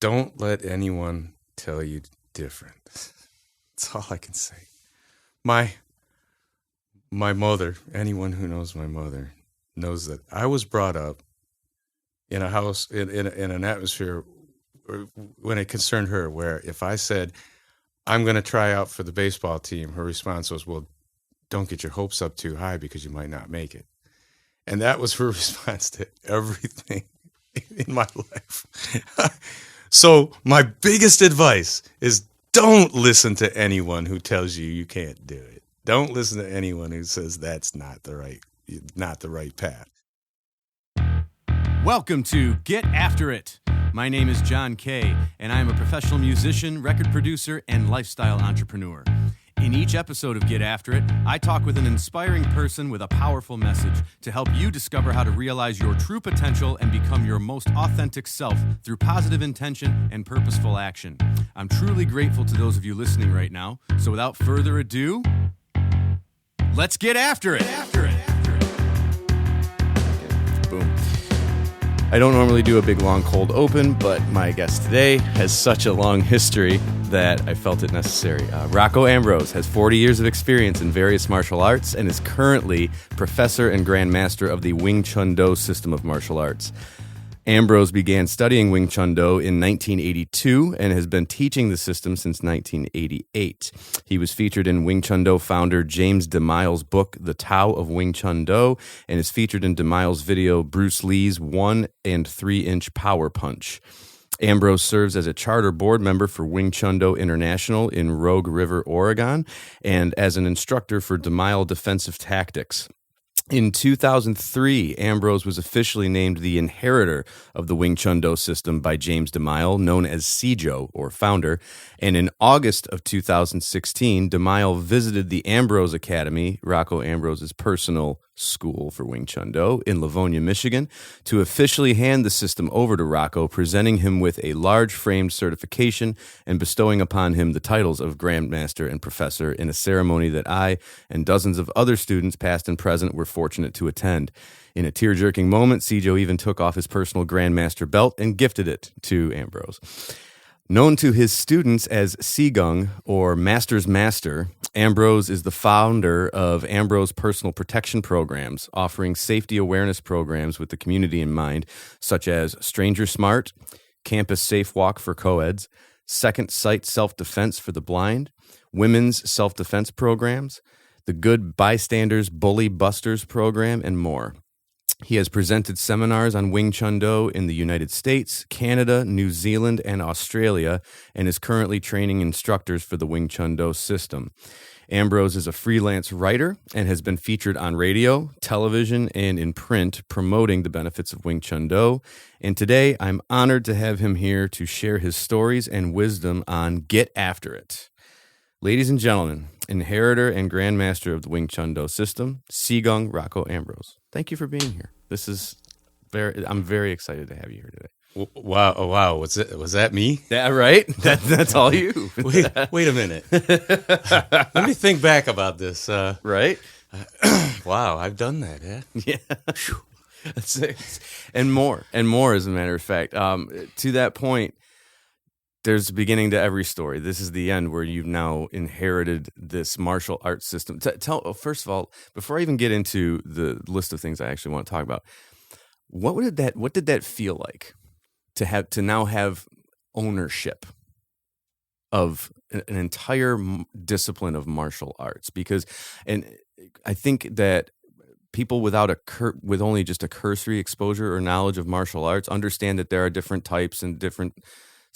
don't let anyone tell you different. That's all I can say. My mother, anyone who knows my mother, knows that I was brought up in a house, in an atmosphere when it concerned her, where if I said, I'm going to try out for the baseball team, her response was, well, don't get your hopes up too high because you might not make it. And that was her response to everything in my life. So my biggest advice is don't listen to anyone who tells you can't do it. Don't listen to anyone who says that's not the right path. Welcome to Get After It. My name is John Kay, and I am a professional musician, record producer, and lifestyle entrepreneur. In each episode of Get After It, I talk with an inspiring person with a powerful message to help you discover how to realize your true potential and become your most authentic self through positive intention and purposeful action. I'm truly grateful to those of you listening right now. So without further ado, let's get after it. Boom. I don't normally do a big, long, cold open, but my guest today has such a long history that I felt it necessary. Rocco Ambrose has 40 years of experience in various martial arts and is currently professor and grandmaster of the Wing Chun Do system of martial arts. Ambrose began studying Wing Chun Do in 1982 and has been teaching the system since 1988. He was featured in Wing Chun Do founder James DeMile's book, The Tao of Wing Chun Do, and is featured in DeMile's video Bruce Lee's 1 and 3-inch Power Punch. Ambrose serves as a charter board member for Wing Chun Do International in Rogue River, Oregon, and as an instructor for DeMile Defensive Tactics. In 2003, Ambrose was officially named the inheritor of the Wing Chun Do system by James DeMile, known as Sijo, or founder, and in August of 2016, DeMile visited the Ambrose Academy, Rocco Ambrose's personal school for Wing Chun Do, in Livonia, Michigan, to officially hand the system over to Rocco, presenting him with a large framed certification and bestowing upon him the titles of Grandmaster and Professor in a ceremony that I and dozens of other students, past and present, were fortunate to attend. In a tear-jerking moment, Sijo even took off his personal Grandmaster belt and gifted it to Ambrose. Known to his students as Sigung, or Master's Master, Ambrose is the founder of Ambrose Personal Protection Programs, offering safety awareness programs with the community in mind, such as Stranger Smart, Campus Safe Walk for co-eds, Second Sight Self-Defense for the blind, Women's Self-Defense programs, the Good Bystanders Bully Busters program, and more. He has presented seminars on Wing Chun Do in the United States, Canada, New Zealand, and Australia, and is currently training instructors for the Wing Chun Do system. Ambrose is a freelance writer and has been featured on radio, television, and in print promoting the benefits of Wing Chun Do. And today, I'm honored to have him here to share his stories and wisdom on Get After It. Ladies and gentlemen, inheritor and grandmaster of the Wing Chun Do system, Sigung Rocco Ambrose. Thank you for being here. I'm very excited to have you here today. Wow. Was that me? Yeah, right? That's all you. Wait a minute. Let me think back about this. Right? Wow, I've done that, eh? Yeah. That's it. And more, as a matter of fact. To that point, there's a beginning to every story. This is the end where you've now inherited this martial arts system. First of all, before I even get into the list of things I actually want to talk about, what did that feel like to now have ownership of an entire discipline of martial arts? And I think that people with only just a cursory exposure or knowledge of martial arts understand that there are different types and different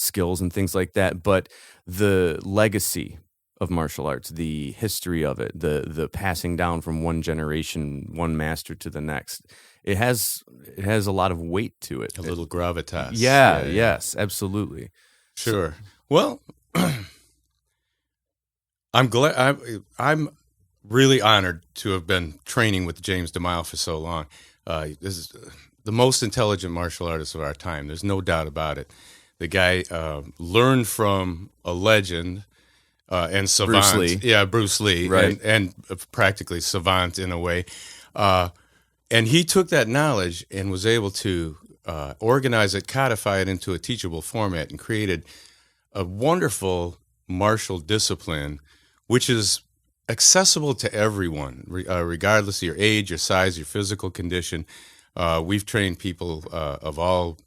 skills and things like that, but the legacy of martial arts, the history of it, the passing down from one generation, one master to the next, it has a lot of weight to it. A little gravitas. Yeah. Yes, absolutely. Sure. Well, I'm really honored to have been training with James DeMile for so long. This is the most intelligent martial artist of our time. There's no doubt about it. The guy learned from a legend and savant. Bruce Lee. Yeah, Bruce Lee. Right. And practically savant in a way. And he took that knowledge and was able to organize it, codify it into a teachable format, and created a wonderful martial discipline, which is accessible to everyone, regardless of your age, your size, your physical condition. We've trained people of all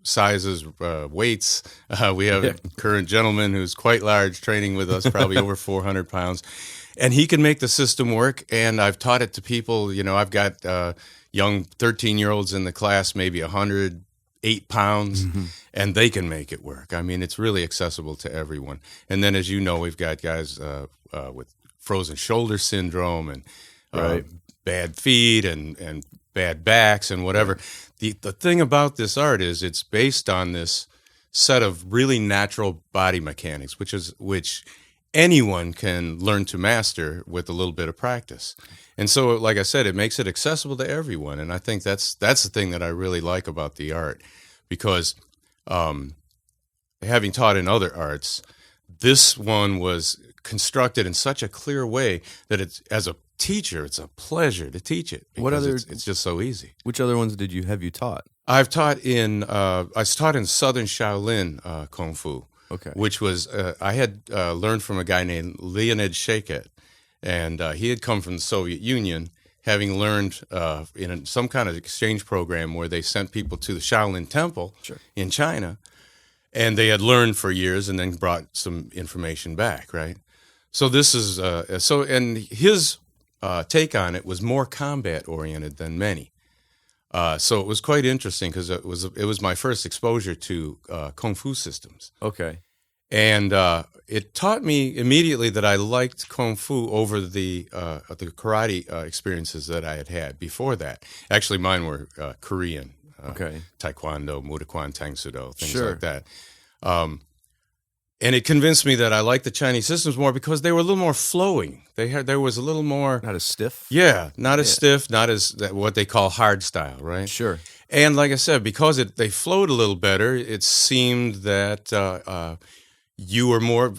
sizes, weights. We have a current gentleman who's quite large training with us, probably over 400 pounds. And he can make the system work, and I've taught it to people. You know, I've got young 13-year-olds in the class, maybe 108 pounds, and they can make it work. I mean, it's really accessible to everyone. And then, as you know, we've got guys with frozen shoulder syndrome and bad feet and bad backs and whatever. The thing about this art is it's based on this set of really natural body mechanics, which anyone can learn to master with a little bit of practice. And so, like I said, it makes it accessible to everyone. And I think that's the thing that I really like about the art, because having taught in other arts, this one was constructed in such a clear way that it's, as a teacher, it's a pleasure to teach it. What other? It's just so easy. Which other ones have you taught? I've taught in Southern Shaolin Kung Fu. Okay. Which was, I had learned from a guy named Leonid Shayket, and he had come from the Soviet Union, having learned in some kind of exchange program where they sent people to the Shaolin Temple in China, and they had learned for years and then brought some information back, right? So this is, and his take on it was more combat-oriented than many. So it was quite interesting because it was my first exposure to Kung Fu systems. Okay. And it taught me immediately that I liked Kung Fu over the karate experiences that I had had before that. Actually, mine were Korean. Taekwondo, Mudokwan, Tang Soo Do, things like that. And it convinced me that I liked the Chinese systems more because they were a little more flowing. There was a little more... Not as stiff? Yeah, not as stiff, not as what they call hard style, right? Sure. And like I said, because they flowed a little better, it seemed that you were more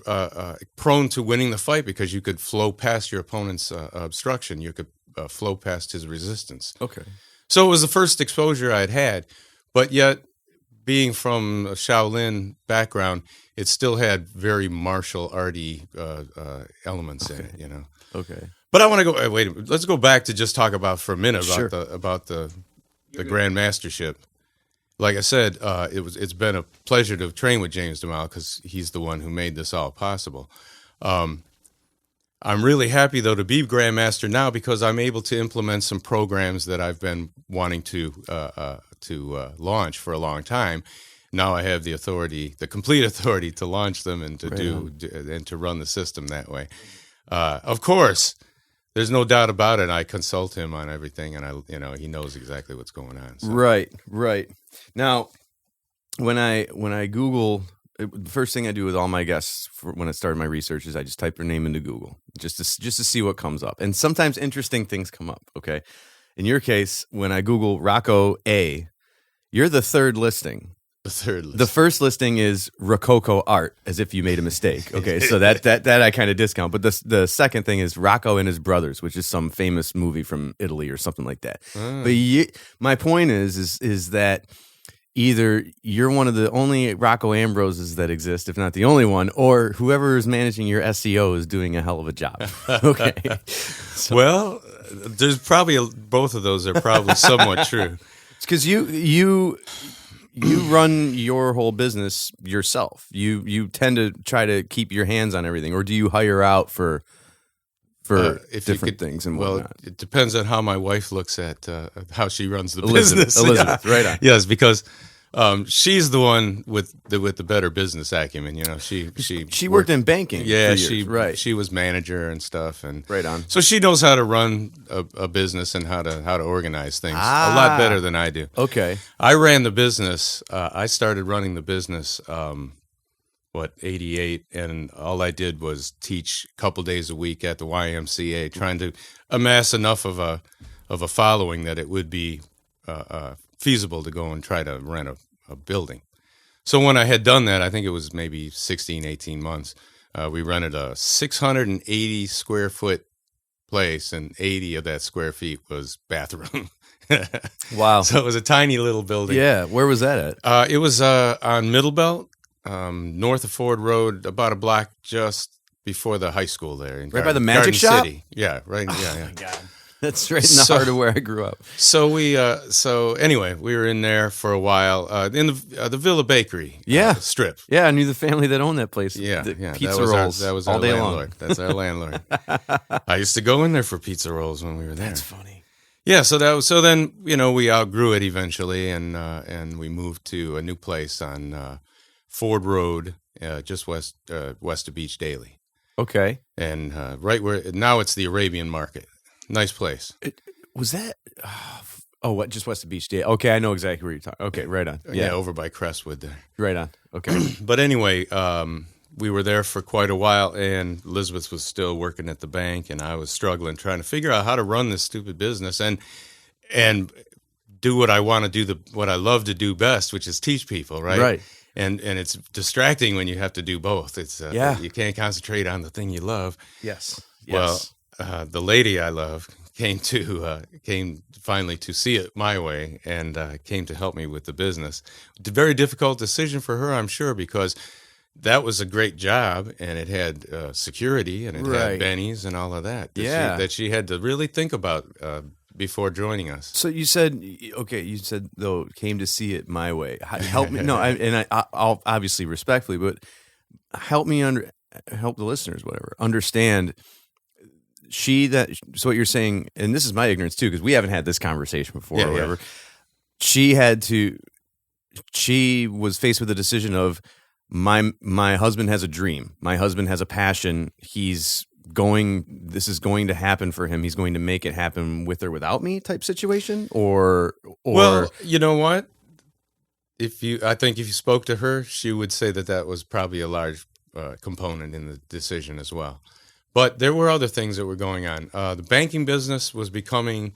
prone to winning the fight because you could flow past your opponent's obstruction. You could flow past his resistance. Okay. So it was the first exposure I'd had, but yet being from a Shaolin background, it still had very martial arty elements in it, you know. Okay. But I want to go. Wait, let's go back to just talk about for a minute about the Grandmastership. Like I said, it's been a pleasure to train with James DeMille because he's the one who made this all possible. I'm really happy though to be Grandmaster now because I'm able to implement some programs that I've been wanting to launch for a long time. Now I have the complete authority to launch them and to run the system that way. Of course, there's no doubt about it. I consult him on everything, and he knows exactly what's going on. So. Right. Now, when I Google, the first thing I do with all my guests when I start my research is I just type their name into Google just to see what comes up, and sometimes interesting things come up. Okay, in your case, when I Google Rocco A, you're the third listing. The first listing is Rococo art, as if you made a mistake. Okay, so that I kind of discount. But the second thing is Rocco and His Brothers, which is some famous movie from Italy or something like that. But my point is that either you're one of the only Rocco Ambroses that exist, if not the only one, or whoever is managing your SEO is doing a hell of a job. Okay. Well, there's probably both of those are probably somewhat true. It's because you run your whole business yourself. You tend to try to keep your hands on everything, or do you hire out for different things and whatnot? Well, it depends on how my wife looks at how she runs the business. Elizabeth, right on. Yes, because she's the one with the better business acumen. You know, she worked in banking. Yeah, for years. she was manager and stuff, and right on. So she knows how to run a business and how to organize things a lot better than I do. Okay, I ran the business. I started running the business. 88, and all I did was teach a couple days a week at the YMCA, trying to amass enough of a following that it would be feasible to go and try to rent a building. So when I had done that, I think it was maybe 16, 18 months, we rented a 680 square foot place, and 80 of that square feet was bathroom. Wow. So it was a tiny little building. Yeah. Where was that at? It was on Middle Belt, north of Ford Road, about a block just before the high school there. In Right by the Magic Garden Shop? City. Yeah, right. Yeah, yeah. Oh, God. That's right in the heart of where I grew up. So anyway, we were in there for a while in the Villa Bakery strip. Yeah, I knew the family that owned that place. Yeah, The yeah. Pizza rolls That was all our day landlord. long. That's our landlord. I used to go in there for pizza rolls when we were there. That's funny. Yeah, so then we outgrew it eventually, and we moved to a new place on Ford Road, just west of Beach Daily, Okay. and right where now it's the Arabian Market. Nice place. Was that? What? Just west of Beach Day. Okay, I know exactly where you're talking. Okay, right on. Yeah, over by Crestwood there. Right on. Okay. But anyway, we were there for quite a while, and Elizabeth was still working at the bank, and I was struggling trying to figure out how to run this stupid business and do what I want to do, what I love to do best, which is teach people, right? Right. And it's distracting when you have to do both. It's you can't concentrate on the thing you love. Yes. Well, the lady I love came finally to see it my way, and came to help me with the business. A very difficult decision for her, I'm sure, because that was a great job, and it had security, and it had bennies and all of that. That she had to really think about before joining us. So you said though came to see it my way. Help me. No, I'll obviously respectfully, but help the listeners, whatever, understand. So what you're saying, and this is my ignorance too, because we haven't had this conversation before or whatever. Yeah. She was faced with the decision of my husband has a dream. My husband has a passion. This is going to happen for him. He's going to make it happen with or without me type situation or well, you know what? I think if you spoke to her, she would say that was probably a large component in the decision as well. But there were other things that were going on. The banking business was becoming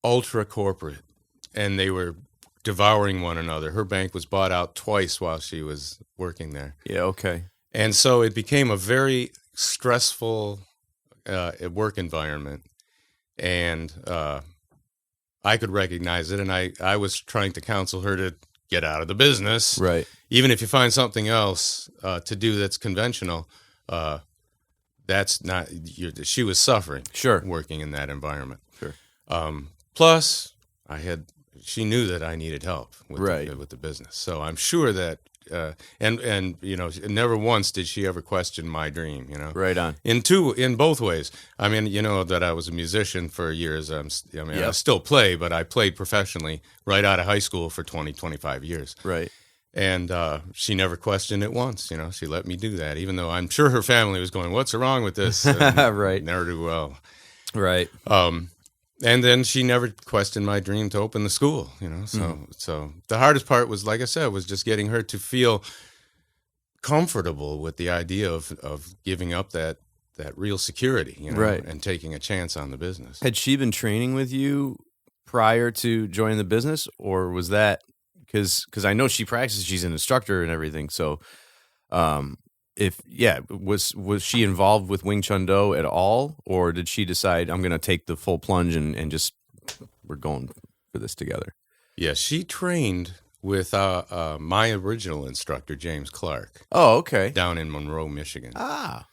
ultra corporate, and they were devouring one another. Her bank was bought out twice while she was working there. Yeah, okay. And so it became a very stressful work environment. And I could recognize it, and I was trying to counsel her to get out of the business. Right. Even if you find something else to do that's conventional, that's not. She was suffering. Sure. Working in that environment. Sure. Plus, she knew that I needed help with the business. So I'm sure that, and never once did she ever question my dream. Right on. In both ways. I mean, that I was a musician for years. I still play, but I played professionally right out of high school for 25 years. Right. And she never questioned it once. She let me do that, even though I'm sure her family was going, "What's wrong with this?" Right. Never do well. Right. And then she never questioned my dream to open the school. So the hardest part was, like I said, was just getting her to feel comfortable with the idea of giving up that real security, right, and taking a chance on the business. Had she been training with you prior to joining the business, or was that because I know she practices, she's an instructor and everything. So, was she involved with Wing Chun Do at all, or did she decide I'm going to take the full plunge and just we're going for this together? Yeah, she trained with my original instructor, James Clark. Oh, okay. Down in Monroe, Michigan. Ah.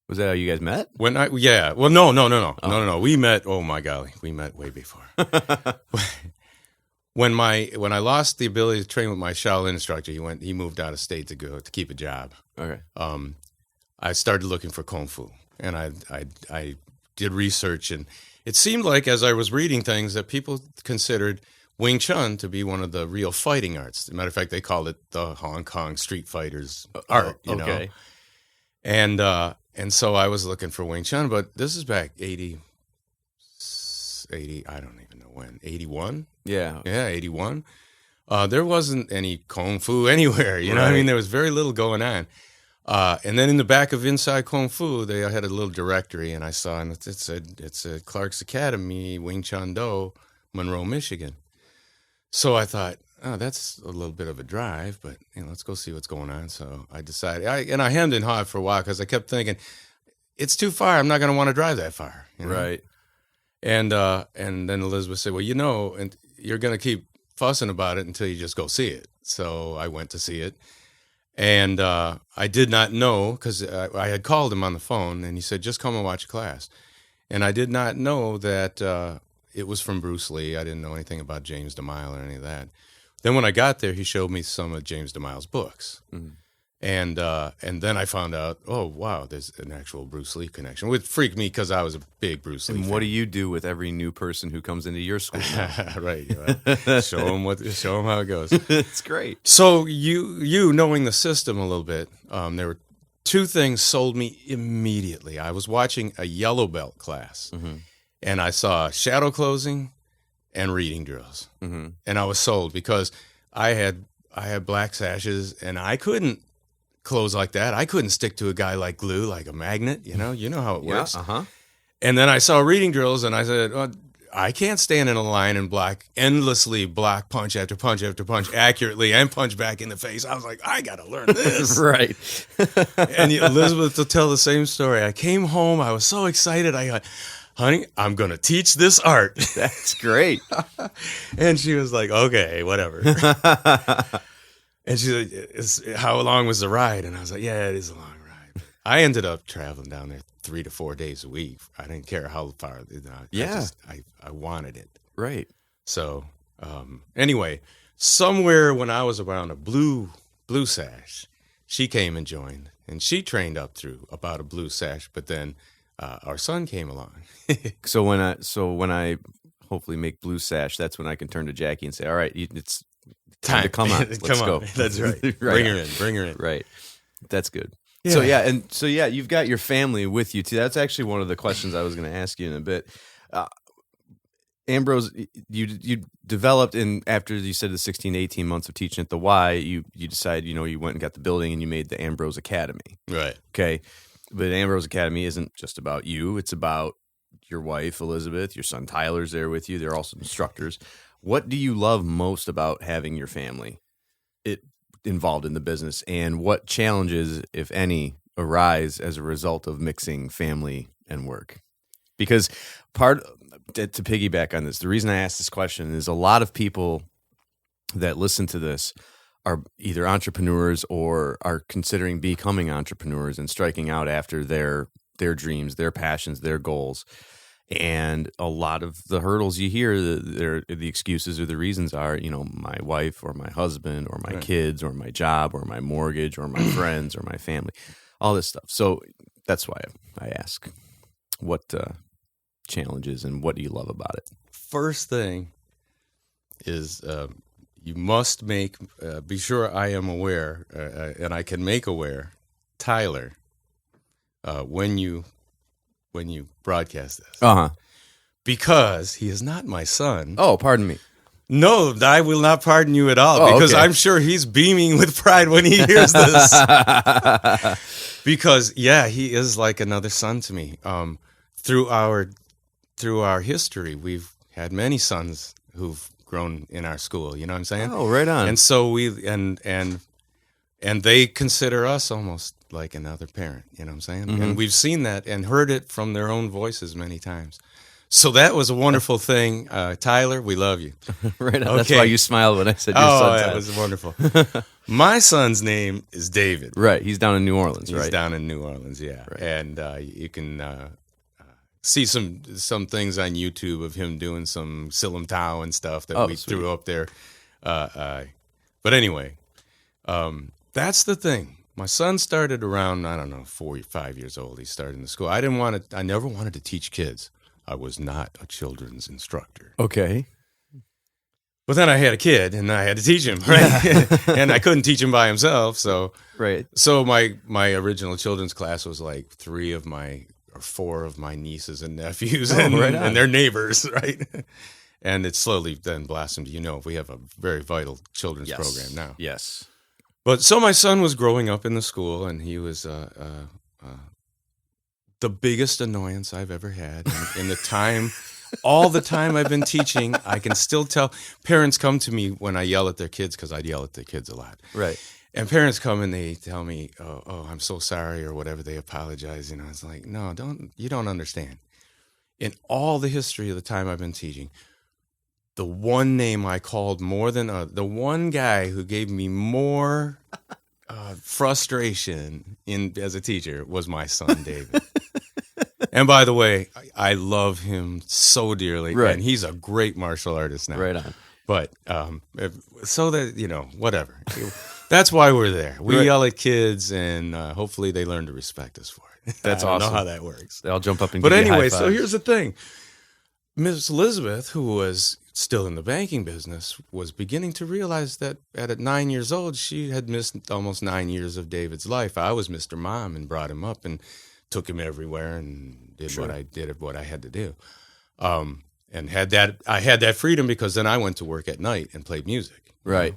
Was that how you guys met? No. We met. Oh my golly, we met way before. When I lost the ability to train with my Shaolin instructor, he moved out of state to keep a job. Okay. I started looking for Kung Fu, and I did research, and it seemed like as I was reading things that people considered Wing Chun to be one of the real fighting arts. As a matter of fact, they called it the Hong Kong street fighters art. Okay. And so I was looking for Wing Chun, but this is back 80, I don't even know when, 81? Yeah. Yeah, 81. There wasn't any Kung Fu anywhere, you know what I mean? There was very little going on. And then in the back of Inside Kung Fu, they had a little directory, and I saw, and it said, it's at Clark's Academy, Wing Chun Do, Monroe, Michigan. So I thought, oh, that's a little bit of a drive, but let's go see what's going on. So I decided, I hemmed and hawed for a while because I kept thinking, it's too far. I'm not going to want to drive that far. You know? Right. And then Elizabeth said, well, and you're going to keep fussing about it until you just go see it. So I went to see it. And I did not know, because I had called him on the phone, and he said, just come and watch a class. And I did not know that it was from Bruce Lee. I didn't know anything about James DeMille or any of that. Then when I got there, he showed me some of James DeMille's books. Mm-hmm. And then I found out, oh, wow, there's an actual Bruce Lee connection. It would freak me because I was a big Bruce Lee fan. What do you do with every new person who comes into your school now? Right. Show them how it goes. It's great. So you knowing the system a little bit, there were two things sold me immediately. I was watching a yellow belt class, mm-hmm. and I saw shadow closing and reading drills. Mm-hmm. And I was sold because I had black sashes, and I couldn't close like that. I couldn't stick to a guy like glue, like a magnet. You know how it works. Uh-huh. And then I saw reading drills, and I said, oh, I can't stand in a line and endlessly block punch after punch after punch accurately and punch back in the face. I was like, I got to learn this. Right. And Elizabeth will tell the same story. I came home. I was so excited. I got, honey, I'm going to teach this art. That's great. And she was like, okay, whatever. And she said, how long was the ride? And I was like, yeah, it is a long ride. I ended up traveling down there 3 to 4 days a week. I didn't care how far. I wanted it. Right. So anyway, somewhere when I was around a blue sash, she came and joined. And she trained up through about a blue sash. But then our son came along. So when I hopefully make blue sash, that's when I can turn to Jackie and say, all right, it's time to come on. Let's go. That's right. Right. Bring her in. Right. That's good. Yeah. So you've got your family with you too. That's actually one of the questions I was going to ask you in a bit. Ambrose, you developed after you said the 16 to 18 months of teaching at the Y, you decided, you went and got the building and you made the Ambrose Academy. Right. Okay. But Ambrose Academy isn't just about you. It's about your wife, Elizabeth, your son Tyler's there with you. They're also instructors. What do you love most about having your family involved in the business, and what challenges, if any, arise as a result of mixing family and work? Because to piggyback on this, the reason I ask this question is a lot of people that listen to this are either entrepreneurs or are considering becoming entrepreneurs and striking out after their dreams, their passions, their goals. And a lot of the hurdles you hear, the excuses or the reasons are, my wife or my husband or my kids or my job or my mortgage or my friends or my family, all this stuff. So that's why I ask, what challenges and what do you love about it? First thing is you must be sure I am aware, and I can make aware, Tyler, when you broadcast this. Uh-huh. Because he is not my son. Oh, pardon me. No, I will not pardon you at all, because okay. I'm sure he's beaming with pride when he hears this. Because, he is like another son to me. Through our history, we've had many sons who've grown in our school, you know what I'm saying? Oh, right on. And so and they consider us almost like another parent, you know what I'm saying? Mm-hmm. And we've seen that and heard it from their own voices many times. So that was a wonderful thing. Tyler, we love you. Right on. Okay. That's why you smiled when I said your son. Oh, that was wonderful. My son's name is David. Right. He's down in New Orleans, right? He's down in New Orleans, yeah. Right. And you can see some things on YouTube of him doing some Silam Tao and stuff that we threw up there. But anyway, that's the thing. My son started around, 4 or 5 years old. He started in the school. I never wanted to teach kids. I was not a children's instructor. Okay. But then I had a kid, and I had to teach him, right? Yeah. And I couldn't teach him by himself, so right. So my original children's class was like 4 of my nieces and nephews and their neighbors, right? And it slowly then blossomed. We have a very vital children's program now. Yes. But so my son was growing up in the school, and he was the biggest annoyance I've ever had in the time all the time I've been teaching, I can still tell. Parents come to me when I yell at their kids, because I yell at their kids a lot. Right. And parents come and they tell me, oh, I'm so sorry, or whatever. They apologize. You know, it's like, no, you don't understand. In all the history of the time I've been teaching, the one name I called more than the one guy who gave me more frustration as a teacher was my son, David. And by the way, I love him so dearly. Right. And he's a great martial artist now. Right on. But so that, whatever. That's why we're there. We yell at kids, and hopefully they learn to respect us for it. That's I don't awesome. know how that works. They'll jump up and But give you anyway, high so fives. here's the thing. Miss Elizabeth, who was still in the banking business, was beginning to realize that at 9 years old, she had missed almost 9 years of David's life. I was Mr. Mom and brought him up and took him everywhere and did what I had to do. And I had that freedom because then I went to work at night and played music. Right.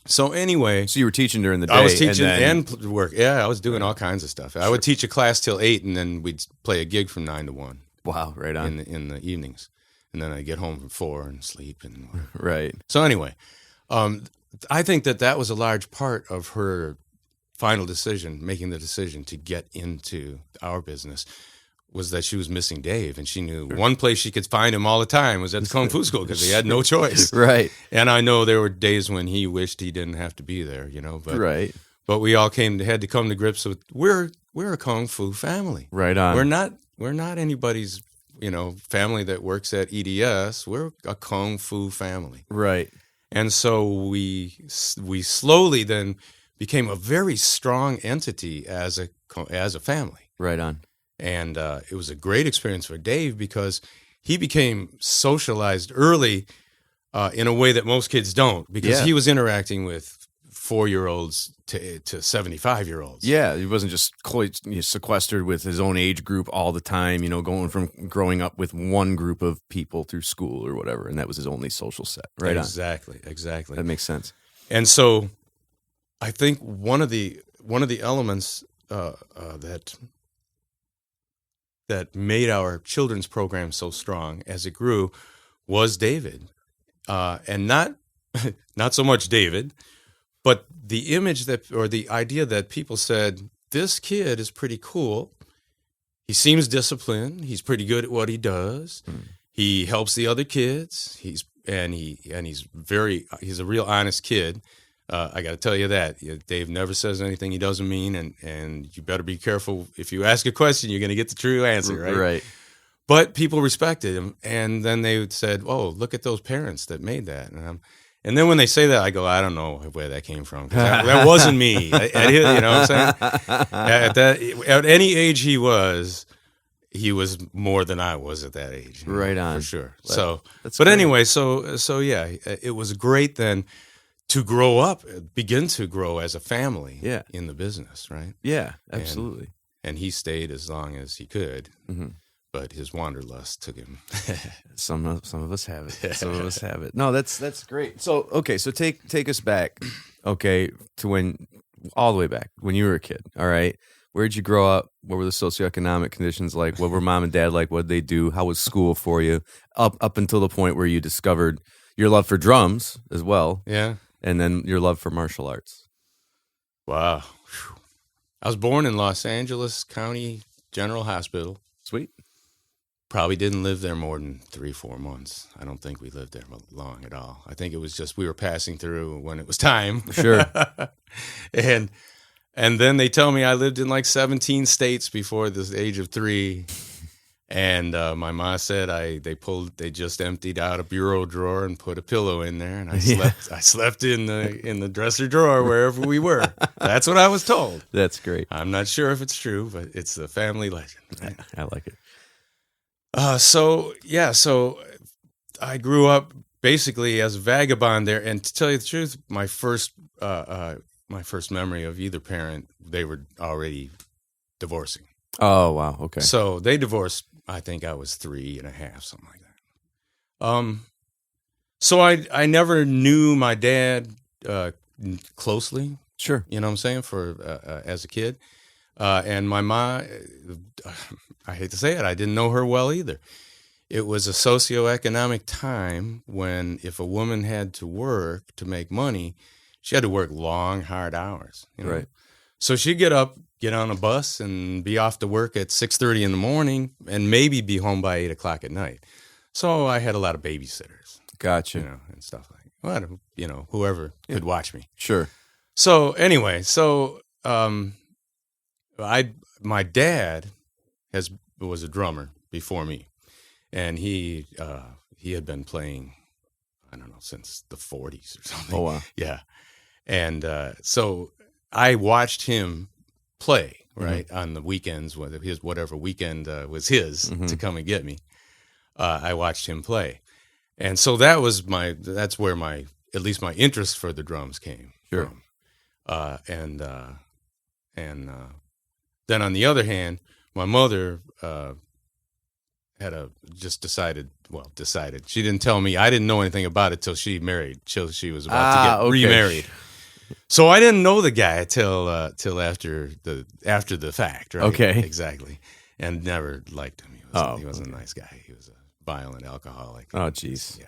So anyway, So you were teaching during the day. I was teaching and and work. Yeah, I was doing all kinds of stuff. I would teach a class till 8, and then we'd play a gig from 9 to 1 wow, right on. in the evenings. And then I'd get home from 4 and sleep. And Right. so anyway, I think that was a large part of her final decision, making the decision to get into our business, was that she was missing Dave, and she knew one place she could find him all the time was at the Kung Fu school because he had no choice. Right. And I know there were days when he wished he didn't have to be there, but Right. but we all had to come to grips with we're a Kung Fu family. Right on. We're not anybody's family that works at EDS. We're a Kung Fu family. Right. And so we slowly then became a very strong entity as a family. Right on. And it was a great experience for Dave because he became socialized early in a way that most kids don't, because he was interacting with 4-year-olds to 75-year-olds. Yeah, he wasn't just sequestered with his own age group all the time, going from growing up with one group of people through school or whatever, and that was his only social set. Right on. Exactly. That makes sense. And so I think one of the elements that made our children's program so strong as it grew was David, and not so much David, but the image the idea that people said, this kid is pretty cool. He seems disciplined. He's pretty good at what he does. He helps the other kids. He's a real honest kid. I got to tell you that Dave never says anything he doesn't mean, and you better be careful. If you ask a question, you're going to get the true answer, right? Right. But people respected him, and then they said, "Oh, look at those parents that made that." And then when they say that, I go, "I don't know where that came from. 'Cause that wasn't me." You know what I'm saying? At any age he was more than I was at that age. Right on, for sure. That's but great. anyway, so yeah, it was great then to begin to grow as a family in the business, right? Yeah, absolutely. And he stayed as long as he could, Mm-hmm. but his wanderlust took him. Some of us have it. Some of us have it. No, that's great. So so take us back, to when all the way back when you were a kid. All right, where'd you grow up? What were the socioeconomic conditions like? What were mom and dad like? What did they do? How was school for you? Up until the point where you discovered your love for drums as well. Yeah. And then your love for martial arts. Wow. Whew. I was born in Los Angeles County General Hospital. Sweet. Probably didn't live there more than 3-4 months. I don't think we lived there long at all. I think it was just we were passing through when it was time. Sure. And then they tell me I lived in like 17 states before the age of 3. And my ma said they just emptied out a bureau drawer and put a pillow in there, and I slept in the dresser drawer wherever we were. That's what I was told. That's great. I'm not sure if it's true, but it's the family legend. Right? I like it. So I grew up basically as a vagabond there, and to tell you the truth, my first memory of either parent, they were already divorcing. Oh wow. Okay. So they divorced. I think I was 3.5, something like that. So I never knew my dad closely. Sure. You know what I'm saying? For as a kid, And my mom, I hate to say it, I didn't know her well either. It was a socioeconomic time when if a woman had to work to make money, she had to work long, hard hours. You know? Right. So she'd get up, get on a bus, and be off to work at 6:30 in the morning, and maybe be home by 8 o'clock at night. So I had a lot of babysitters, Gotcha. you know, and stuff like that. Well, you know, whoever could watch me. Sure. So anyway, my dad was a drummer before me, and he had been playing, I don't know, since the 40s or something. Oh, wow. Yeah. And so I watched him play, right, on the weekends, whatever weekend was his to come and get me. I watched him play. And so that's where at least my interest for the drums came from. And then on the other hand, my mother decided, she didn't tell me, I didn't know anything about it till she married, till she was about to get remarried. So I didn't know the guy till after the fact, right? Okay. Exactly. And never liked him. He wasn't a nice guy. He was a violent alcoholic. Oh, jeez. Yeah.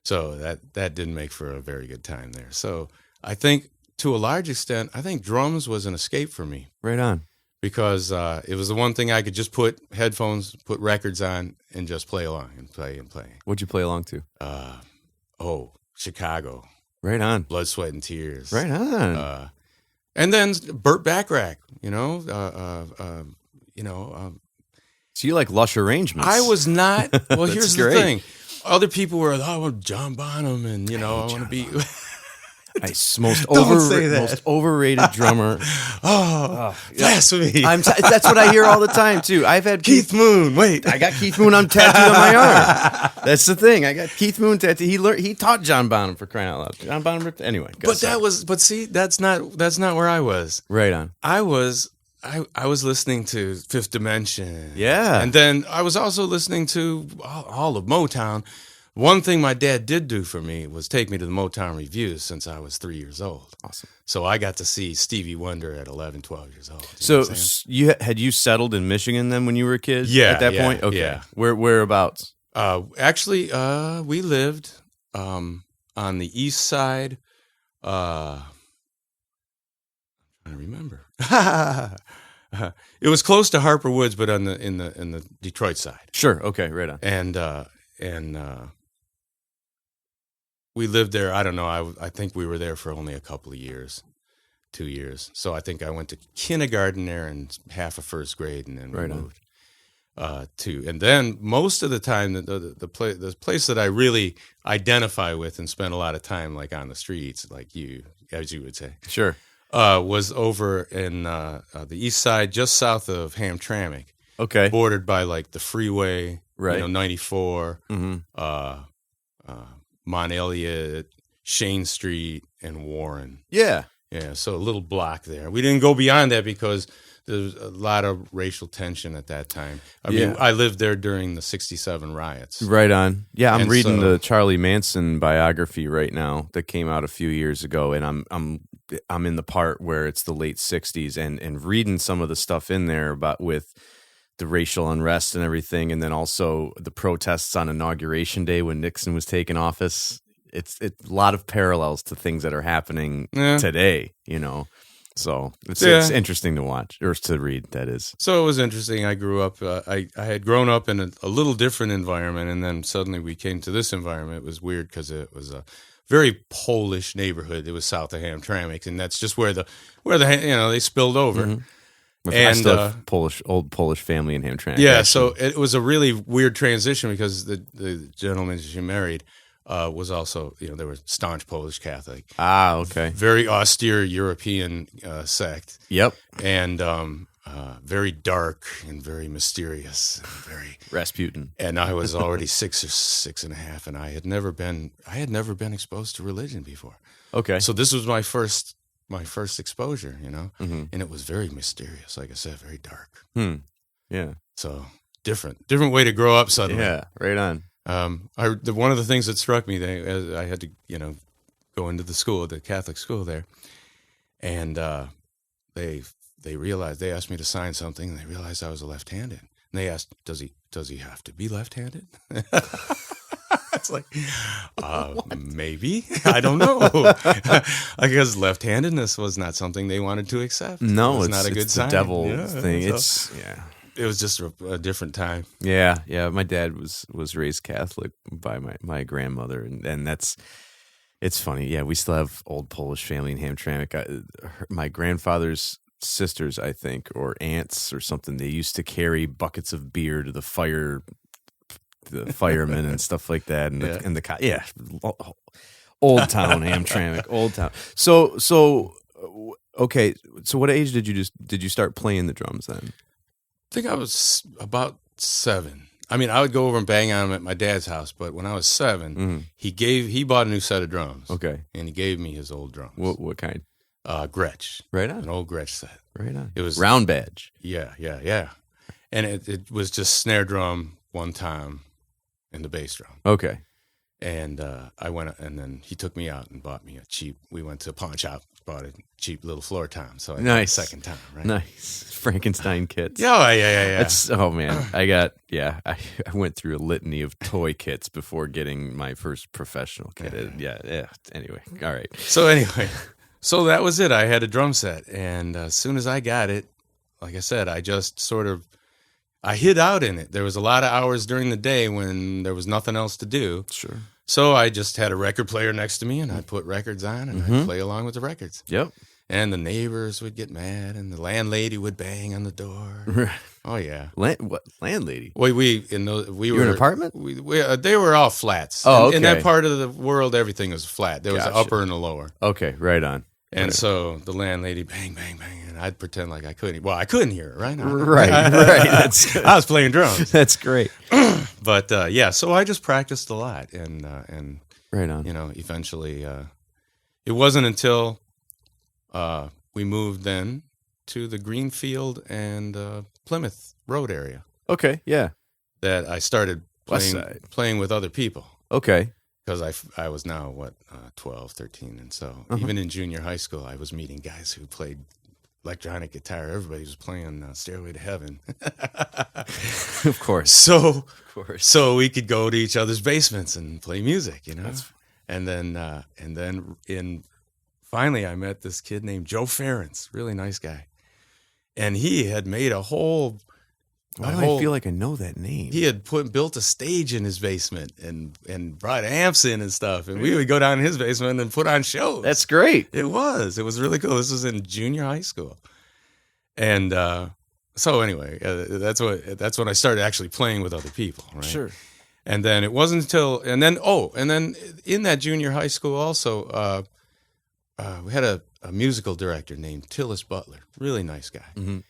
So that didn't make for a very good time there. So I think to a large extent, I think drums was an escape for me. Right on. Because it was the one thing I could just put headphones, put records on, and just play along and play and play. What'd you play along to? Chicago. Right on. Blood, Sweat, and Tears. Right on. And then Burt Bacharach, So you like lush arrangements? I was not. Well, here's the great. thing. Other people were, I want John Bonham, and I want to be. Most say that. most overrated drummer. Blasphemy. That's what I hear all the time too. I've had Keith Moon. Wait, I got Keith Moon on tattooed on my arm. That's the thing. I got Keith Moon tattooed. He taught John Bonham, for crying out loud. John Bonham. Anyway, that's not where I was. Right on. I was listening to Fifth Dimension. Yeah. And then I was also listening to all of Motown. One thing my dad did do for me was take me to the Motown reviews since I was 3 years old. Awesome. So I got to see Stevie Wonder at 11, 12 years old. So you settled in Michigan then when you were a kid? Yeah. At that point? Okay. Yeah. Whereabouts? Actually, we lived on the east side. I'm trying to remember. It was close to Harper Woods, but in the Detroit side. Sure. Okay. Right on. And we lived there. I don't know. I think we were there for only a couple of years, 2 years. So I think I went to kindergarten there and half of first grade, and then we moved and then most of the time, the place that I really identify with and spend a lot of time, like on the streets, like you, as you would say, sure, was over in the east side, just south of Hamtramck. Okay, bordered by like the freeway, right? 94, Mont Elliott, Shane Street, and Warren. Yeah. So a little block there. We didn't go beyond that because there was a lot of racial tension at that time. I mean, I lived there during the '67 riots. Right on. Yeah, I'm reading the the Charlie Manson biography right now that came out a few years ago, and I'm in the part where it's the late '60s, and reading some of the stuff in there about with the racial unrest and everything, and then also the protests on Inauguration Day when Nixon was taking office. It's a lot of parallels to things that are happening today, So it's interesting to watch, or to read, that is. So it was interesting. I grew up, I had grown up in a little different environment, and then suddenly we came to this environment. It was weird because it was a very Polish neighborhood. It was south of Hamtramck, and that's just where they spilled over. Mm-hmm. And I still have old Polish family in Hamtramck. Yeah, actually. so it was a really weird transition because the gentleman she married was also, they were staunch Polish Catholic. Ah, okay. Very austere European sect. Yep. And very dark and very mysterious. And very Rasputin. And I was already 6 or 6.5, and I had never been exposed to religion before. Okay. So this was my first exposure, mm-hmm. and it was very mysterious. Like I said, very dark. Yeah. So different way to grow up suddenly. Yeah, right on. One of the things that struck me, I had to, go into the Catholic school there, and they they asked me to sign something, and they realized I was a left-handed. And they asked, does he have to be left-handed? It's like, maybe. I don't know. Because left-handedness was not something they wanted to accept. No, it's not a good it's sign. the devil thing. So it was just a different time. Yeah. My dad was raised Catholic by my grandmother, and it's funny. Yeah, we still have old Polish family in Hamtramck. My grandfather's sisters, I think, or aunts or something, they used to carry buckets of beer to the firemen and stuff like that, and old town Hamtramck, old town. So okay. So what age did you start playing the drums then? I think I was about 7. I mean, I would go over and bang on them at my dad's house, but when I was 7, he bought a new set of drums. Okay, and he gave me his old drums. What kind? Gretsch. Right on. An old Gretsch set. Right on. It was round badge. Yeah. And it was just snare drum, one tom, and the bass drum. Okay. And I went, and then he took me out and bought me a cheap. We went to a pawn shop, bought a cheap little floor tom. So I got a second tom, right? Nice Frankenstein kits. Yeah. Oh man, I went through a litany of toy kits before getting my first professional kit. Yeah. Anyway, all right. So that was it. I had a drum set, and as soon as I got it, like I said, I just I hid out in it. There was a lot of hours during the day when there was nothing else to do. Sure. So I just had a record player next to me, and I'd put records on, and I'd play along with the records. Yep. And the neighbors would get mad, and the landlady would bang on the door. Oh yeah. What landlady? We were an apartment. They were all flats. Oh, okay. In that part of the world, everything was flat. There was Gotcha. an upper and a lower. Okay, right on. And so the landlady bang, bang, bang, and I'd pretend like I couldn't. Well, I couldn't hear it, right? Right. That's good. I was playing drums. That's great. But so I just practiced a lot, and right on. Eventually, it wasn't until we moved then to the Greenfield and Plymouth Road area. Okay, yeah. That I started playing with other people. Okay. Because I was now, 12, 13. And so even in junior high school, I was meeting guys who played electronic guitar. Everybody was playing Stairway to Heaven. Of course. So we could go to each other's basements and play music, And then finally I met this kid named Joe Ference, really nice guy. And he had made a whole... Why do I feel like I know that name? He had built a stage in his basement and brought amps in and stuff, and we would go down in his basement and put on shows. That's great. It was really cool. This was in junior high school, and so anyway, that's when I started actually playing with other people, right? Sure. And then it wasn't until and then in that junior high school also, we had a musical director named Tillis Butler, really nice guy. Mm-hmm.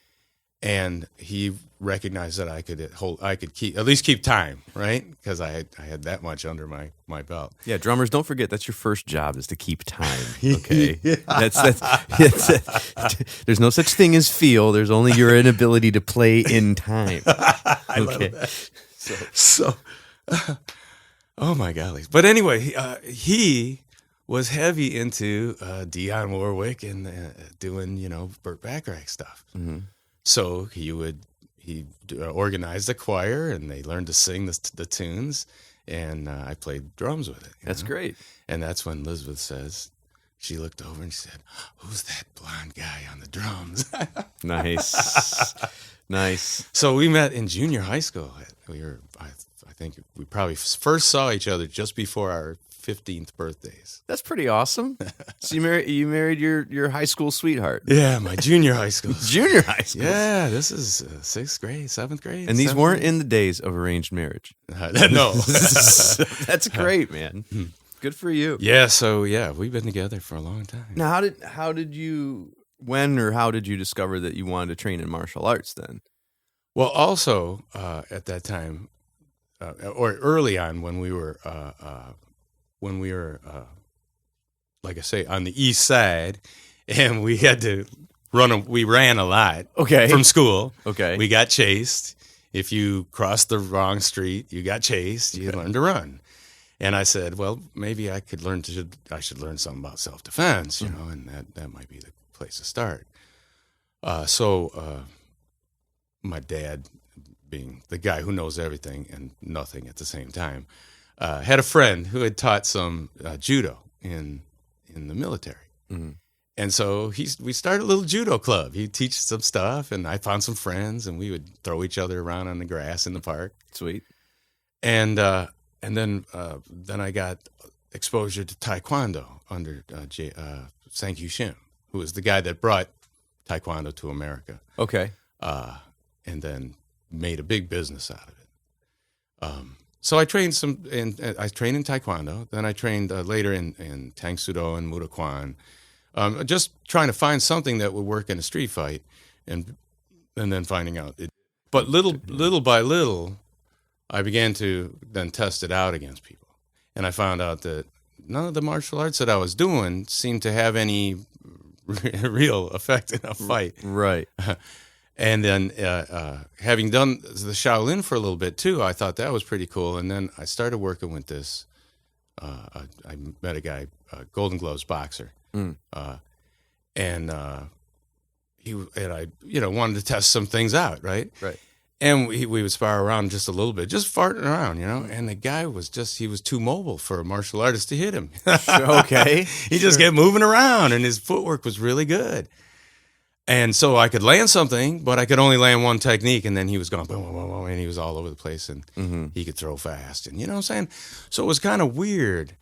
And he recognized that I could at least keep time, right? Because I had that much under my belt. Yeah, drummers, don't forget that's your first job is to keep time. Okay, that's there's no such thing as feel. There's only your inability to play in time. I love that. So, oh my golly! But anyway, he was heavy into Dionne Warwick and doing Burt Bacharach stuff. Mm-hmm. So he organized a choir, and they learned to sing the tunes, and I played drums with it. That's great. And that's when Elizabeth says, she looked over and she said, "Who's that blonde guy on the drums?" Nice. So we met in junior high school. I think we probably first saw each other just before our 15th birthdays. That's pretty awesome. So you married your high school sweetheart. Yeah, my junior high school. Junior high school. Yeah, this is 6th grade, 7th grade. And these weren't in the days of arranged marriage. No. That's great, man. Good for you. Yeah, so we've been together for a long time. Now, how did you discover that you wanted to train in martial arts then? Well, also at that time, or early on when we were like I say, on the east side, and we had to we ran a lot from school. Okay. We got chased. If you crossed the wrong street, you got chased. You learned to run. And I said, well, maybe I should learn something about self-defense, and that might be the place to start. So my dad, being the guy who knows everything and nothing at the same time, had a friend who had taught some judo in the military. Mm-hmm. And so we started a little judo club. He'd teach some stuff, and I found some friends, and we would throw each other around on the grass in the park. Sweet. And then I got exposure to Taekwondo under Sang Hu Shim, who was the guy that brought Taekwondo to America. Okay. And then made a big business out of it. So I trained I trained in Taekwondo. Then I trained later in Tang Soo Do and Muda Kwan. Just trying to find something that would work in a street fight, and then finding out it. But little by little, I began to then test it out against people, and I found out that none of the martial arts that I was doing seemed to have any real effect in a fight. Right. And then having done the Shaolin for a little bit too, I thought that was pretty cool. And then I started working with this. I met a guy, Golden Gloves boxer. Mm. And I wanted to test some things out, right? Right. And we would spar around just a little bit, just farting around, And the guy was he was too mobile for a martial artist to hit him. Okay. He just kept moving around, and his footwork was really good. And so I could land something, but I could only land one technique, and then he was going boom, boom, boom, boom, and he was all over the place, and he could throw fast, and you know what I'm saying? So it was kind of weird.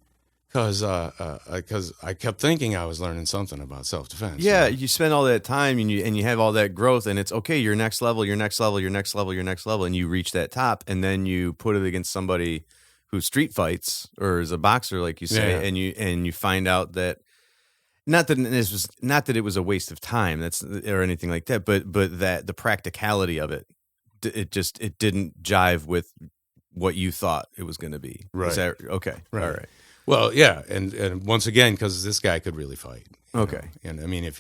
Because I kept thinking I was learning something about self-defense. Yeah, you spend all that time and you have all that growth, and it's okay. Your next level, your next level, your next level, your next level, and you reach that top, and then you put it against somebody who street fights or is a boxer, like you say, and you find out that not that it was a waste of time, or anything like that, but that the practicality of it, it didn't jive with what you thought it was going to be. Right. Is that okay? Right. All right. Well, yeah, and once again, because this guy could really fight. Okay. And I mean, if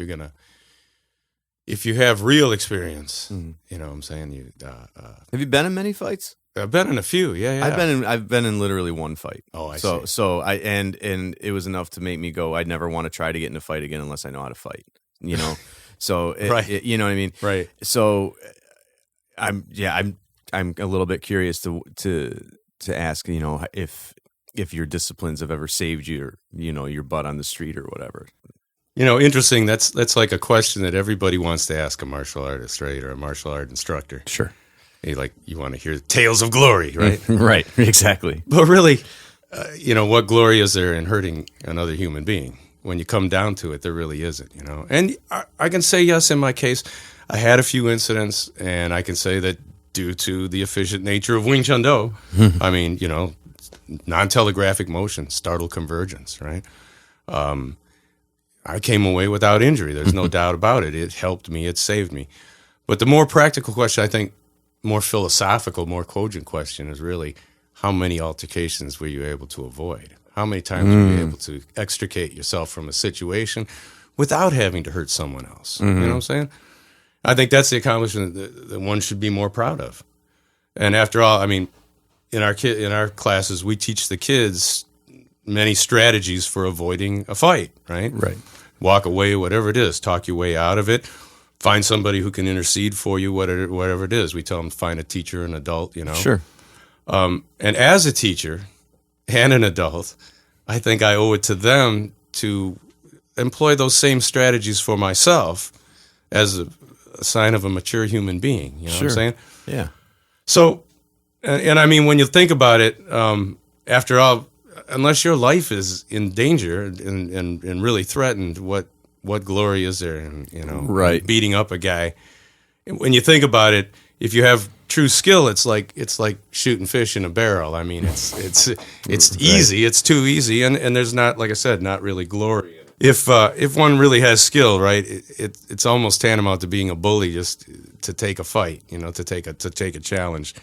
you have real experience, you know what I'm saying? Have you been in many fights? I've been in a few, yeah. I've been in literally one fight. Oh, I see. So and it was enough to make me go, I'd never want to try to get in a fight again unless I know how to fight, So right. You know what I mean? Right. So I'm a little bit curious to ask, if your disciplines have ever saved you, or, your butt on the street or whatever. Interesting. That's like a question that everybody wants to ask a martial artist, right? Or a martial art instructor. Sure. You want to hear tales of glory, right? Right. Exactly. But really, what glory is there in hurting another human being? When you come down to it, there really isn't, And I can say yes, in my case, I had a few incidents, and I can say that due to the efficient nature of Wing Chun Do, I mean, non-telegraphic motion, startle convergence, right? I came away without injury. There's no doubt about it. It helped me. It saved me. But the more practical question, I think, more philosophical, more cogent question is really, how many altercations were you able to avoid? How many times were you able to extricate yourself from a situation without having to hurt someone else? You know what I'm saying? I think that's the accomplishment that one should be more proud of. And after all, I mean, in our classes, we teach the kids many strategies for avoiding a fight, right? Right. Walk away, whatever it is. Talk your way out of it. Find somebody who can intercede for you, whatever it is. We tell them to find a teacher, an adult, Sure. And as a teacher and an adult, I think I owe it to them to employ those same strategies for myself as a sign of a mature human being. You know what I'm saying? Yeah. So... And I mean, when you think about it, after all, unless your life is in danger and really threatened, what glory is there in, right. beating up a guy? When you think about it, if you have true skill, it's like shooting fish in a barrel. I mean, it's easy. It's too easy, and there's not, like I said, not really glory. If one really has skill, right, it's almost tantamount to being a bully, just to take a fight, to take a challenge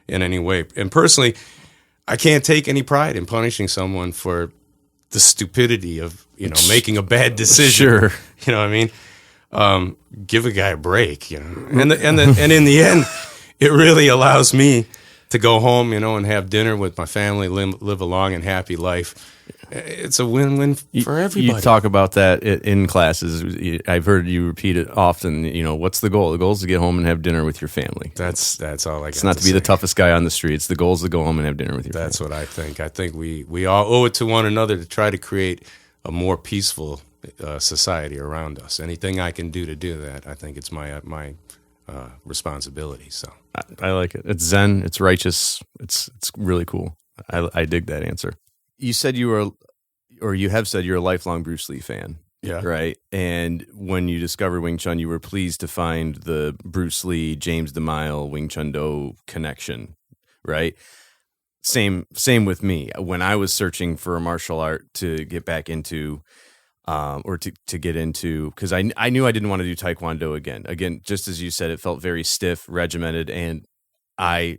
in any way. And personally, I can't take any pride in punishing someone for the stupidity of, making a bad decision. Sure. You know what I mean? Give a guy a break, And in the end, it really allows me to go home, and have dinner with my family, live a long and happy life. It's a win-win for everybody. You talk about that in classes. I've heard you repeat it often. What's the goal? The goal is to get home and have dinner with your family. That's all I got. It's not to be the toughest guy on the streets. The goal is to go home and have dinner with your family. That's what I think. I think we all owe it to one another to try to create a more peaceful society around us. Anything I can do to do that, I think it's my responsibility. So I like it. It's Zen. It's righteous. It's really cool. I dig that answer. You said you have said you're a lifelong Bruce Lee fan. Yeah. Right. And when you discovered Wing Chun, you were pleased to find the Bruce Lee, James DeMille, Wing Chun Do connection. Right. Same with me. When I was searching for a martial art to get back into, or to get into, because I knew I didn't want to do Taekwondo again. Again, just as you said, it felt very stiff, regimented, and I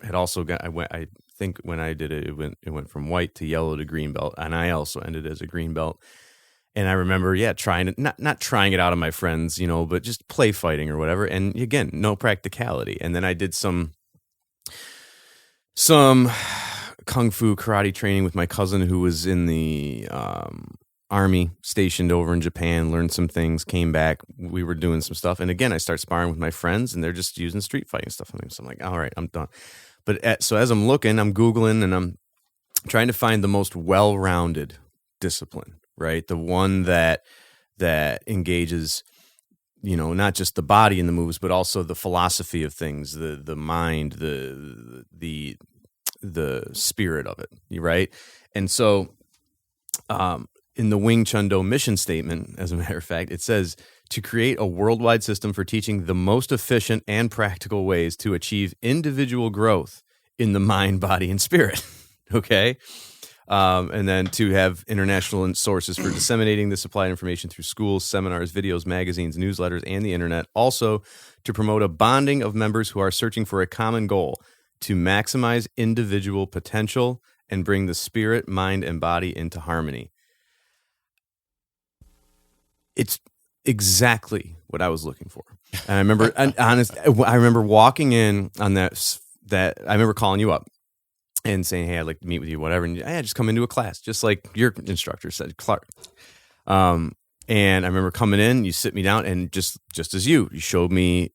had also I think when I did it went from white to yellow to green belt, and I also ended as a green belt. And I remember, trying it, not trying it out on my friends, but just play fighting or whatever. And again, no practicality. And then I did some kung fu karate training with my cousin who was in the Army, stationed over in Japan, learned some things, came back. We were doing some stuff. And again, I start sparring with my friends and they're just using street fighting stuff on me. So I'm like, all right, I'm done. But so as I'm looking, I'm Googling and I'm trying to find the most well-rounded discipline, right? The one that engages, not just the body and the moves, but also the philosophy of things, the mind, the spirit of it, right? And so in the Wing Chun Do mission statement, as a matter of fact, it says to create a worldwide system for teaching the most efficient and practical ways to achieve individual growth in the mind, body, and spirit. Okay. And then to have international sources for disseminating this applied information through schools, seminars, videos, magazines, newsletters, and the internet. Also to promote a bonding of members who are searching for a common goal to maximize individual potential and bring the spirit, mind, and body into harmony. It's exactly what I was looking for. And I remember, I remember walking in on that I remember calling you up and saying, hey, I'd like to meet with you, whatever. And I just come into a class, just like your instructor said, Clark. And I remember coming in, you sit me down, and just as you showed me,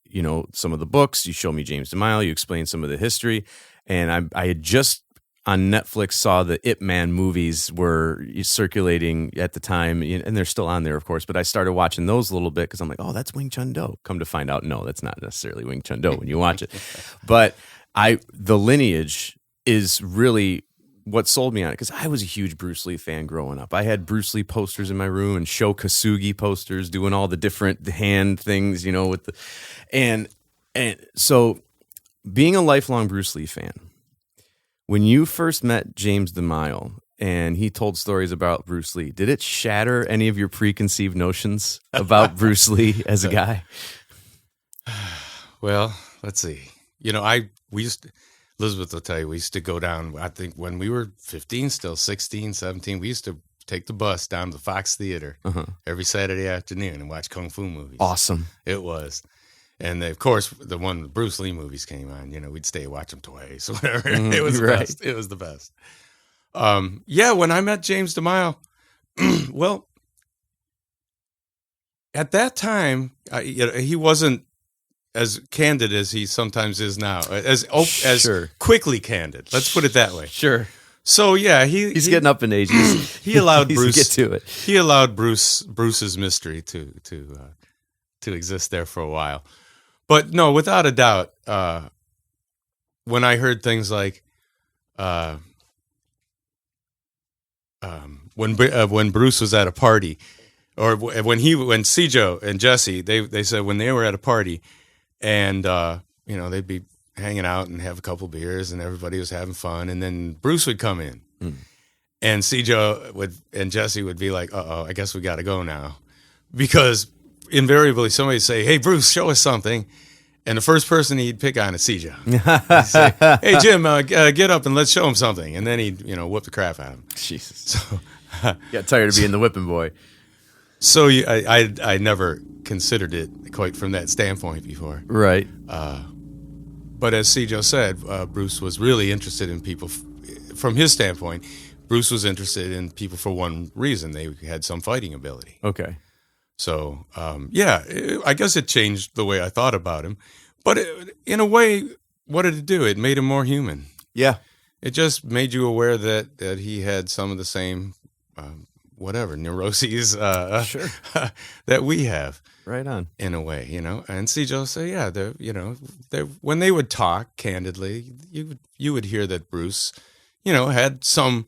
some of the books, you showed me James DeMille, you explained some of the history. And I had just on Netflix saw the Ip Man movies were circulating at the time, and they're still on there, of course. But I started watching those a little bit because I'm like, oh, that's Wing Chun Do. Come to find out, no, that's not necessarily Wing Chun Do when you watch it. But the lineage is really what sold me on it, because I was a huge Bruce Lee fan growing up. I had Bruce Lee posters in my room and Sho Kosugi posters doing all the different hand things, with the and so being a lifelong Bruce Lee fan. When you first met James DeMille and he told stories about Bruce Lee, did it shatter any of your preconceived notions about Bruce Lee as a guy? Well, let's see. Elizabeth will tell you, we used to go down, I think when we were 15, still 16, 17, we used to take the bus down to the Fox Theater every Saturday afternoon and watch Kung Fu movies. Awesome. It was. And of course, the Bruce Lee movies came on, we'd stay and watch them twice, whatever. It was the best. It was the best. When I met James DeMille, well, at that time, he wasn't as candid as he sometimes is now, as quickly candid. Let's put it that way. Sure. So he's getting up in age. He allowed Bruce to get to it. He allowed Bruce's mystery to exist there for a while. But no, without a doubt, when I heard things like when Bruce was at a party, or when Sijo and Jesse, they said when they were at a party, and they'd be hanging out and have a couple beers, and everybody was having fun, and then Bruce would come in, and Sijo and Jesse would be like, "Uh-oh, I guess we got to go now," because invariably somebody would say, "Hey, Bruce, show us something." And the first person he'd pick on is Sijo. He'd say, "Hey, Jim, get up and let's show him something." And then he'd, whoop the crap out of him. Jesus. So, got tired of being the whipping boy. So I never considered it quite from that standpoint before. Right. But as Sijo said, Bruce was really interested in people from his standpoint, Bruce was interested in people for one reason. They had some fighting ability. Okay. So, I guess it changed the way I thought about him. But in a way, what did it do? It made him more human. Yeah. It just made you aware that he had some of the same, neuroses Sure. that we have. Right on. In a way, And Sijo will say, when they would talk candidly, you would hear that Bruce, had some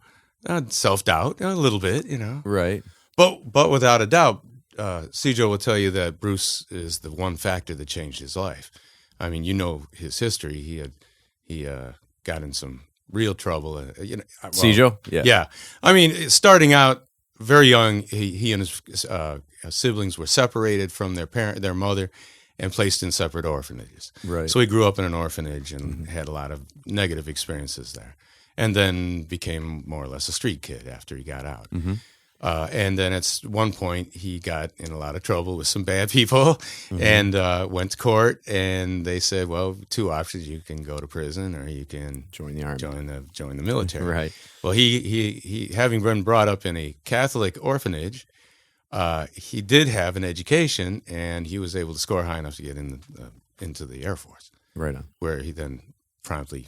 self-doubt, a little bit, Right. But without a doubt, Sijo will tell you that Bruce is the one factor that changed his life. I mean, his history. He got in some real trouble. Sijo? Yeah. Yeah. I mean, starting out very young, he and his siblings were separated from their mother, and placed in separate orphanages. Right. So he grew up in an orphanage and had a lot of negative experiences there, and then became more or less a street kid after he got out. Mm-hmm. And then at one point, he got in a lot of trouble with some bad people, and went to court. And they said, "Well, two options: you can go to prison, or you can join the army, join the military." Right. Well, he having been brought up in a Catholic orphanage, he did have an education, and he was able to score high enough to get into the Air Force. Right on. Where he then promptly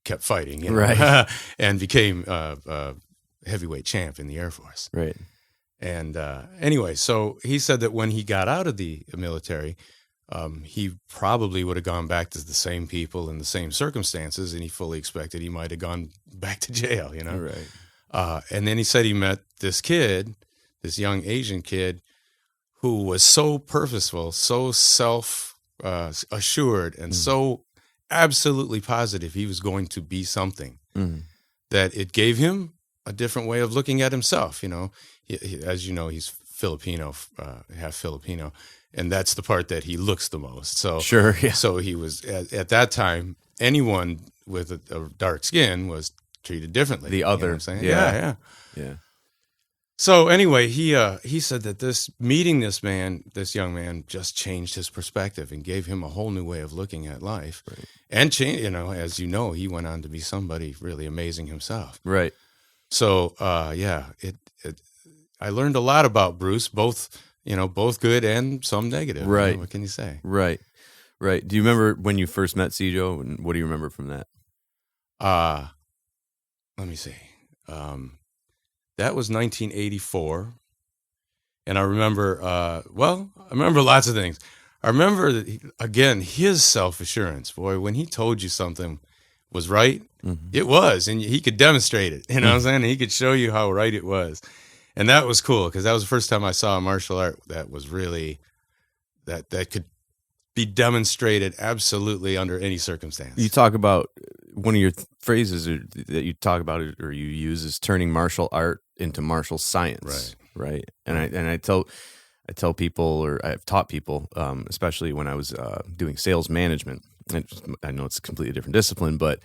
kept fighting, right, and became heavyweight champ in the Air Force. Right. And anyway, so he said that when he got out of the military, he probably would have gone back to the same people in the same circumstances, and he fully expected he might have gone back to jail, Right. And then he said he met this young Asian kid, who was so purposeful, so assured, and so absolutely positive he was going to be something, that it gave him a different way of looking at himself. As you know, he's Filipino, half Filipino, and that's the part that he looks the most. So sure, yeah. So he was at that time, anyone with a dark skin was treated differently. The other, you know what I'm saying? Yeah. So anyway, he said that meeting this young man, just changed his perspective and gave him a whole new way of looking at life, right. And change. As you know, he went on to be somebody really amazing himself. Right. So I learned a lot about Bruce, both good and some negative. Right. What can you say? Right. Right. Do you remember when you first met Sijo, and what do you remember from that? Let me see. That was 1984, and I remember. I remember lots of things. I remember again his self-assurance. Boy, when he told you something was right, it was, and he could demonstrate it. You know what I'm saying? He could show you how right it was, and that was cool because that was the first time I saw a martial art that was really that could be demonstrated absolutely under any circumstance. You talk about one of your phrases that you talk about or you use is turning martial art into martial science, right? And I tell people, or I've taught people, especially when I was doing sales management. And I know it's a completely different discipline, but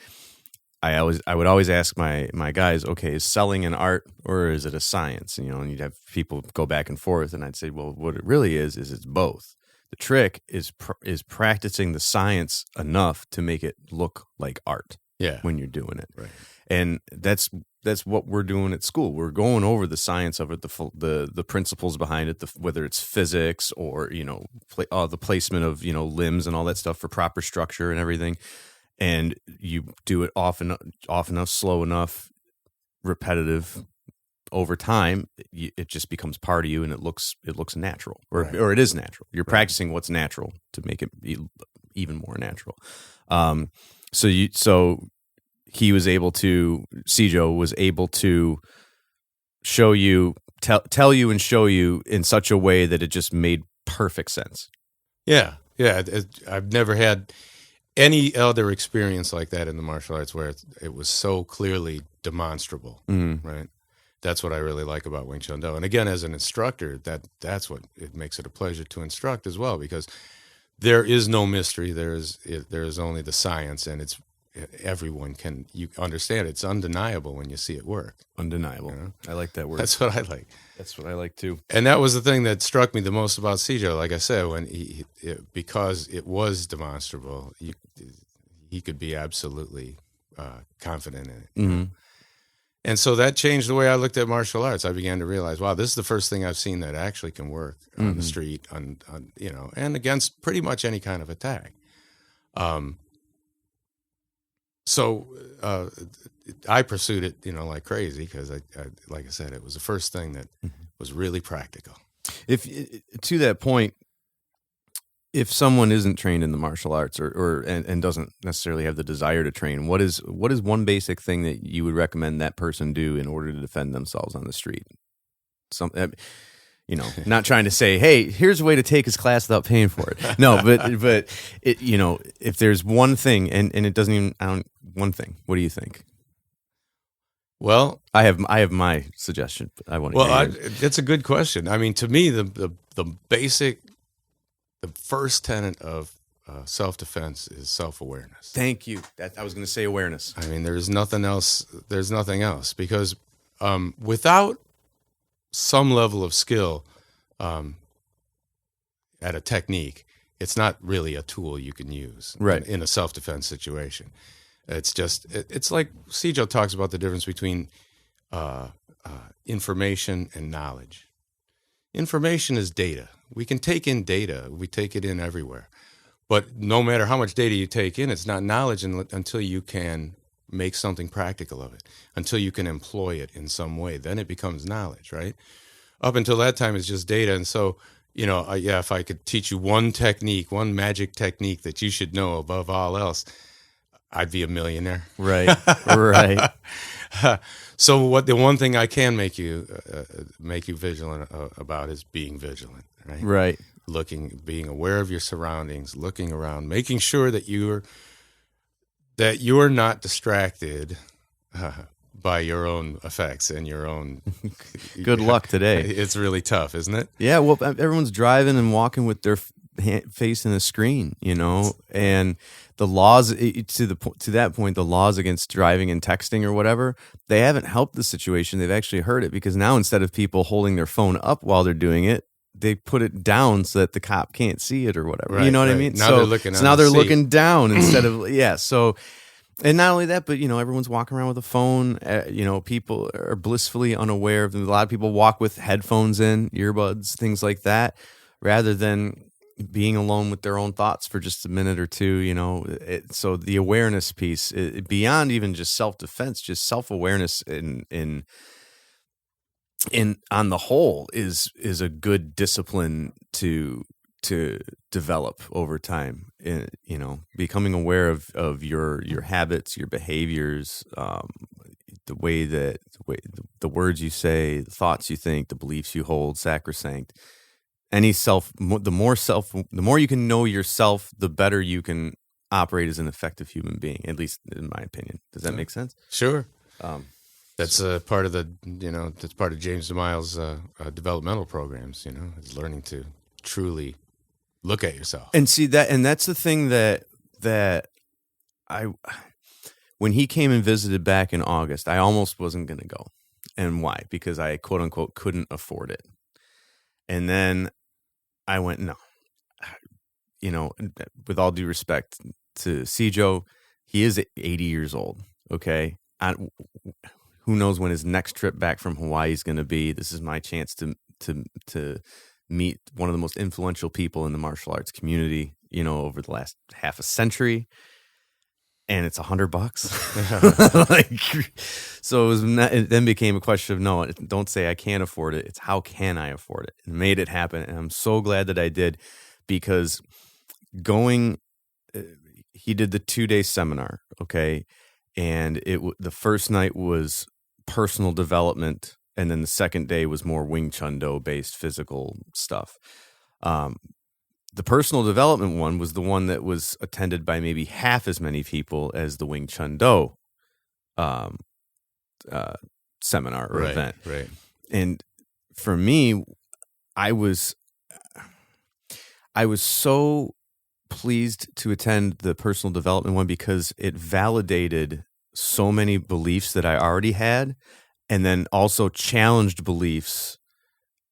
I would always ask my guys, okay, is selling an art or is it a science? And you'd have people go back and forth, and I'd say, well, what it really is it's both. The trick is practicing the science enough to make it look like art. Yeah. When you're doing it, right? And that's what we're doing at school. We're going over the science of it, the principles behind it, whether it's physics or the placement of limbs and all that stuff for proper structure and everything. And you do it often enough, slow enough, repetitive. Over time, it just becomes part of you, and it looks natural, or it is natural. You're practicing what's natural to make it even more natural. So he was able to, Sijo was able to show you, tell you, and show you in such a way that it just made perfect sense. Yeah. I've never had any other experience like that in the martial arts where it was so clearly demonstrable, right? That's what I really like about Wing Chun Do. And again, as an instructor, that's what it makes it a pleasure to instruct as well, because there is no mystery. There is only the science, and everyone can understand it. It's undeniable when you see it work. Undeniable. I like that word. That's what I like. That's what I like too. And that was the thing that struck me the most about Sijo. Like I said, when because it was demonstrable, he could be absolutely confident in it. And so that changed the way I looked at martial arts. I began to realize, wow, this is the first thing I've seen that actually can work on the street, on and against pretty much any kind of attack. So I pursued it, like crazy because I, like I said, it was the first thing that was really practical. If to that point, if someone isn't trained in the martial arts and doesn't necessarily have the desire to train, what is one basic thing that you would recommend that person do in order to defend themselves on the street? Not trying to say, hey, here's a way to take his class without paying for it. No, but it, if there's one thing, and it doesn't even one thing, what do you think? Well, I have my suggestion. But I want to. Well, it's a good question. I mean, to me, the first tenet of self-defense is self-awareness. Thank you. I was going to say awareness. I mean, there's nothing else. There's nothing else because without some level of skill at a technique, it's not really a tool you can use in a self-defense situation. It's just, it's like Sigung talks about the difference between information and knowledge. Information is data. We can take in data. We take it in everywhere. But no matter how much data you take in, it's not knowledge until you can make something practical of it, until you can employ it in some way. Then it becomes knowledge, right? Up until that time, it's just data. And so, if I could teach you one technique, one magic technique that you should know above all else, I'd be a millionaire. Right, right. So the one thing I can make you vigilant about is being vigilant, right? Right. Being aware of your surroundings, looking around, making sure that you're not distracted by your own effects and your own. Good luck today. It's really tough, isn't it? Yeah. Well, everyone's driving and walking with their face in a screen, and the laws to that point, the laws against driving and texting or whatever, they haven't helped the situation. They've actually hurt it because now instead of people holding their phone up while they're doing it, they put it down so that the cop can't see it or whatever. Right, you know what right. I mean? Now they're looking. So now they're looking down instead of So, and not only that, but everyone's walking around with a phone. People are blissfully unaware of them. A lot of people walk with headphones in, earbuds, things like that, rather than being alone with their own thoughts for just a minute or two. So the awareness piece, beyond even just self-defense, just self-awareness in on the whole is a good discipline to develop over time. Becoming aware of your habits, your behaviors, the words you say, the thoughts you think, the beliefs you hold, sacrosanct. The more you can know yourself, the better you can operate as an effective human being. At least in my opinion. Does that make sense? Sure. That's part of that's part of James DeMille's developmental programs. Is learning to truly look at yourself and see that. And that's the thing that when he came and visited back in August, I almost wasn't going to go. And why? Because I quote unquote couldn't afford it. And then I went, no, with all due respect to Sigung, he is 80 years old. Okay. Who knows when his next trip back from Hawaii is going to be. This is my chance to meet one of the most influential people in the martial arts community, over the last half a century. And it's $100. So it then became a question of, no, don't say I can't afford it. It's how can I afford it? And made it happen. And I'm so glad that I did, because he did the 2-day seminar. Okay. And the first night was personal development. And then the second day was more Wing Chun Do based physical stuff. The personal development one was the one that was attended by maybe half as many people as the Wing Chun Do seminar or event. Right. And for me, I was so pleased to attend the personal development one because it validated so many beliefs that I already had, and then also challenged beliefs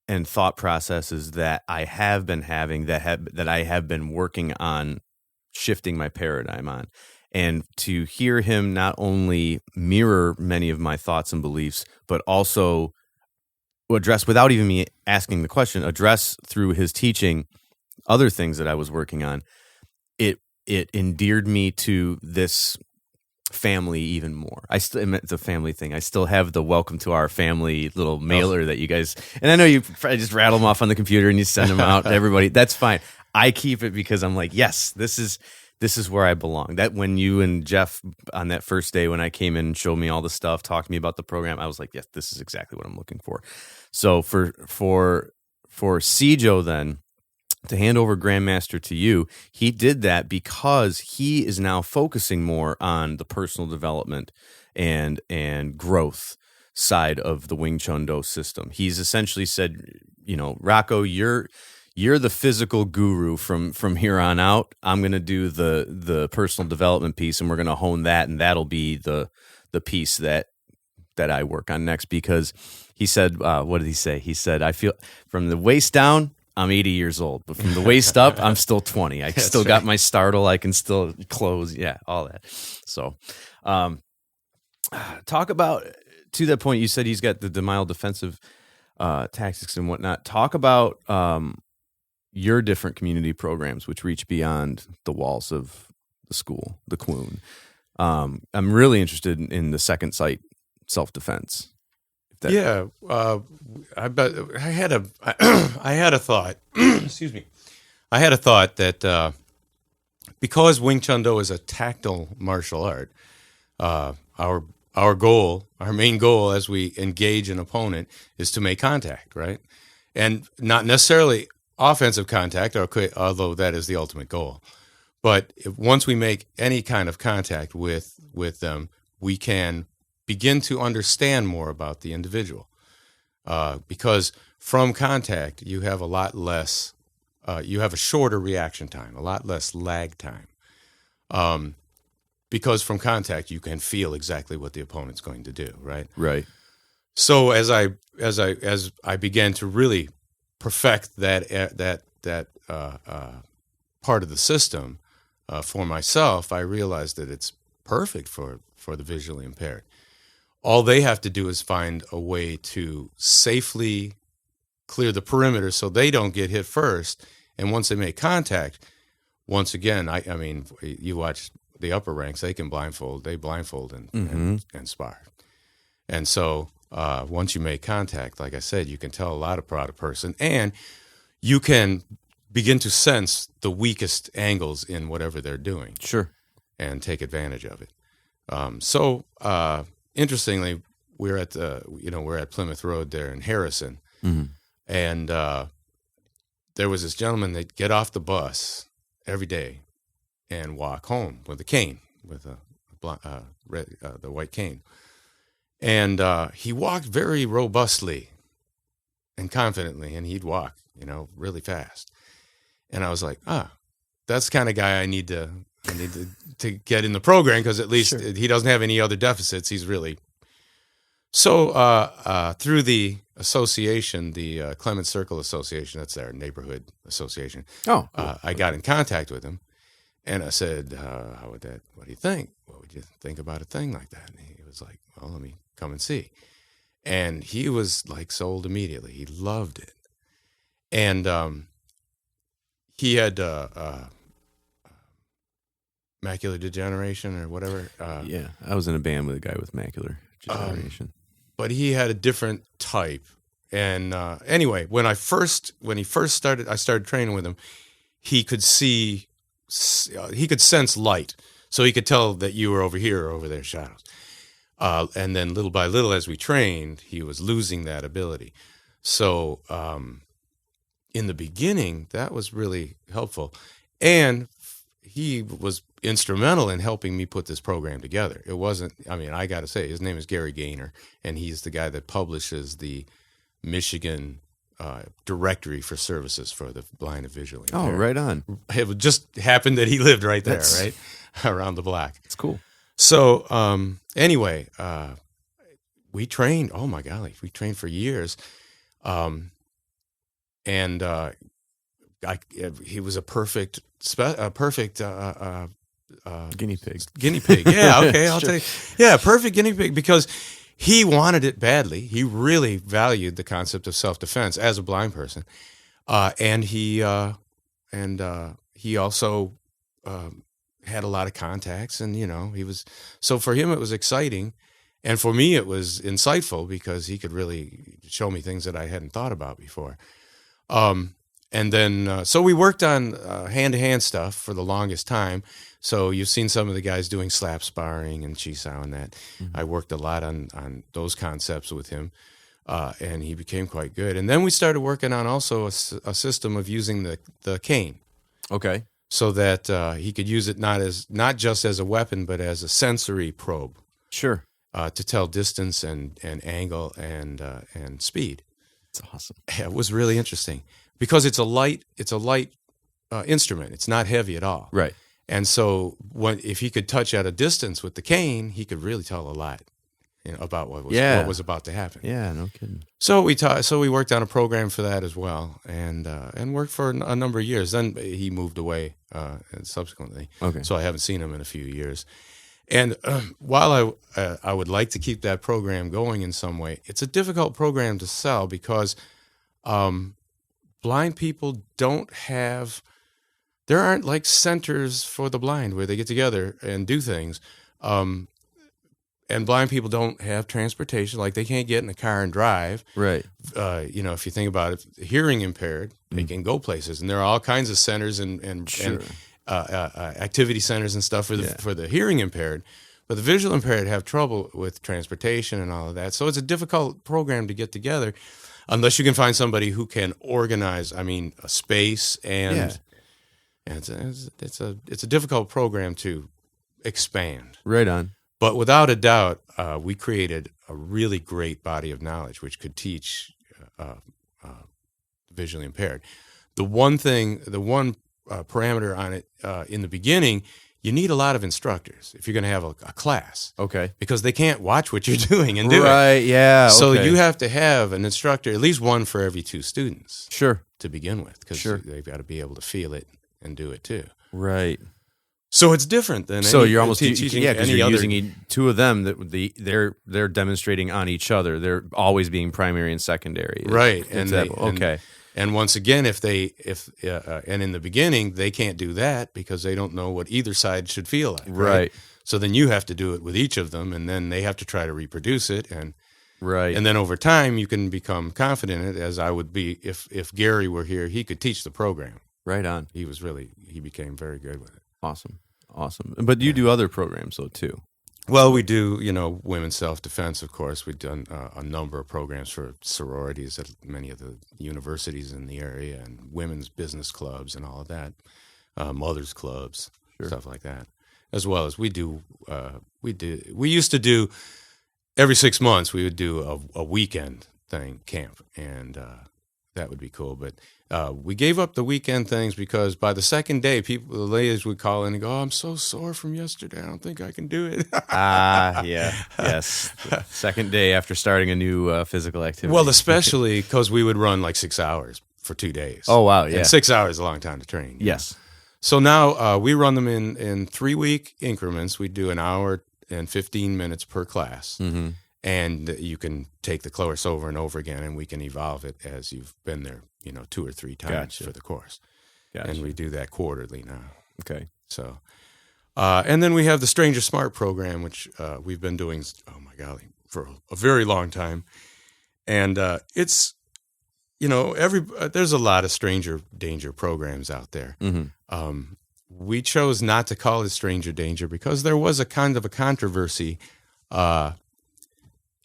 and thought processes that I have been having that I have been working on shifting my paradigm on. And to hear him not only mirror many of my thoughts and beliefs, but also address, without even me asking the question, address through his teaching other things that I was working on, it endeared me to this family even more. It's a family thing. I still have the welcome to our family little mailer that you guys, and I know you probably just rattle them off on the computer and you send them out to everybody. That's fine. I keep it because I'm like, yes, this is where I belong. That when you and Jeff on that first day when I came in and showed me all the stuff, talked to me about the program, I was like, yes, this is exactly what I'm looking for. So for Sijo then, to hand over Grandmaster to you, he did that because he is now focusing more on the personal development and growth side of the Wing Chun Do system. He's essentially said, Rocco, you're the physical guru from here on out. I'm going to do the personal development piece, and we're going to hone that, and that'll be the piece that I work on next. Because he said, what did he say? He said, I feel from the waist down, I'm 80 years old, but from the waist up, I'm still 20. I still got my startle. I can still close. Yeah, all that. So talk about, to that point, you said he's got the mild defensive tactics and whatnot. Talk about your different community programs, which reach beyond the walls of the school, the Kwoon. I'm really interested in the second sight self-defense. I bet I had a thought. Excuse me. I had a thought that because Wing Chun Do is a tactile martial art, our main goal as we engage an opponent is to make contact, right? And not necessarily offensive contact, although that is the ultimate goal. But once we make any kind of contact with them, we can begin to understand more about the individual. Because from contact, you have a lot less, you have a shorter reaction time, a lot less lag time. Because from contact, you can feel exactly what the opponent's going to do, right? Right. So as I began to really perfect that part of the system for myself, I realized that it's perfect for the visually impaired. All they have to do is find a way to safely clear the perimeter so they don't get hit first. And once they make contact, once again, I mean, you watch the upper ranks, they blindfold and spar. And so once you make contact, like I said, you can tell a lot about a person, and you can begin to sense the weakest angles in whatever they're doing. Sure. And take advantage of it. Interestingly, we're at Plymouth Road there in Harrison, and there was this gentleman that get off the bus every day and walk home with a cane, with the white cane, and he walked very robustly and confidently, and he'd walk, really fast, and I was like, that's the kind of guy I need to get in the program, because at least he doesn't have any other deficits. He's really so through the association, the Clements Circle Association, that's their neighborhood association. Oh, cool. I got in contact with him, and I said, what do you think? What would you think about a thing like that? And he was like, well, let me come and see. And he was like sold immediately. He loved it. And he had macular degeneration or whatever. Yeah, I was in a band with a guy with macular degeneration. But he had a different type. And anyway, when he first started, I started training with him. He could sense light, so he could tell that you were over here or over there, shadows. And then little by little, as we trained, he was losing that ability. So in the beginning, that was really helpful. And he was instrumental in helping me put this program together. It wasn't, I got to say, his name is Gary Gaynor, and he's the guy that publishes the Michigan directory for services for the blind and visually impaired. Oh, right on. It just happened that he lived right there, right around the block. It's cool. So anyway, we trained. Oh my golly, we trained for years, and he was a perfect Guinea pig. Guinea pig. Yeah, okay, I'll take. Yeah, perfect guinea pig because he wanted it badly. He really valued the concept of self-defense as a blind person, and he also had a lot of contacts, and he was. So for him, it was exciting, and for me, it was insightful because he could really show me things that I hadn't thought about before. And then, so we worked on hand-to-hand stuff for the longest time. So you've seen some of the guys doing slap sparring and chisao and that. Mm-hmm. I worked a lot on those concepts with him, and he became quite good. And then we started working on also a system of using the cane. Okay. So that he could use it not just as a weapon, but as a sensory probe. Sure. To tell distance and angle and speed. That's awesome. Yeah, it was really interesting. Because it's a light instrument. It's not heavy at all. Right. And so if he could touch at a distance with the cane, he could really tell a lot about what was about to happen. Yeah, no kidding. So we worked on a program for that as well, and worked for a number of years. Then he moved away subsequently. Okay. So I haven't seen him in a few years. And while I would like to keep that program going in some way, it's a difficult program to sell because blind people there aren't like centers for the blind where they get together and do things. And blind people don't have transportation, like they can't get in a car and drive. Right. If you think about it, hearing impaired, they can go places, and there are all kinds of centers and Sure. Activity centers and stuff for the hearing impaired. But the visual impaired have trouble with transportation and all of that. So it's a difficult program to get together. Unless you can find somebody who can organize, a space, and it's a difficult program to expand. Right on. But without a doubt, we created a really great body of knowledge which could teach visually impaired. The one parameter on it in the beginning, you need a lot of instructors if you're going to have a class. Okay. Because they can't watch what you're doing and do it. Right, yeah. So okay. you have to have an instructor, at least one for every 2 students. Sure. To begin with, because they've got to be able to feel it and do it too. Right. So it's different than you're almost teaching because you're other. using 2 of them that they're demonstrating on each other. They're always being primary and secondary. Right. Okay. And once again, and in the beginning, they can't do that because they don't know what either side should feel like. Right. So then you have to do it with each of them, and then they have to try to reproduce it. And right. And then over time, you can become confident in it, as I would be if Gary were here. He could teach the program. Right on. He became very good with it. Awesome. But you do other programs though too. Well, we do, women's self-defense, of course. We've done a number of programs for sororities at many of the universities in the area, and women's business clubs and all of that, mothers clubs, stuff like that. As well as we used to do, every 6 months, we would do a weekend camp, and that would be cool. But we gave up the weekend things because by the second day, the ladies would call in and go, "Oh, I'm so sore from yesterday. I don't think I can do it." Yes. Second day after starting a new physical activity. Well, especially because we would run like 6 hours for 2 days. Oh, wow, yeah. And 6 hours is a long time to train. Yes. So now we run them in 3-week increments. We do an hour and 15 minutes per class. Mm-hmm. And you can take the course over and over again, and we can evolve it as you've been there, 2 or 3 times for the course. Gotcha. And we do that quarterly now. Okay. So, and then we have the Stranger Smart program, which we've been doing, oh my golly, for a very long time. And it's, there's a lot of stranger danger programs out there. Mm-hmm. We chose not to call it stranger danger because there was a kind of a controversy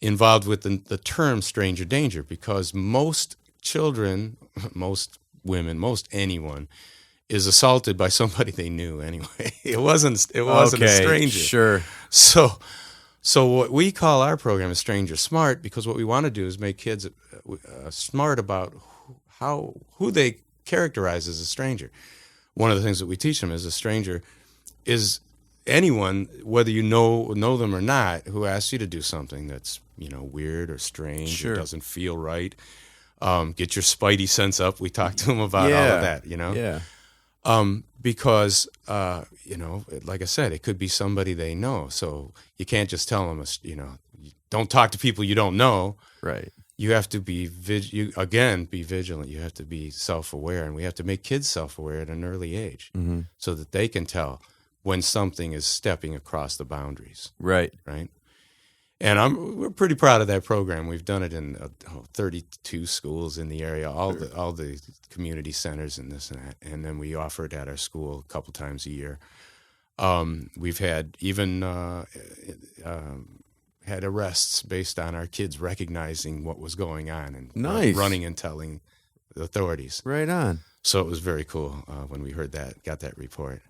involved with the term stranger danger, because most children, most women, most anyone is assaulted by somebody they knew anyway. It wasn't a stranger. Sure. So what we call our program is Stranger Smart, because what we want to do is make kids smart about who they characterize as a stranger. One of the things that we teach them is a stranger is anyone, whether you know them or not, who asks you to do something that's weird or strange or doesn't feel right. Get your spidey sense up. We talked to them about all of that. Yeah. Because, like I said, it could be somebody they know. So you can't just tell them, don't talk to people you don't know. Right. You have to be be vigilant. You have to be self-aware, and we have to make kids self-aware at an early age, so that they can tell when something is stepping across the boundaries. Right. Right. And we're pretty proud of that program. We've done it in 32 schools in the area, all the community centers and this and that. And then we offer it at our school a couple times a year. We've had even had arrests based on our kids recognizing what was going on and Nice. running and telling the authorities. Right on. So it was very cool when we got that report.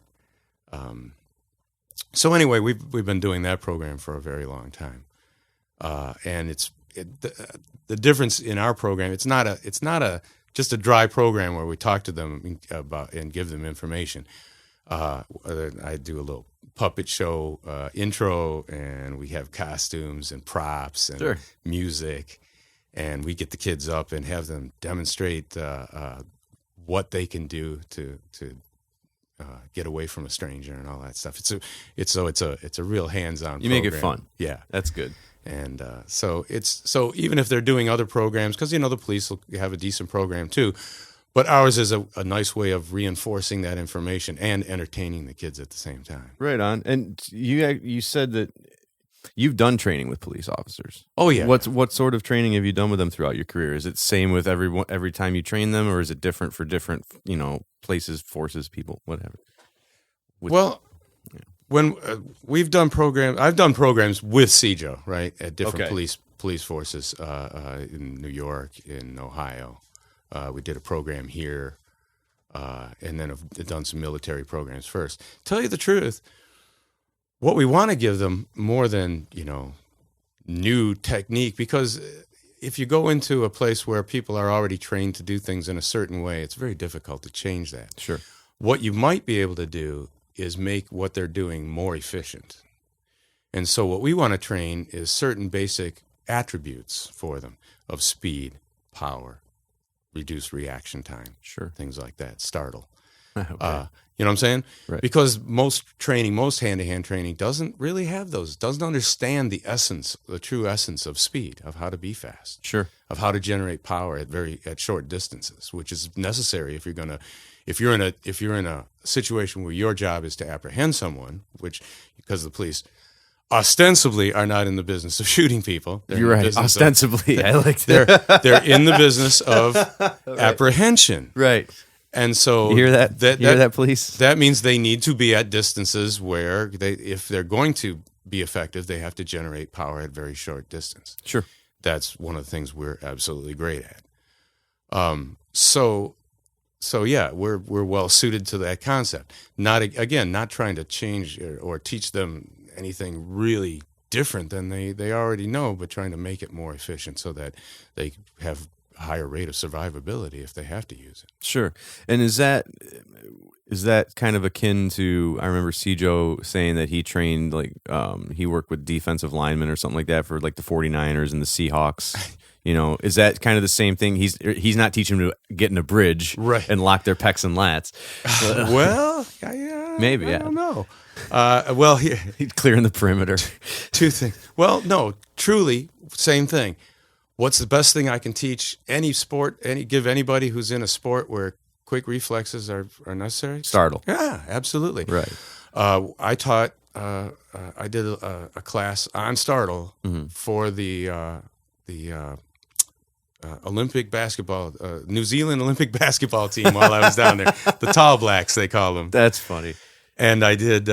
So anyway, we've been doing that program for a very long time. And the difference in our program, it's not just a dry program where we talk to them about and give them information. I do a little puppet show intro, and we have costumes and props and music, and we get the kids up and have them demonstrate what they can do to get away from a stranger and all that stuff. It's a real hands-on. You make it fun. Yeah, that's good. And so even if they're doing other programs, because the police will have a decent program too, but ours is a nice way of reinforcing that information and entertaining the kids at the same time. Right on. And you said that you've done training with police officers. Oh yeah. What sort of training have you done with them throughout your career? Is it same with every time you train them, or is it different for different places, forces, people, whatever? When we've done programs, I've done programs with CJO, right, at different police forces in New York, in Ohio. We did a program here, and then I've done some military programs first. Tell you the truth, what we want to give them more than, new technique, because if you go into a place where people are already trained to do things in a certain way, it's very difficult to change that. Sure. What you might be able to do is make what they're doing more efficient. And so what we want to train is certain basic attributes for them of speed, power, reduced reaction time, things like that, startle. Okay. You know what I'm saying? Right. Because most hand-to-hand training doesn't really have those, doesn't understand the true essence of speed, of how to be fast, of how to generate power at short distances, which is necessary if you're in a situation where your job is to apprehend someone, which, because the police ostensibly are not in the business of shooting people. You're right. Ostensibly, I like that. They're in the business of apprehension. Right. And so you hear that? Hear that, police? That means they need to be at distances where if they're going to be effective, they have to generate power at very short distance. Sure. That's one of the things we're absolutely great at. So yeah, we're well suited to that concept. Not trying to change or teach them anything really different than they already know, but trying to make it more efficient so that they have a higher rate of survivability if they have to use it. Sure. And is that kind of akin to, I remember CJO saying that he trained, he worked with defensive linemen or something like that for like the 49ers and the Seahawks. Is that kind of the same thing? He's not teaching them to get in a bridge and lock their pecs and lats. Well, maybe. I don't know. He's clearing the perimeter. Two things. Well, no, truly, same thing. What's the best thing I can teach give anybody who's in a sport where quick reflexes are necessary? Startle. Yeah, absolutely. Right. I taught. I did a class on startle for the Olympic basketball, New Zealand Olympic basketball team while I was down there. The Tall Blacks, they call them. That's funny. And I did,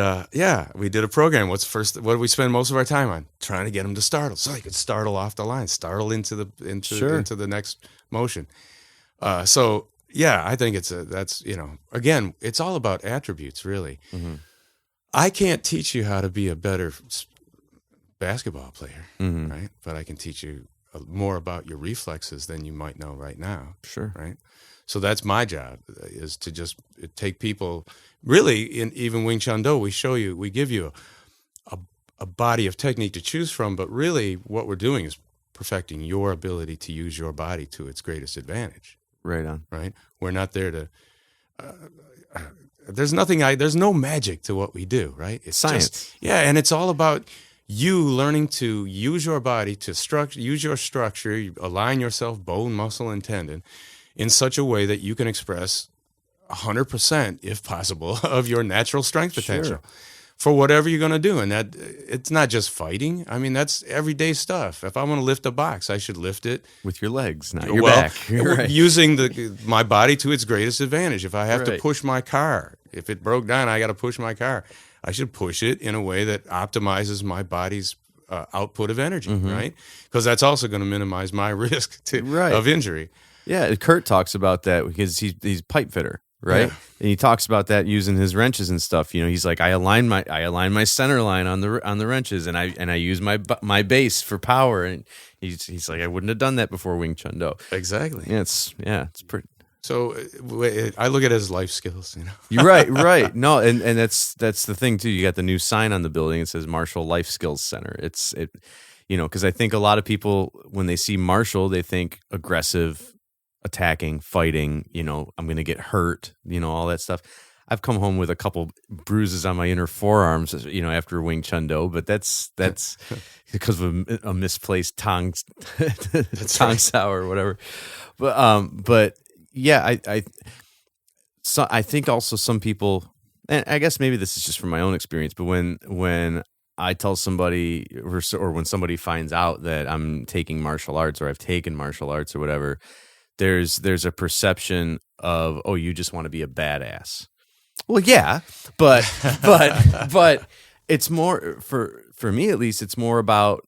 we did a program. What did we spend most of our time on? Trying to get them to startle, so they could startle off the line, startle into the next motion. So yeah, I think again, it's all about attributes, really. Mm-hmm. I can't teach you how to be a better basketball player, right? But I can teach you more about your reflexes than you might know right now. Sure. Right. So that's my job, is to just take people. Really, in even Wing Chun Do, we give you a body of technique to choose from, but really what we're doing is perfecting your ability to use your body to its greatest advantage. Right on. Right? We're not there to, there's no magic to what we do, right? It's Science. And it's all about you learning to use your body to use your structure, you align yourself, bone, muscle, and tendon, in such a way that you can express 100%, if possible, of your natural strength potential for whatever you're going to do. And that it's not just fighting. I mean, that's everyday stuff. If I want to lift a box, I should lift it with your legs, not your back. Right. Using my body to its greatest advantage. If I have to push my car, if it broke down, I got to push my car. I should push it in a way that optimizes my body's output of energy, right? Because that's also going to minimize my risk of injury. Yeah, Kurt talks about that because he's pipe fitter, right? Yeah. And he talks about that using his wrenches and stuff. You know, he's like, I align my center line on the wrenches, and I use my base for power. And he's like, I wouldn't have done that before Wing Chun Do. Exactly. Yeah, it's pretty. So I look at it as life skills, you know. You're right. No, and that's the thing too. You got the new sign on the building. It says Martial Life Skills Center. Because I think a lot of people, when they see martial, they think aggressive, attacking, fighting. You know, I'm going to get hurt. You know, all that stuff. I've come home with a couple bruises on my inner forearms, you know, after Wing Chun Do, but that's because of a misplaced tong sao or whatever. But. Yeah, I think also some people, and I guess maybe this is just from my own experience, but when I tell somebody or when somebody finds out that I'm taking martial arts or I've taken martial arts or whatever, there's a perception of, oh, you just want to be a badass. Well, yeah, but it's more for me at least. It's more about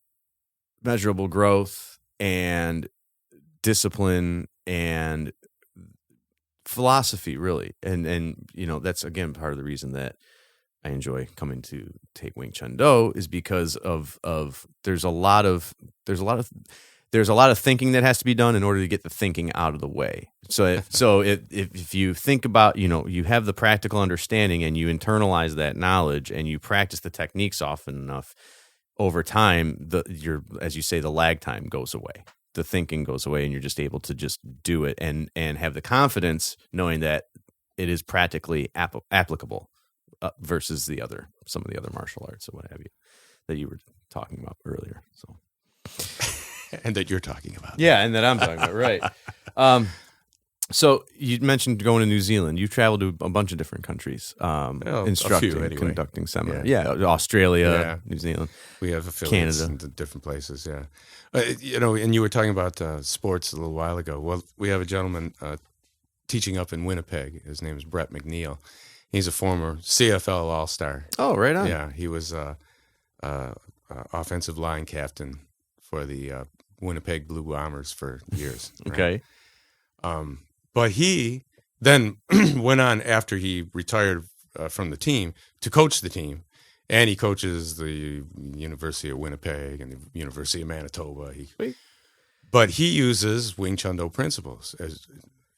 measurable growth and discipline and philosophy, really, and you know, that's again part of the reason that I enjoy coming to take Wing Chun Do is because of there's a lot of thinking that has to be done in order to get the thinking out of the way. So if you think about, you know, you have the practical understanding and you internalize that knowledge and you practice the techniques often enough, over time, as you say, the lag time goes away. The thinking goes away and you're just able to just do it and have the confidence knowing that it is practically applicable versus some of the other martial arts or what have you that you were talking about earlier. So, and that you're talking about. Yeah, and that I'm talking about, right. So you mentioned going to New Zealand. You traveled to a bunch of different countries, instructing, anyway. Conducting seminars. Yeah, Australia, New Zealand. We have affiliates Canada. in different places, yeah. You know, and you were talking about sports a little while ago. Well, we have a gentleman teaching up in Winnipeg. His name is Brett McNeil. He's a former CFL All-Star. Oh, right on. Yeah, he was offensive line captain for the Winnipeg Blue Bombers for years. Okay. Right? But he then went on after he retired from the team to coach the team. And he coaches the University of Winnipeg and the University of Manitoba. But he uses Wing Chun Do principles.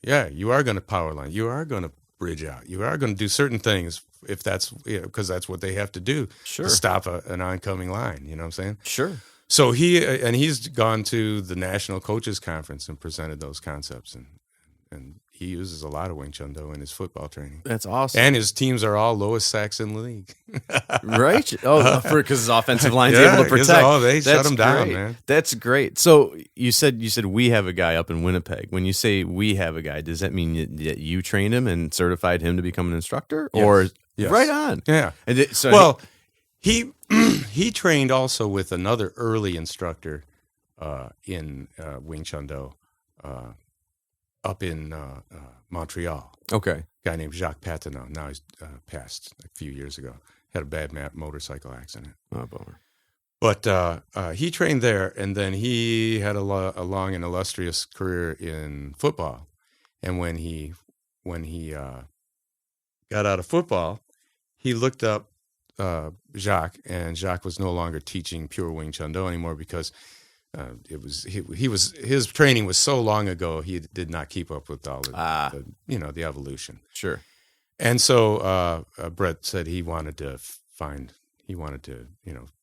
You are going to power line. You are going to bridge out. You are going to do certain things if that's, because that's what they have to do to stop an oncoming line. You know what I'm saying? Sure. So he's gone to the National Coaches Conference and presented those concepts. And he uses a lot of Wing Chun Do in his football training. That's awesome. And his teams are all lowest sacks in the league. Right? Oh, because his offensive line's able to protect. They shut him down, man. That's great. So you said we have a guy up in Winnipeg. When you say we have a guy, does that mean that you trained him and certified him to become an instructor? Yes. Or yes. Right on. Yeah. And he trained also with another early instructor in Wing Chun Do. Up in Montreal. Okay. A guy named Jacques Patineau. Now he's passed a few years ago. Had a bad motorcycle accident. Oh, bummer. But he trained there, and then he had a long and illustrious career in football. And when he got out of football, he looked up Jacques, and Jacques was no longer teaching pure Wing Chun Do anymore because his training was so long ago he did not keep up with all the evolution. Sure. And so Brett said he wanted to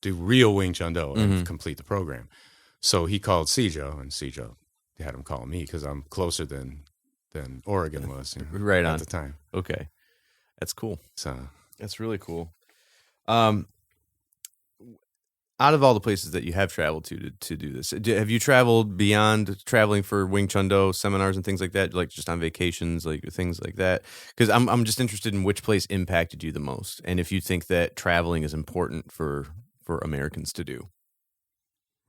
do real Wing Chun Do and complete the program. So he called Sigung, and Sigung had him call me because I'm closer than than Oregon was, Right at on. the time. Okay. That's cool. So That's really cool. Out of all the places that you have traveled to do this, have you traveled beyond traveling for Wing Chun Do seminars and things like that, like just on vacations, like things like that? Because I'm just interested in which place impacted you the most, and if you think that traveling is important for Americans to do.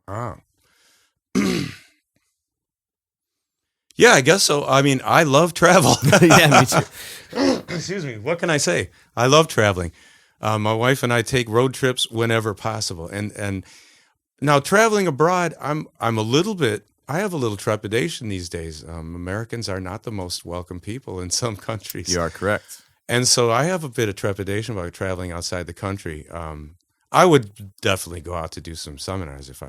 oh. Yeah, I guess so. I mean, I love travel. Yeah, me too. Excuse me. What can I say? I love traveling. My wife and I take road trips whenever possible. And now traveling abroad, I have a little trepidation these days. Americans are not the most welcome people in some countries. You are correct. And so I have a bit of trepidation about traveling outside the country. I would definitely go out to do some seminars if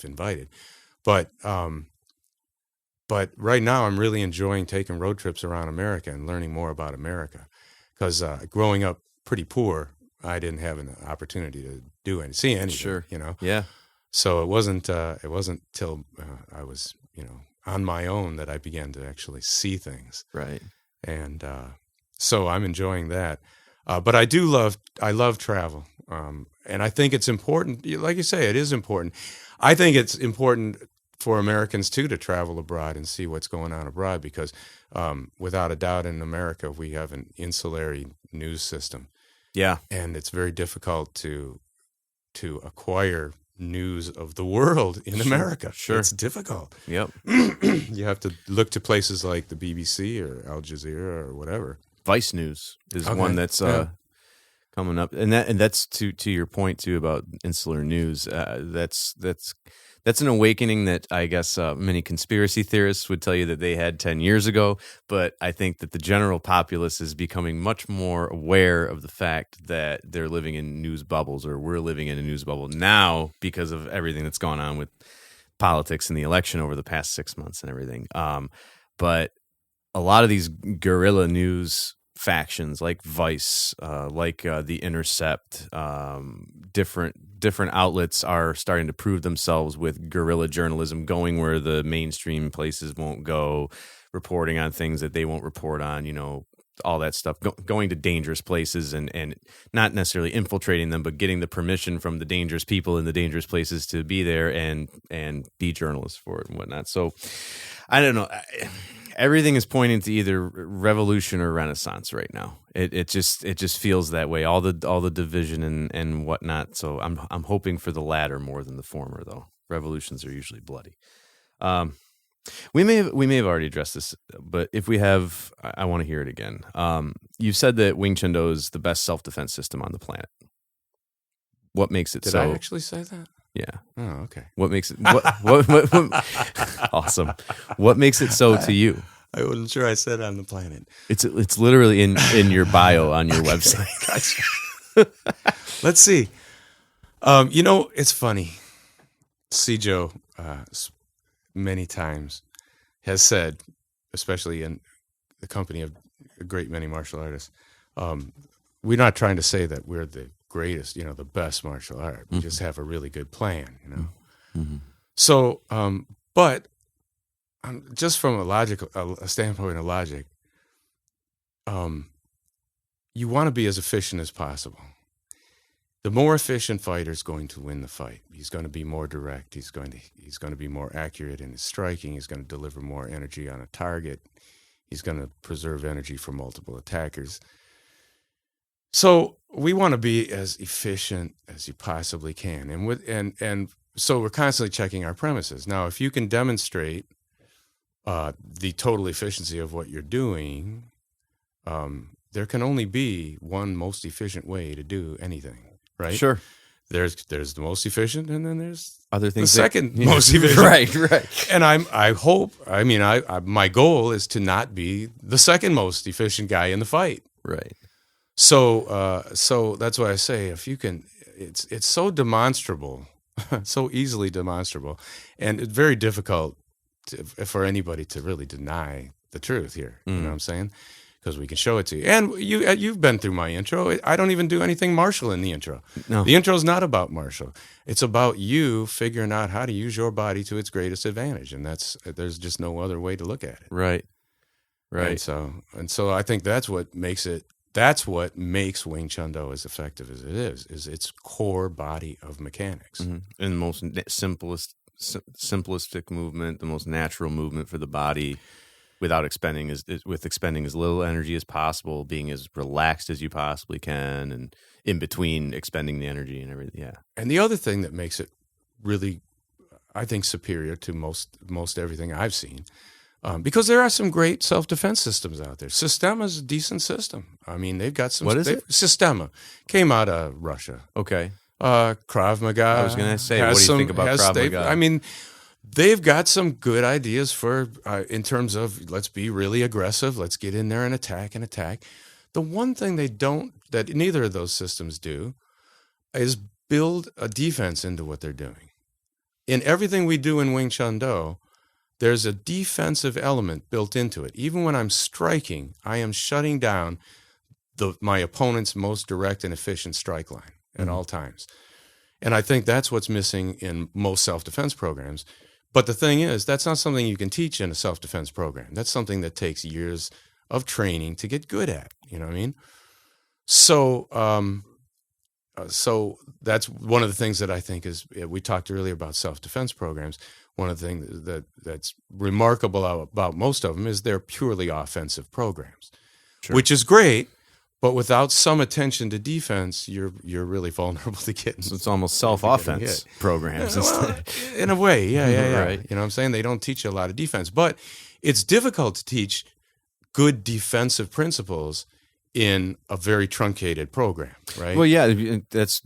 invited. But right now, I'm really enjoying taking road trips around America and learning more about America. Because growing up pretty poor, I didn't have an opportunity to see anything. Sure. Yeah. So it wasn't till I was on my own that I began to actually see things. Right. And so I'm enjoying that. But I love travel. And I think it's important. Like you say, it is important. I think it's important for Americans too to travel abroad and see what's going on abroad, because without a doubt in America we have an insulary news system. Yeah. And it's very difficult to acquire news of the world in America. Sure. It's difficult. Yep. You have to look to places like the BBC or Al Jazeera or whatever. Vice News is Okay. one that's coming up, and that's to your point too about insular news. That's an awakening that I guess many conspiracy theorists would tell you that they had 10 years ago. But I think that the general populace is becoming much more aware of the fact that they're living in news bubbles, or we're living in a news bubble now because of everything that's gone on with politics and the election over the past 6 months and everything. But a lot of these guerrilla news factions like Vice, like The Intercept, different outlets are starting to prove themselves with guerrilla journalism, going where the mainstream places won't go, reporting on things that they won't report on, all that stuff, going to dangerous places and not necessarily infiltrating them, but getting the permission from the dangerous people in the dangerous places to be there and be journalists for it and whatnot. So I don't know. Everything is pointing to either revolution or renaissance right now. It just feels that way. All the division and whatnot. So I'm hoping for the latter more than the former, though. Revolutions are usually bloody. We may have already addressed this, but if we have, I want to hear it again. You've said that Wing Chun Do is the best self-defense system on the planet. What makes it Did so? I actually say that? Yeah. Oh, okay. What makes it what awesome? What makes it so to you? I wasn't sure I said on the planet. It's literally in your bio on your website. Gotcha. Let's see. It's funny. Sijo many times has said, especially in the company of a great many martial artists, we're not trying to say that we're the greatest, the best martial art. We just have a really good plan, Mm-hmm. So, but just from a standpoint of logic, you want to be as efficient as possible. The more efficient fighter is going to win the fight. He's going to be more direct. He's going to be more accurate in his striking. He's going to deliver more energy on a target. He's going to preserve energy for multiple attackers. So we want to be as efficient as you possibly can, and so we're constantly checking our premises. Now, if you can demonstrate the total efficiency of what you're doing, there can only be one most efficient way to do anything, right? Sure. There's the most efficient, and then there's Other things the second most efficient. Right. And my goal is to not be the second most efficient guy in the fight. Right. So that's why I say, if you can, it's so demonstrable, so easily demonstrable, and it's very difficult for anybody to really deny the truth here. You know what I'm saying? Because we can show it to you. And you've been through my intro. I don't even do anything martial in the intro. No. The intro is not about martial. It's about you figuring out how to use your body to its greatest advantage, and there's just no other way to look at it. Right. Right. And so I think that's what makes Wing Chun Do as effective as it is its core body of mechanics. And the most simplistic movement, the most natural movement for the body, without expending as little energy as possible, being as relaxed as you possibly can, and in between expending the energy and everything. Yeah. And the other thing that makes it really, I think, superior to most everything I've seen, because there are some great self-defense systems out there. Sistema's a decent system. I mean, they've got some. What is it? Sistema came out of Russia. Okay. Krav Maga. I was going to say, what do you think about Krav Maga? I mean, they've got some good ideas for in terms of, let's be really aggressive. Let's get in there and attack. The one thing that neither of those systems do is build a defense into what they're doing. In everything we do in Wing Chun Do, there's a defensive element built into it. Even when I'm striking, I am shutting down my opponent's most direct and efficient strike line at all times. And I think that's what's missing in most self-defense programs. But the thing is, that's not something you can teach in a self-defense program. That's something that takes years of training to get good at. You know what I mean? So that's one of the things that I think is, we talked earlier about self-defense programs. One of the things that's remarkable about most of them is they're purely offensive programs, which is great. But without some attention to defense, you're really vulnerable to getting. So it's almost self-offense programs. Well, in a way, yeah. Right. You know what I'm saying? They don't teach you a lot of defense. But it's difficult to teach good defensive principles in a very truncated program, right? Well, yeah, that's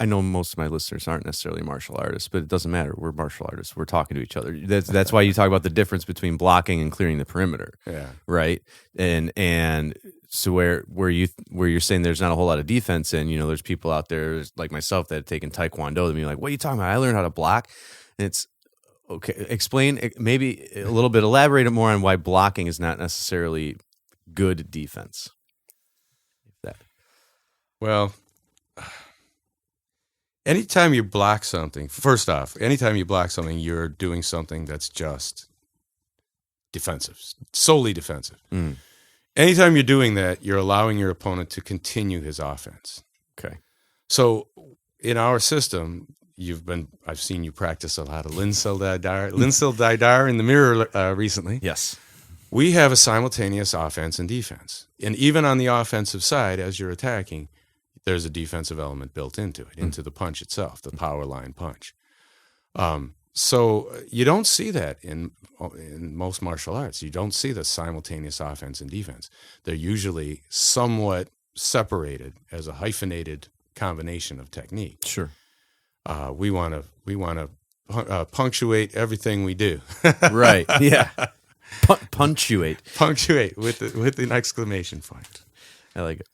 I know most of my listeners aren't necessarily martial artists, but it doesn't matter. We're martial artists. We're talking to each other. That's why you talk about the difference between blocking and clearing the perimeter. Yeah. Right. And so where you're saying there's not a whole lot of defense in, there's people out there like myself that have taken Taekwondo and be like, what are you talking about? I learned how to block. And it's okay. Explain, maybe a little bit, elaborate more on why blocking is not necessarily good defense. Well, anytime you block something, you're doing something that's just defensive, solely defensive. Mm. Anytime you're doing that, you're allowing your opponent to continue his offense. Okay. So in our system, I've seen you practice a lot of Linsil Daidar in the mirror recently. Yes. We have a simultaneous offense and defense. And even on the offensive side, as you're attacking, there's a defensive element built into it, into the punch itself, the power line punch. So you don't see that in most martial arts. You don't see the simultaneous offense and defense. They're usually somewhat separated as a hyphenated combination of technique. Sure. We want to punctuate everything we do. Right. Yeah. Punctuate with an exclamation point. I like it.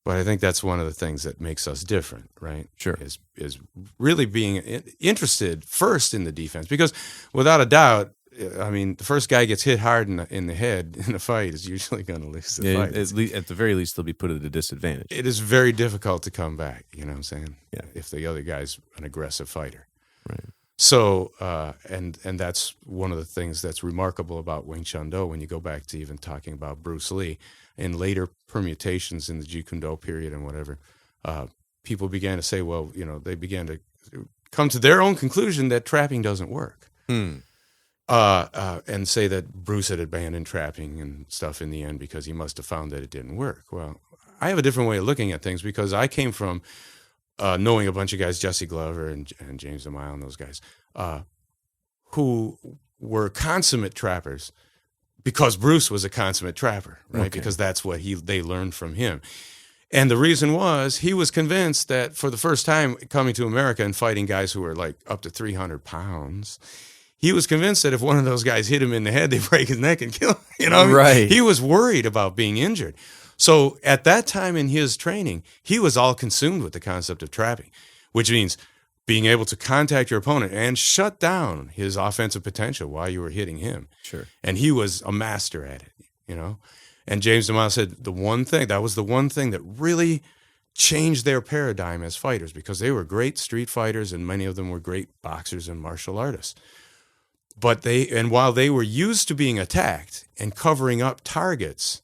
But I think that's one of the things that makes us different, right? Sure. Is really being interested first in the defense, because without a doubt, I mean, the first guy gets hit hard in the head in a fight is usually going to lose the fight. At the very least, they'll be put at a disadvantage. It is very difficult to come back. You know what I'm saying? Yeah. If the other guy's an aggressive fighter. Right. So, and that's one of the things that's remarkable about Wing Chun Do when you go back to even talking about Bruce Lee in later permutations in the Jeet Kune Do period and whatever, people began to say, well, they began to come to their own conclusion that trapping doesn't work. And say that Bruce had abandoned trapping and stuff in the end because he must have found that it didn't work. Well, I have a different way of looking at things because I came from knowing a bunch of guys, Jesse Glover and James DeMille and those guys, who were consummate trappers because Bruce was a consummate trapper, right? Okay. Because that's what they learned from him. And the reason was he was convinced that for the first time coming to America and fighting guys who were like up to 300 pounds, he was convinced that if one of those guys hit him in the head, they'd break his neck and kill him. Right. He was worried about being injured. So at that time in his training, he was all consumed with the concept of trapping, which means being able to contact your opponent and shut down his offensive potential while you were hitting him. Sure. And he was a master at it, And James DeMille said that was the one thing that really changed their paradigm as fighters, because they were great street fighters and many of them were great boxers and martial artists. while they were used to being attacked and covering up targets,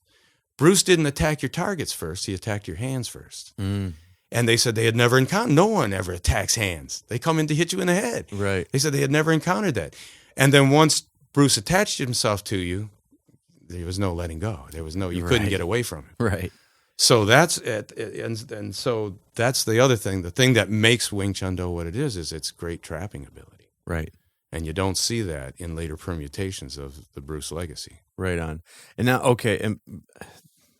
Bruce didn't attack your targets first. He attacked your hands first. Mm. And they said they had never encountered, no one ever attacks hands. They come in to hit you in the head. Right. They said they had never encountered that. And then once Bruce attached himself to you, there was no letting go. There was no, you couldn't get away from it. Right. So that's it. And so that's the other thing. The thing that makes Wing Chun Do what it is its great trapping ability. Right. And you don't see that in later permutations of the Bruce legacy. Right on. And now, okay, and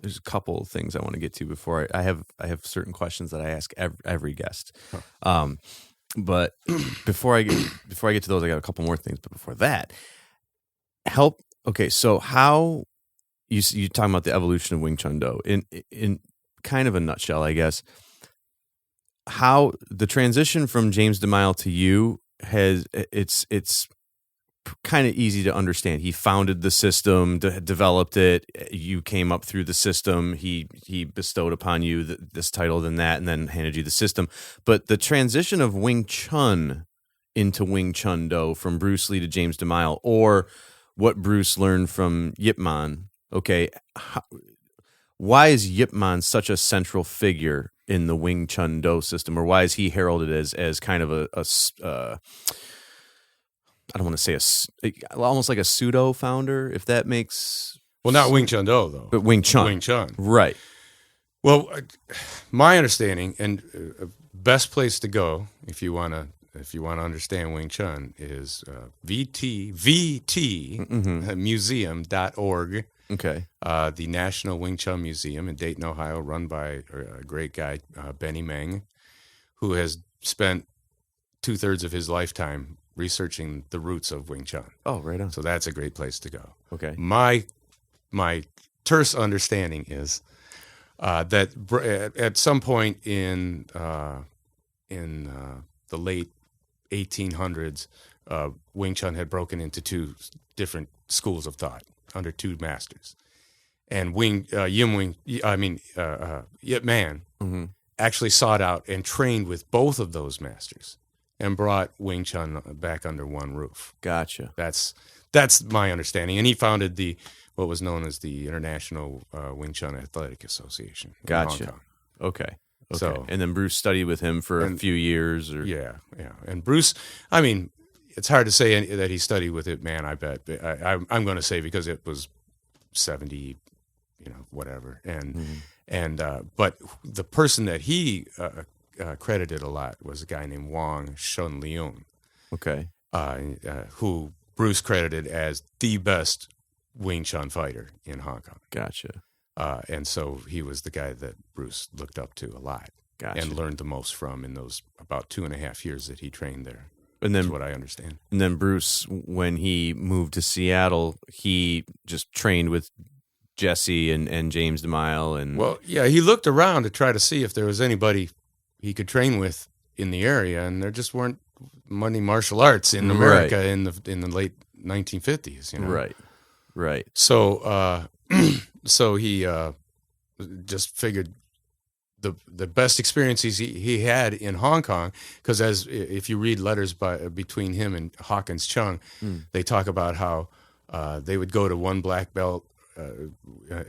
there's a couple of things I want to get to before I have certain questions that I ask every guest. Huh. But before I get to those, I got a couple more things. But before that, okay, so how you talking about the evolution of Wing Chun Do in kind of a nutshell, I guess. How the transition from James DeMille to you it's kind of easy to understand. He founded the system, developed it. You came up through the system. He bestowed upon you this title, then that, and then handed you the system. But the transition of Wing Chun into Wing Chun Do from Bruce Lee to James DeMille, or what Bruce learned from Yip Man. Okay, why is Yip Man such a central figure in the Wing Chun Do system, or why is he heralded as kind of a I don't want to say almost like a pseudo founder, if that makes not Wing Chun Do though, but Wing Chun. Wing Chun, right? Well, my understanding and best place to go if you want to understand Wing Chun is museum.org. Okay. The National Wing Chun Museum in Dayton, Ohio, run by a great guy, Benny Meng, who has spent 2/3 of his lifetime researching the roots of Wing Chun. Oh, right on. So that's a great place to go. Okay. My terse understanding is that at some point in the late 1800s, Wing Chun had broken into two different schools of thought under two masters, and Yip Man actually sought out and trained with both of those masters and brought Wing Chun back under one roof. Gotcha. That's my understanding, and he founded what was known as the International Wing Chun Athletic Association. Gotcha. In Hong Kong. Okay. So, and then Bruce studied with him for a few years, or yeah. And Bruce, I mean, it's hard to say that he studied with Yip Man. I bet I'm going to say because it was 70, whatever, but the person that he credited a lot was a guy named Wang Shun Leung. Okay. Who Bruce credited as the best Wing Chun fighter in Hong Kong. Gotcha. And so he was the guy that Bruce looked up to a lot. Gotcha. And learned the most from in those about 2.5 years that he trained there. And then, that's what I understand. And then Bruce, when he moved to Seattle, he just trained with Jesse and James DeMille. And well, yeah, he looked around to try to see if there was anybody he could train with in the area, and there just weren't many martial arts in America in the late 1950s. Right. So so he just figured the best experiences he had in Hong Kong, because if you read letters between him and Hawkins Chung, they talk about how they would go to one black belt,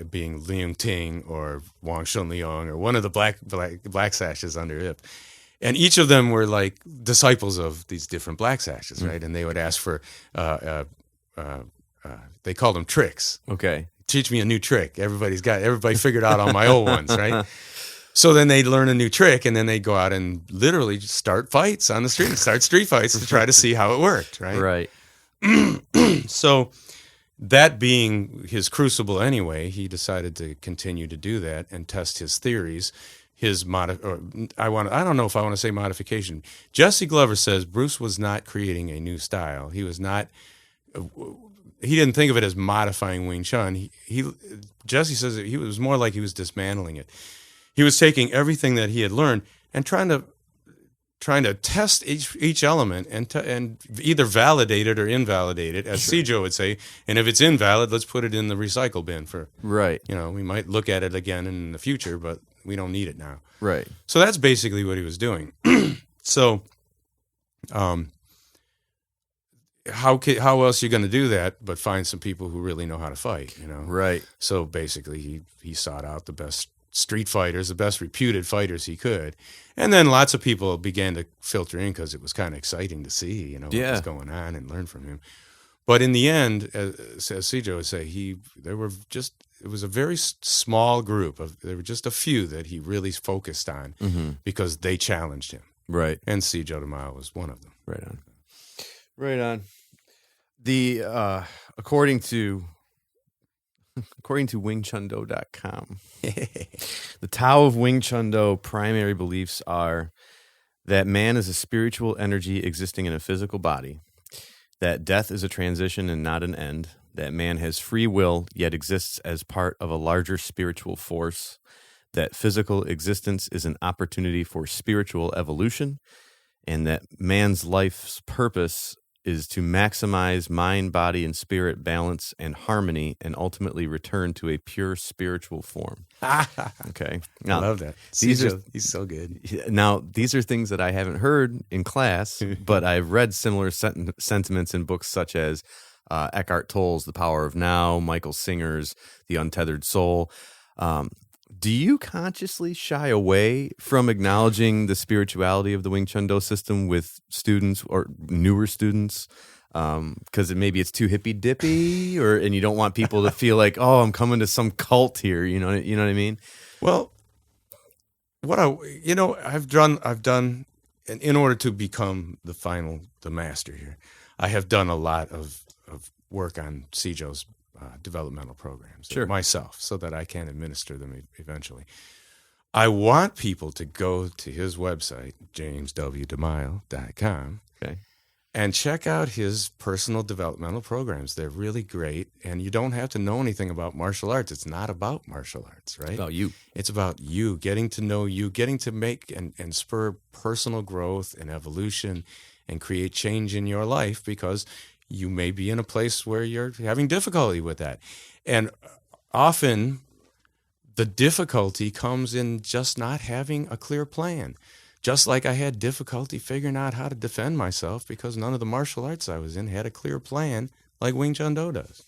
being Leung Ting or Wang Shun Leung or one of the black sashes under Ip. And each of them were like disciples of these different black sashes, right? And they would ask for, they called them tricks. Okay. Teach me a new trick. Everybody figured out all my old ones, right? So then they'd learn a new trick, and then they'd go out and literally just start fights on the street, start street fights to try to see how it worked, right? Right. So that being his crucible anyway, he decided to continue to do that and test his theories. I don't know if I want to say modification. Jesse Glover says Bruce was not creating a new style. He didn't think of it as modifying Wing Chun. Jesse says he was more like he was dismantling it. He was taking everything that he had learned and trying to test each element and either validate it or invalidate it, as Sijo would say. And if it's invalid, let's put it in the recycle bin for right. We might look at it again in the future, but we don't need it now. Right. So that's basically what he was doing. So, how else are you going to do that but find some people who really know how to fight, Right. So basically he sought out the best street fighters, the best reputed fighters he could, and then lots of people began to filter in because it was kind of exciting to see what was going on and learn from him. But in the end, as Sijo would say, it was a very small group there were just a few that he really focused on because they challenged him. Right. And Sijo Tamayo was one of them. Right on. Right on. The according to WingChunDo.com, the Tao of Wing Chun Do primary beliefs are that man is a spiritual energy existing in a physical body, that death is a transition and not an end, that man has free will yet exists as part of a larger spiritual force, that physical existence is an opportunity for spiritual evolution, and that man's life's purpose is to maximize mind, body, and spirit balance and harmony and ultimately return to a pure spiritual form. Okay. Now, I love that. He's so good. Now, these are things that I haven't heard in class, but I've read similar sentiments in books such as Eckhart Tolle's The Power of Now, Michael Singer's The Untethered Soul. Do you consciously shy away from acknowledging the spirituality of the Wing Chun Do system with students or newer students? Because maybe it's too hippy dippy, and you don't want people to feel like, oh, I'm coming to some cult here. You know what I mean? Well, I've done, and in order to become the master here, I have done a lot of work on Sijo's developmental programs myself, so that I can administer them eventually. I want people to go to his website, jameswdemayo.com, and check out his personal developmental programs. They're really great, and you don't have to know anything about martial arts. It's not about martial arts, right? It's about you. It's about you, getting to know you, getting to make and spur personal growth and evolution and create change in your life, because you may be in a place where you're having difficulty with that. And often the difficulty comes in just not having a clear plan. Just like I had difficulty figuring out how to defend myself because none of the martial arts I was in had a clear plan like Wing Chun Do does.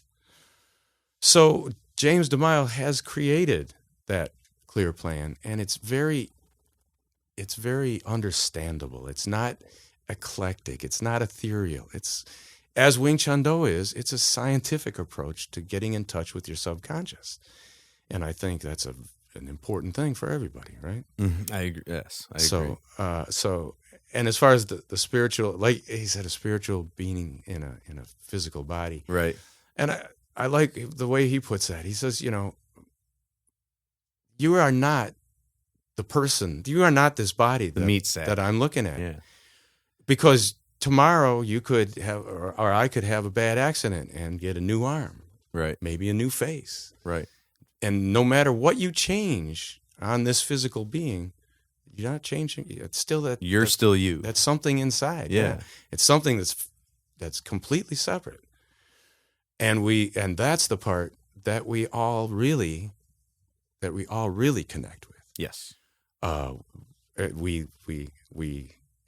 So James DeMaio has created that clear plan, and it's very understandable. It's not eclectic. It's not ethereal. It's, as Wing Chun Do is, it's a scientific approach to getting in touch with your subconscious. And I think that's an important thing for everybody, right? Mm-hmm. I agree. Yes, I agree. So, and as far as the spiritual, like he said, a spiritual being in a physical body, right? And I like the way he puts that. He says, you are not the person. You are not this body that I'm looking at. Yeah. Because tomorrow you could have, or I could have a bad accident and get a new arm, right? Maybe a new face, right? And no matter what you change on this physical being, you're not changing. It's still that you're still you. That's something inside. Yeah. It's something that's completely separate. And that's the part that we all really connect with. Yes. We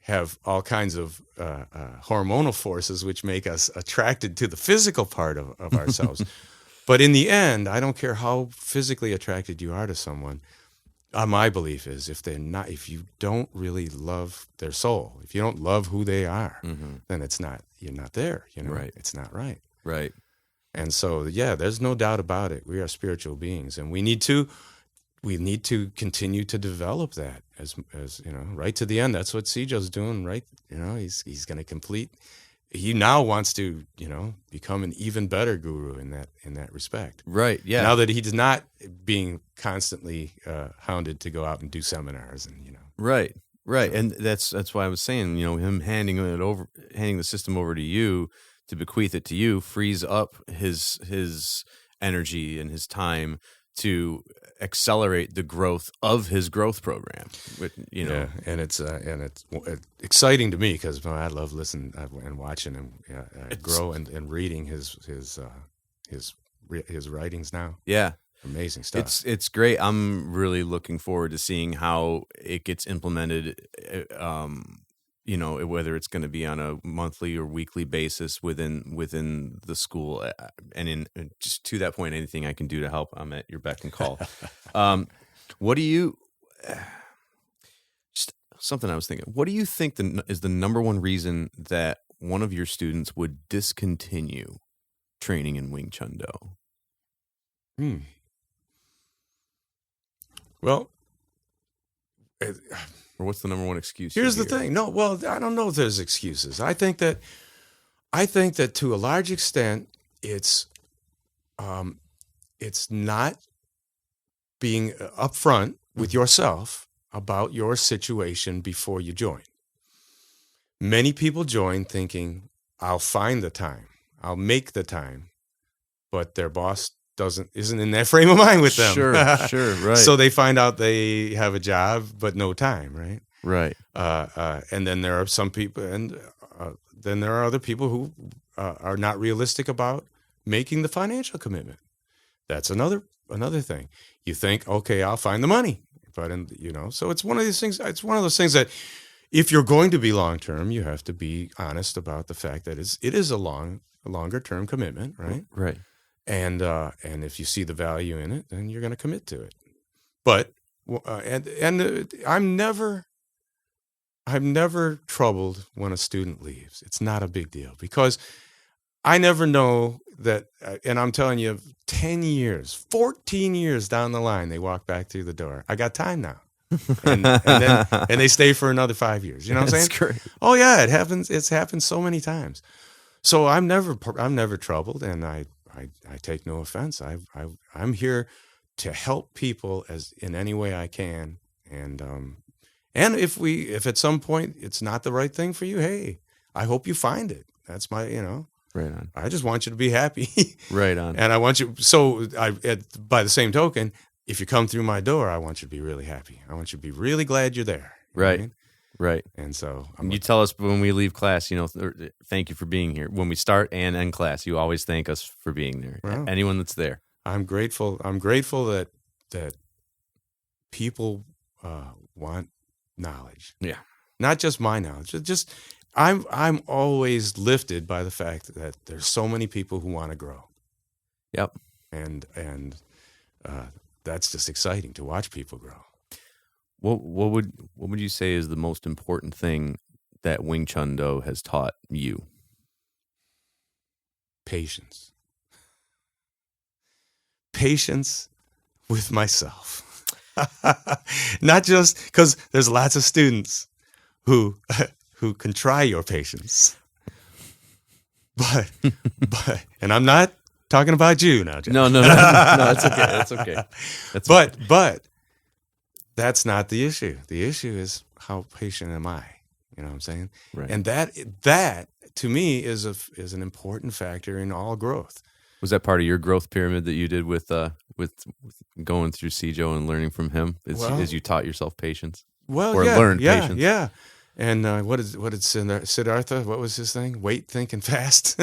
have all kinds of hormonal forces which make us attracted to the physical part of ourselves. But in the end, I don't care how physically attracted you are to someone. My belief is if you don't really love their soul, if you don't love who they are, mm-hmm. then you're not there. Right. It's not right. Right. And so, there's no doubt about it. We are spiritual beings, and we need to continue to develop that as right to the end. That's what Sijo's doing, right? He's going to complete. He now wants to, become an even better guru in that respect. Right. Yeah. Now that he's not being constantly hounded to go out and do seminars and Right. Right. So. And that's why I was saying, him handing the system over to you to bequeath it to you frees up his energy and his time to accelerate the growth of his growth program. Yeah, and it's exciting to me because I love listening and watching him grow and reading his writings now. Yeah, amazing stuff. It's great. I'm really looking forward to seeing how it gets implemented whether it's going to be on a monthly or weekly basis within the school, and just to that point, anything I can do to help, I'm at your beck and call. What do you? Just something I was thinking. What do you think is the number one reason that one of your students would discontinue training in Wing Chun Do? Well, or what's the number one excuse? Here's the thing. No, well, I don't know if there's excuses. I think that to a large extent, it's not being upfront with yourself about your situation before you join. Many people join thinking, I'll find the time, I'll make the time, but their boss isn't in that frame of mind with them. Sure, right. So they find out they have a job, but no time, right? Right. And then there are some people, and then there are other people who are not realistic about making the financial commitment. That's another thing. You think, okay, I'll find the money, but so it's one of these things. It's one of those things that if you're going to be long term, you have to be honest about the fact that it is a longer term commitment, right? Right. And if you see the value in it, then you're going to commit to it. But I'm never troubled when a student leaves. It's not a big deal because I never know that. And I'm telling you, 10 years, 14 years down the line, they walk back through the door. I got time now, and they stay for another 5 years. You know what I'm saying? That's great. Oh yeah, it happens. It's happened so many times. So I'm never troubled, and I take no offense. I'm here to help people as in any way I can, and if at some point it's not the right thing for you, hey, I hope you find it. That's my right on. I just want you to be happy. Right on. And I want you. So by the same token, if you come through my door, I want you to be really happy. I want you to be really glad you're there. Right. Right. And so you tell us when we leave class, thank you for being here. When we start and end class, you always thank us for being there. Wow. Anyone that's there. I'm grateful that people want knowledge. Yeah. Not just my knowledge. Just I'm always lifted by the fact that there's so many people who want to grow. Yep. And that's just exciting to watch people grow. What would you say is the most important thing that Wing Chun Do has taught you? Patience. Patience with myself. Not just because there's lots of students who can try your patience. But and I'm not talking about you now, Jeff. No, it's okay. But that's not the issue. The issue is how patient am I? You know what I'm saying? Right. And that to me is an important factor in all growth. Was that part of your growth pyramid that you did with going through Sijo and learning from him as you taught yourself patience? Learned patience? Yeah. And what did Siddhartha? What was his thing? Wait, think, and fast.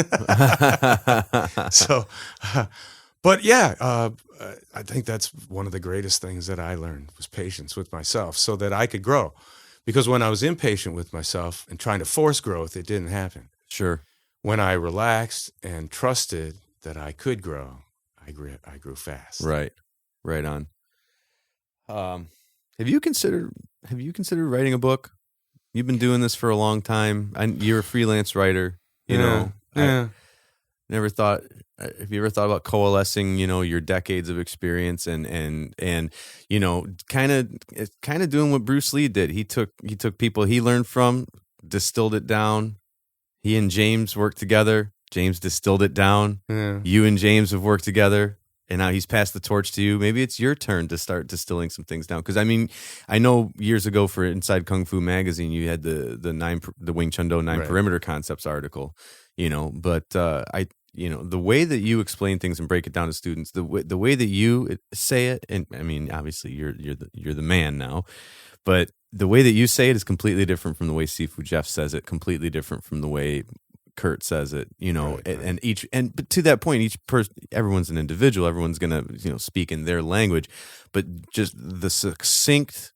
So, but yeah, I think that's one of the greatest things that I learned was patience with myself, so that I could grow. Because when I was impatient with myself and trying to force growth, it didn't happen. Sure. When I relaxed and trusted that I could grow, I grew fast. Right on. Have you considered writing a book? You've been doing this for a long time. You're a freelance writer. Yeah. Never thought. Have you ever thought about coalescing, your decades of experience and kind of doing what Bruce Lee did? He took people he learned from, distilled it down. He and James worked together. James distilled it down. Yeah. You and James have worked together, and now he's passed the torch to you. Maybe it's your turn to start distilling some things down. Because I know years ago for Inside Kung Fu magazine, you had the Wing Chun Do 9 perimeter concepts article. But the way that you explain things and break it down to students, the way that you say it, and obviously you're the man now, but the way that you say it is completely different from the way Sifu Jeff says it, completely different from the way Kurt says it, right. But to that point, each person, everyone's an individual, everyone's gonna speak in their language, but just the succinct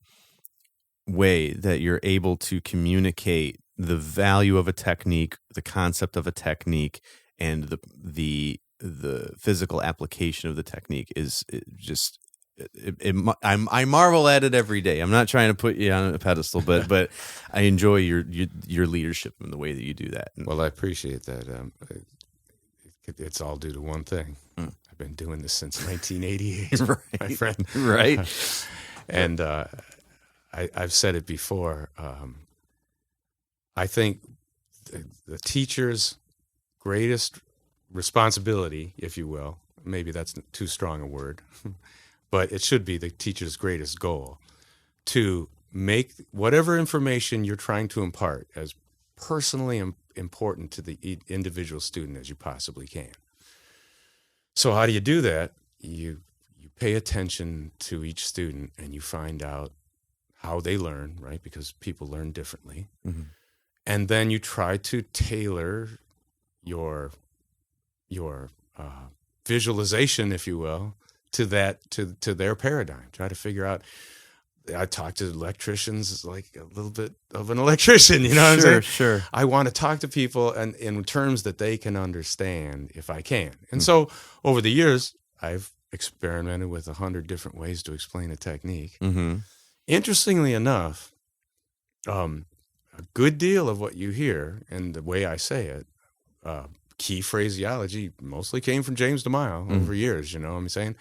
way that you're able to communicate the value of a technique, the concept of a technique, and the physical application of the technique is just. I marvel at it every day. I'm not trying to put you on a pedestal, but I enjoy your leadership and the way that you do that. Well, I appreciate that. It's all due to one thing. I've been doing this since 1988, right, my friend. Right. And I've said it before. I think the teacher's greatest responsibility, if you will, maybe that's too strong a word, but it should be the teacher's greatest goal, to make whatever information you're trying to impart as personally important to the individual student as you possibly can. So how do you do that? You pay attention to each student and you find out how they learn, right? Because people learn differently. Mm-hmm. And then you try to tailor your visualization, if you will, to their paradigm. Try to figure out. I talk to electricians like a little bit of an electrician, you know what I'm saying? Sure. I want to talk to people and in terms that they can understand if I can. And so over the years, I've experimented with 100 different ways to explain a technique. Mm-hmm. Interestingly enough, a good deal of what you hear and the way I say it, key phraseology mostly came from James DeMille over years, you know what I'm saying?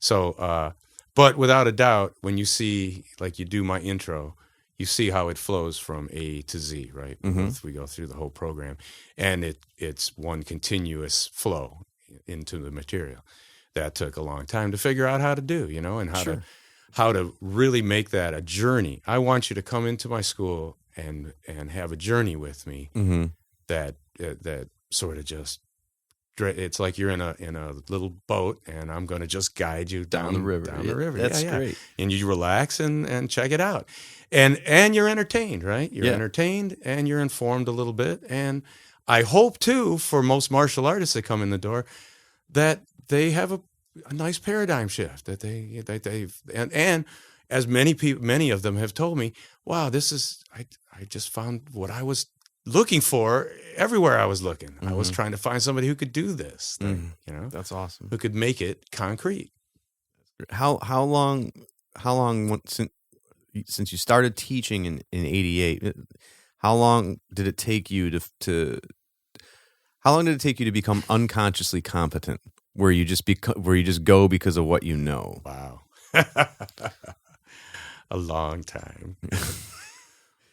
So, but without a doubt, when you see, like you do my intro, you see how it flows from A to Z, right? We go through the whole program, and it's one continuous flow into the material. That took a long time to figure out how to do, you know, and how to really make that a journey. I want you to come into my school and have a journey with me that sort of just, it's like you're in a little boat and I'm going to just guide you down the river. That's great. And you relax and check it out. And you're entertained, right? You're entertained and you're informed a little bit. And I hope too, for most martial artists that come in the door, that they have a nice paradigm shift, that they've as many of them have told me, wow, I just found what I was looking for everywhere I was looking. I was trying to find somebody who could do this thing, you know? That's awesome. Who could make it concrete. How long since you started teaching in 88, how long did it take you to become unconsciously competent, where you just go because of what you know? Wow. A long time.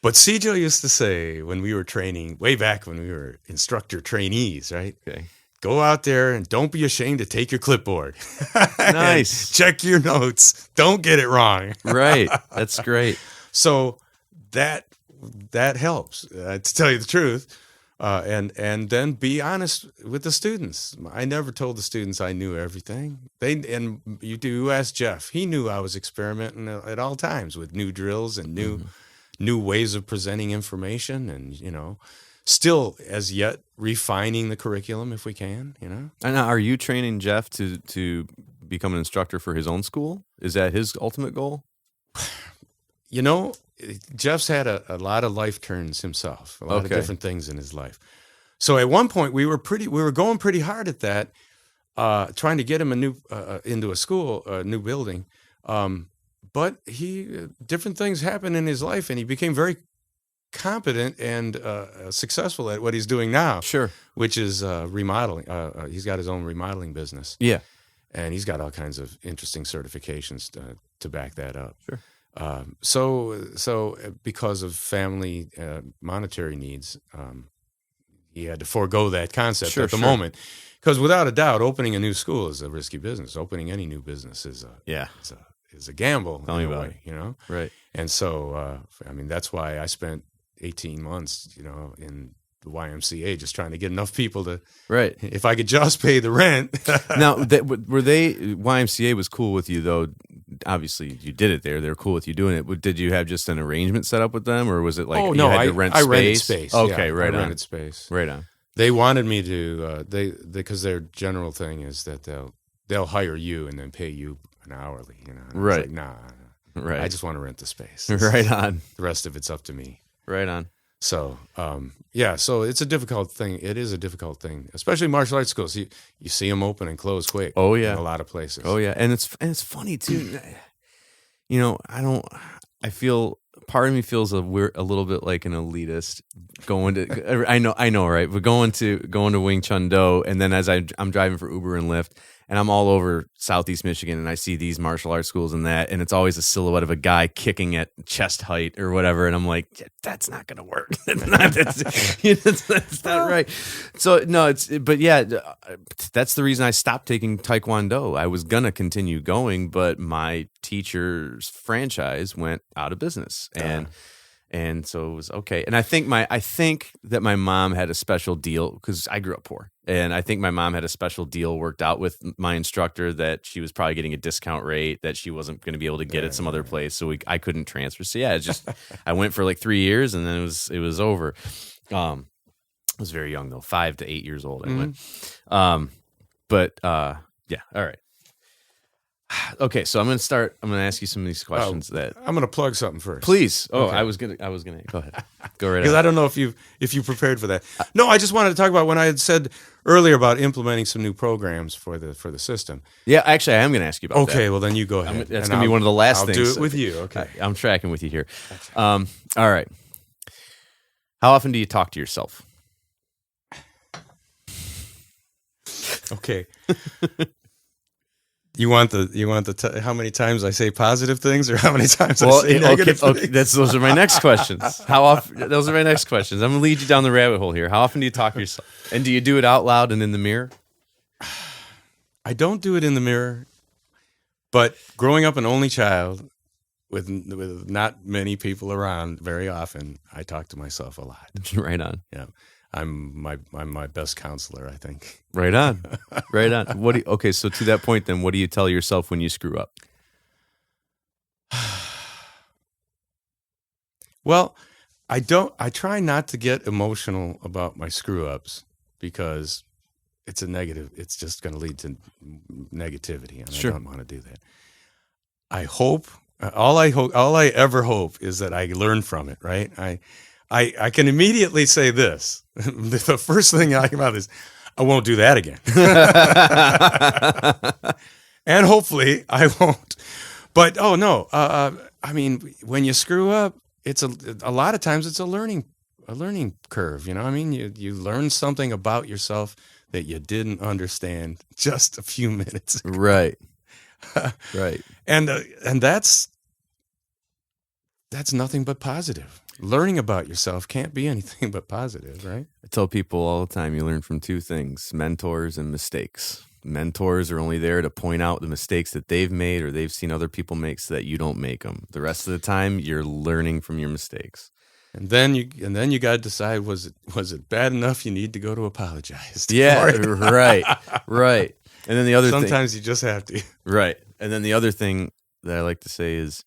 But Sijo used to say when we were training, way back when we were instructor trainees, right? Okay. Go out there and don't be ashamed to take your clipboard. Nice. Check your notes. Don't get it wrong. Right. That's great. So that helps, to tell you the truth. And then be honest with the students. I never told the students I knew everything. You asked Jeff. He knew I was experimenting at all times with new drills and new ways of presenting information, and you know, still as yet refining the curriculum if we can. You know. And now, are you training Jeff to become an instructor for his own school? Is that his ultimate goal? You know, Jeff's had a lot of life turns himself, a lot of different things in his life. So at one point we were going pretty hard at that, trying to get him into a school, a new building. But different things happened in his life, and he became very competent and successful at what he's doing now. Sure. Which is remodeling. He's got his own remodeling business. Yeah. And he's got all kinds of interesting certifications to back that up. Sure. So because of family monetary needs, he had to forego that concept at the moment. Because without a doubt, opening a new school is a risky business. Opening any new business is a gamble. Tell me about it. You know, right? And so, I mean, that's why I spent 18 months, you know, in the YMCA, just trying to get enough people to, right? If I could just pay the rent. Now, YMCA was cool with you, though. Obviously, you did it there. They were cool with you doing it. Did you have just an arrangement set up with them, or was it like you had to rent I space? rented space. Okay, yeah, right I on. rented space. Right on. They wanted me to. Because their general thing is that they'll hire you and then pay you an hourly. You know, and right? Like, nah. Right. I just want to rent the space. Right on. The rest of it's up to me. Right on. So, yeah, so it's a difficult thing. It is a difficult thing, especially martial arts schools. You see them open and close quick. Oh, yeah. In a lot of places. Oh yeah, and it's funny too. You know, I feel part of me feels we're a little bit like an elitist going to. I know, right? But going to Wing Chun Do, and then as I'm driving for Uber and Lyft, and I'm all over Southeast Michigan, and I see these martial arts schools and that, and it's always a silhouette of a guy kicking at chest height or whatever, and I'm like, that's not going to work. That's not right. So no, but yeah, that's the reason I stopped taking Taekwondo. I was gonna continue going, but my teacher's franchise went out of business, and so it was okay. And I think that my mom had a special deal because I grew up poor. And I think my mom had a special deal worked out with my instructor that she was probably getting a discount rate that she wasn't going to be able to get at some other place. So I couldn't transfer. So yeah, it's just, I went for like 3 years and then it was over. I was very young though, 5 to 8 years old. I went. Yeah. All right. Okay, so I'm going to ask you some of these questions that I'm going to plug something first. Please. Oh, okay. I was going to go ahead. Go right ahead. Because I don't know if you prepared for that. No, I just wanted to talk about when I had said earlier about implementing some new programs for the system. Yeah, actually, I am going to ask you about that. Okay, well then you go ahead. That's going to be one of the last things. I'll do it with you. Okay. I'm tracking with you here. All right. How often do you talk to yourself? Okay. You want how many times I say positive things or how many times I say negative things? Those are my next questions. How often? Those are my next questions. I'm going to lead you down the rabbit hole here. How often do you talk to yourself? And do you do it out loud and in the mirror? I don't do it in the mirror, but growing up an only child with not many people around very often, I talk to myself a lot. Right on. Yeah. I'm my best counselor, I think. Right on. Right on. Okay, so to that point then, what do you tell yourself when you screw up? Well, I try not to get emotional about my screw ups because it's a negative. It's just going to lead to negativity, and Sure. I don't want to do that. I hope all I ever hope is that I learn from it, right? I can immediately say this. The first thing I come out is, I won't do that again. And hopefully I won't. But, oh, no. I mean, when you screw up, it's a lot of times it's a learning curve. You know, I mean, you learn something about yourself that you didn't understand just a few minutes ago. Right. Right. And that's nothing but positive. Learning about yourself can't be anything but positive, right? I tell people all the time, you learn from two things, mentors and mistakes. Mentors are only there to point out the mistakes that they've made or they've seen other people make so that you don't make them. The rest of the time, you're learning from your mistakes. And then you got to decide, was it bad enough you need to go to apologize? Yeah, right. And then the other thing, sometimes you just have to. Right. And then the other thing that I like to say is,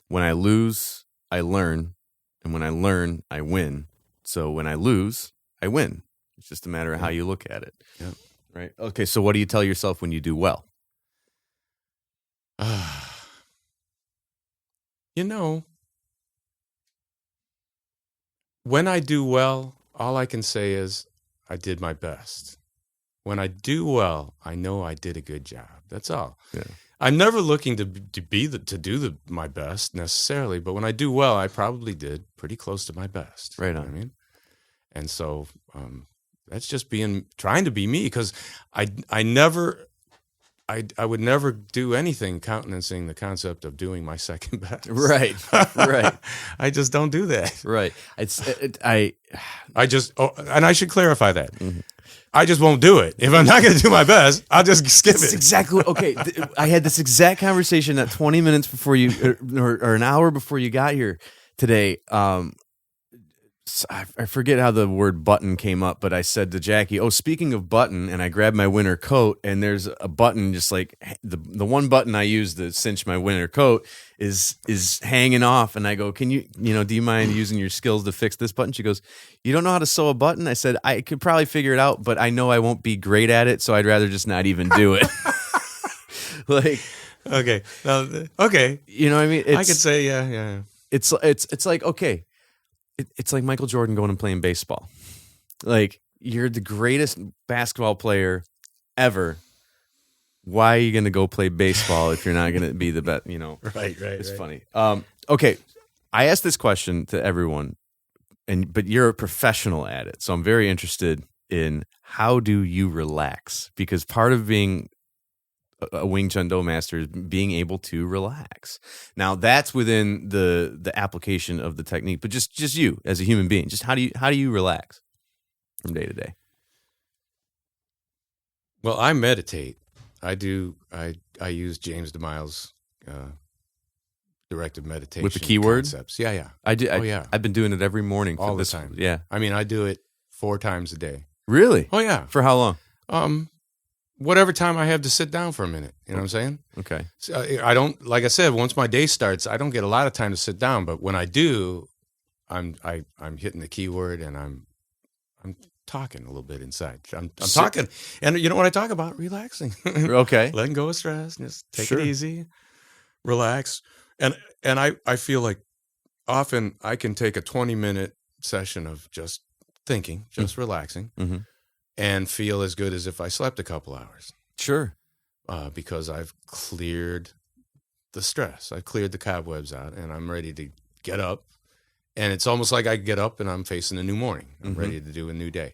when I lose, I learn. And when I learn, I win. So when I lose, I win. It's just a matter of how you look at it. Yeah. Right. Okay. So what do you tell yourself when you do well? You know, when I do well, all I can say is I did my best. When I do well, I know I did a good job. That's all. Yeah. I'm never looking to do my best necessarily, but when I do well, I probably did pretty close to my best. Right on. You know what I mean, and so that's just trying to be me, because I would never do anything countenancing the concept of doing my second best. Right. I just don't do that. Right. And I should clarify that. Mm-hmm. I just won't do it. If I'm not going to do my best, I'll just skip it. Exactly. Okay. I had this exact conversation at 20 minutes before you, or an hour before you got here today. I forget how the word button came up, but I said to Jackie, "Oh, speaking of button," and I grabbed my winter coat, and there's a button, just like the one button I use to cinch my winter coat is hanging off, and I go, "Can you do you mind using your skills to fix this button?" She goes, "You don't know how to sew a button?" I said, "I could probably figure it out, but I know I won't be great at it, so I'd rather just not even do it." Like, okay, okay, you know what I mean? I could say, yeah. It's like, okay, It's like Michael Jordan going and playing baseball. Like, you're the greatest basketball player ever. Why are you going to go play baseball if you're not going to be the best? Right. It's funny. Okay, I asked this question to everyone, but you're a professional at it, so I'm very interested in how do you relax? Because part of being a Wing Chun Do master is being able to relax. Now, that's within the application of the technique, but just you as a human being, just how do you relax from day to day? Well, I meditate. I do. I use James DeMille's directed meditation With the keyword concepts. Yeah. I do. Yeah. I've been doing it every morning all the time. Yeah. I mean, I do it 4 times a day. Really? Oh yeah. For how long? Whatever time I have to sit down for a minute. You know what I'm saying? Okay. So I don't, like I said, once my day starts, I don't get a lot of time to sit down. But when I do, I'm hitting the keyword and I'm talking a little bit inside. I'm talking, and you know what I talk about? Relaxing. Okay. Letting go of stress. Just take Sure. it easy. Relax. And I feel like often I can take a 20-minute session of just thinking, just relaxing, Mm-hmm. and feel as good as if I slept a couple hours. Sure. Because I've cleared the stress. I've cleared the cobwebs out, and I'm ready to get up. And it's almost like I get up and I'm facing a new morning. I'm ready to do a new day.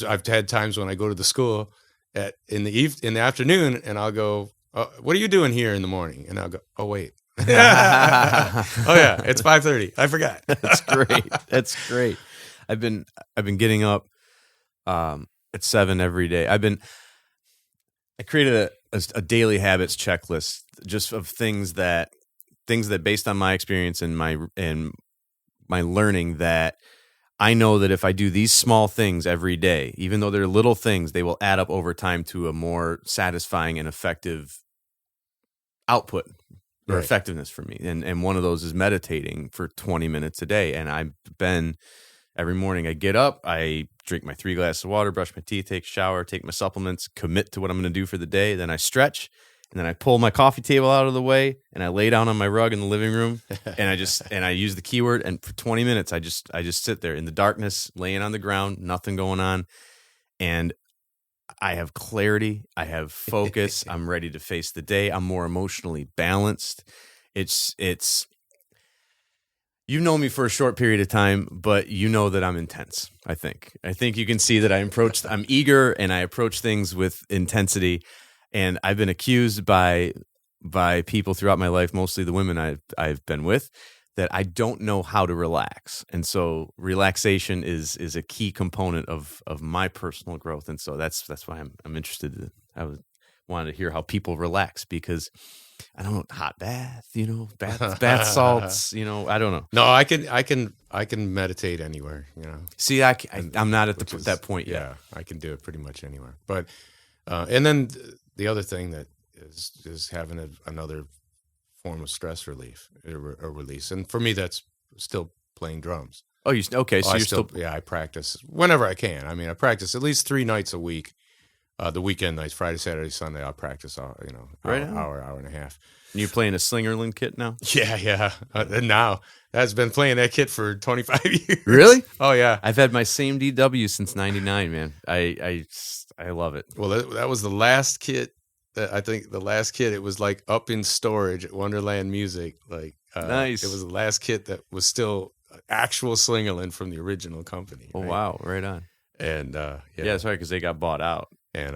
I've had times when I go to the school in the afternoon, and I'll go, "What are you doing here in the morning?" And I'll go, "Oh wait, oh yeah, it's 5:30. I forgot." That's great. That's great. I've been getting up at 7 every day. I created a daily habits checklist just of things that based on my experience and my learning, that I know that if I do these small things every day, even though they're little things, they will add up over time to a more satisfying and effective output or Right. effectiveness for me. And one of those is meditating for 20 minutes a day. And every morning I get up, I drink my 3 glasses of water, brush my teeth, take a shower, take my supplements, commit to what I'm going to do for the day. Then I stretch, and then I pull my coffee table out of the way, and I lay down on my rug in the living room, and I use the keyword, and for 20 minutes I just sit there in the darkness, laying on the ground, nothing going on, and I have clarity, I have focus, I'm ready to face the day, I'm more emotionally balanced. It's you know me for a short period of time, but you know that I'm intense. I think you can see that I'm eager, and I approach things with intensity. And I've been accused by people throughout my life, mostly the women I've been with, that I don't know how to relax. And so relaxation is a key component of my personal growth. And so that's why I'm interested. I wanted to hear how people relax, because I don't know, hot bath, bath salts, I don't know. No, I can meditate anywhere. See, I'm not at that point yet. Yeah, I can do it pretty much anywhere. But and then the other thing that is having another form of stress relief or release, and for me that's still playing drums. Oh, okay? So you're still I practice whenever I can. I mean, I practice at least 3 nights a week. The weekend nights, Friday, Saturday, Sunday, I'll practice. Right hour and a half. And you're playing a Slingerland kit now? Yeah. And now I've been playing that kit for 25 years. Really? Oh yeah. I've had my same DW since '99, man. I love it. Well, that was the last kit. I think the last kit. It was like up in storage at Wonderland Music. Like nice. It was the last kit that was still actual Slingerland from the original company. Oh right? Wow! Right on. And yeah, that's right, because they got bought out. And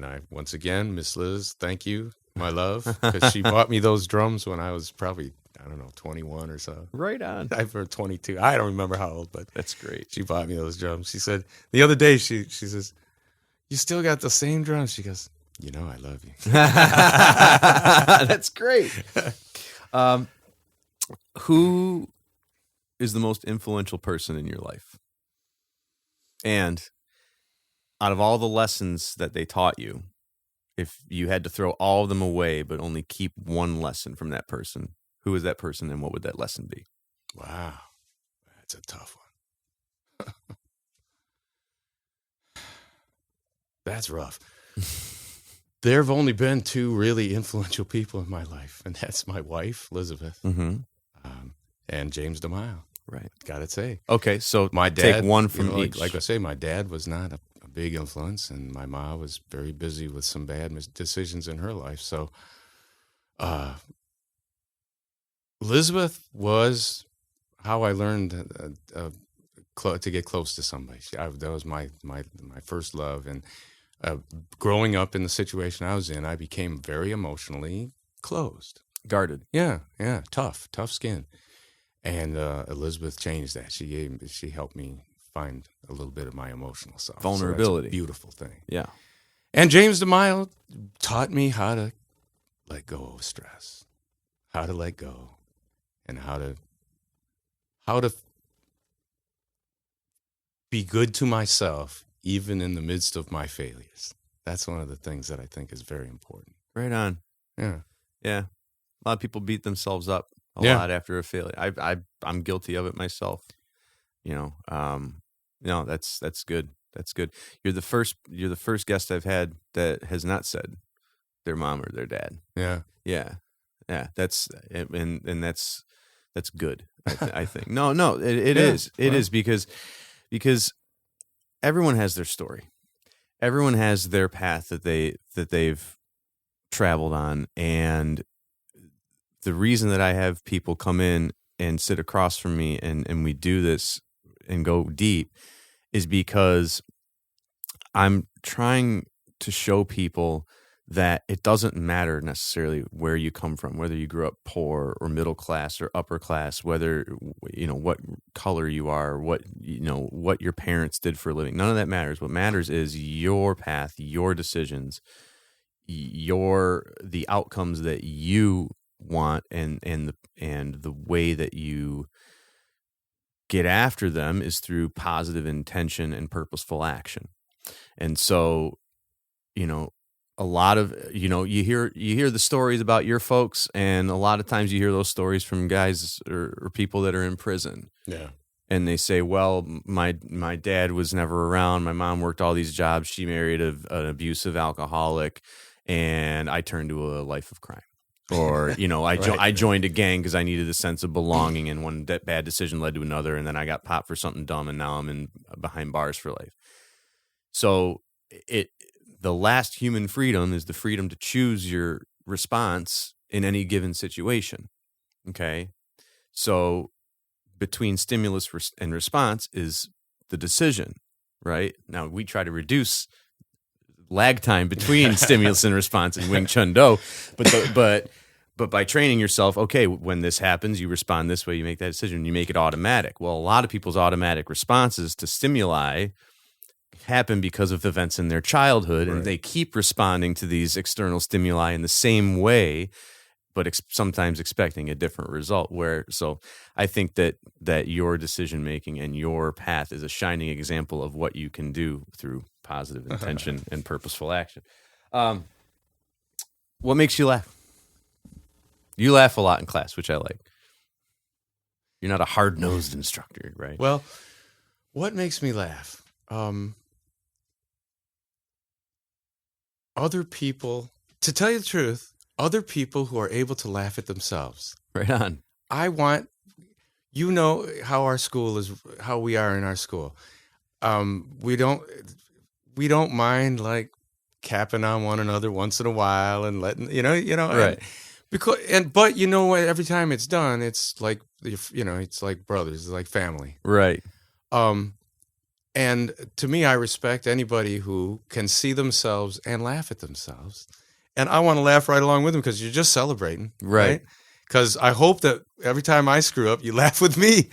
I once again, Miss Liz, thank you, my love, because she bought me those drums when I was probably, I don't know, 21 or so. Right on. I was 22. I don't remember how old, but that's great. She bought me those drums. She said the other day, she says, "You still got the same drums?" She goes, "I love you." That's great. Who is the most influential person in your life? And out of all the lessons that they taught you, if you had to throw all of them away but only keep one lesson from that person, who is that person, and what would that lesson be? Wow, that's a tough one. That's rough. There have only been 2 really influential people in my life, and that's my wife, Elizabeth, Mm-hmm. and James DeMille. Right. Gotta say. Okay, so My dad, take one from each. like I say, my dad was not a big influence, and my mom was very busy with some bad decisions in her life. So, Elizabeth was how I learned to get close to somebody. That was my first love, and growing up in the situation I was in, I became very emotionally closed, Guarded. Yeah, tough skin. And Elizabeth changed that. She helped me find a little bit of my emotional self. Vulnerability. So that's a beautiful thing. Yeah. And James DeMille taught me how to let go of stress, how to let go, and how to be good to myself even in the midst of my failures. That's one of the things that I think is very important. Right on. Yeah. Yeah. A lot of people beat themselves up a Yeah. lot after a failure. I'm guilty of it myself. That's good. That's good. You're the first guest I've had that has not said their mom or their dad. Yeah. Yeah. Yeah. That's good. I think. No, it is. It is because everyone has their story. Everyone has their path that they've traveled on, and the reason that I have people come in and sit across from me and we do this and go deep is because I'm trying to show people that it doesn't matter necessarily where you come from, whether you grew up poor or middle class or upper class, whether, what color you are, what your parents did for a living. None of that matters. What matters is your path, your decisions, the outcomes that you want, and the way that you get after them is through positive intention and purposeful action. And so, a lot of, you hear the stories about your folks, and a lot of times you hear those stories from guys or people that are in prison. Yeah. And they say, well, my dad was never around. My mom worked all these jobs. She married an abusive alcoholic, and I turned to a life of crime. Or, I joined a gang because I needed a sense of belonging, and one bad decision led to another, and then I got popped for something dumb, and now I'm behind bars for life. So the last human freedom is the freedom to choose your response in any given situation. Okay, so between stimulus and response is the decision, right? Now we try to reduce lag time between stimulus and response in Wing Chun Do, but by training yourself, okay, when this happens, you respond this way, you make that decision, you make it automatic. Well, a lot of people's automatic responses to stimuli happen because of events in their childhood, and they keep responding to these external stimuli in the same way, but sometimes expecting a different result. So I think that your decision making and your path is a shining example of what you can do through positive intention and purposeful action. What makes you laugh? You laugh a lot in class, which I like. You're not a hard-nosed instructor, right? Well, what makes me laugh? Other people, to tell you the truth, other people who are able to laugh at themselves. Right on. I want, how our school is, how we are in our school. We don't mind like capping on one another once in a while and letting, right. But every time it's done, it's like, it's like brothers, it's like family. Right. And to me, I respect anybody who can see themselves and laugh at themselves. And I want to laugh right along with them because you're just celebrating. Right. Because I hope that every time I screw up, you laugh with me.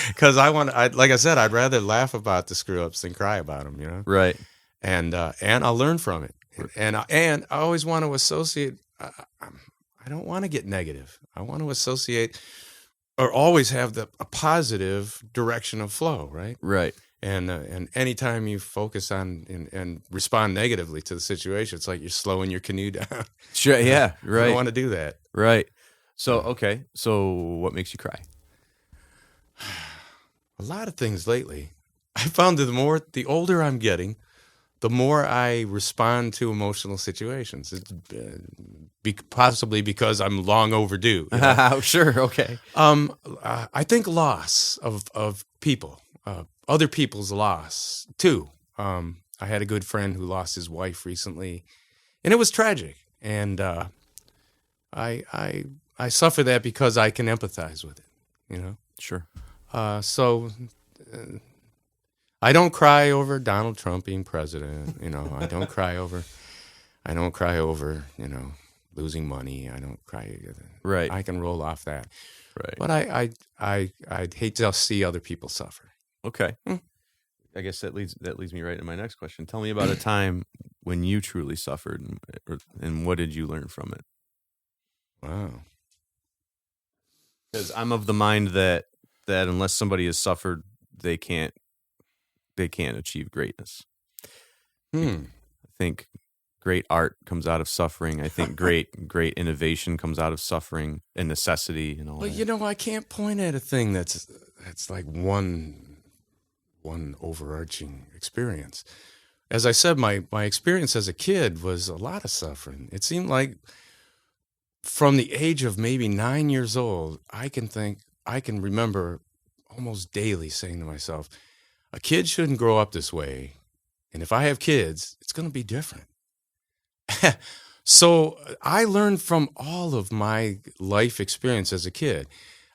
Because like I said, I'd rather laugh about the screw ups than cry about them, Right. And I'll learn from it. And I always want to associate. I don't want to get negative. I want to associate or always have a positive direction of flow. Right. Right. And anytime you focus on and respond negatively to the situation, it's like you're slowing your canoe down. Sure. Yeah. Right. I don't want to do that. Right. So, okay. So what makes you cry? A lot of things lately. I found that the older I'm getting, the more I respond to emotional situations. It's possibly because I'm long overdue. You know? Sure, okay. I think loss of people, other people's loss too. I had a good friend who lost his wife recently, and it was tragic. And I suffer that because I can empathize with it. You know. Sure. So I don't cry over Donald Trump being president. You know, I don't cry over, you know, losing money. I don't cry. Right. I can roll off that. Right. But I'd hate to see other people suffer. Okay. I guess that leads me right to my next question. Tell me about a time when you truly suffered, and what did you learn from it? Wow. Because I'm of the mind that unless somebody has suffered, they can't achieve greatness. I think great art comes out of suffering. I think great innovation comes out of suffering and necessity and all that. But you know, I can't point at a thing that's like one overarching experience. As I said, my experience as a kid was a lot of suffering. It seemed like from the age of maybe 9 years old, I can remember almost daily saying to myself, a kid shouldn't grow up this way. And if I have kids, it's going to be different. So I learned from all of my life experience as a kid.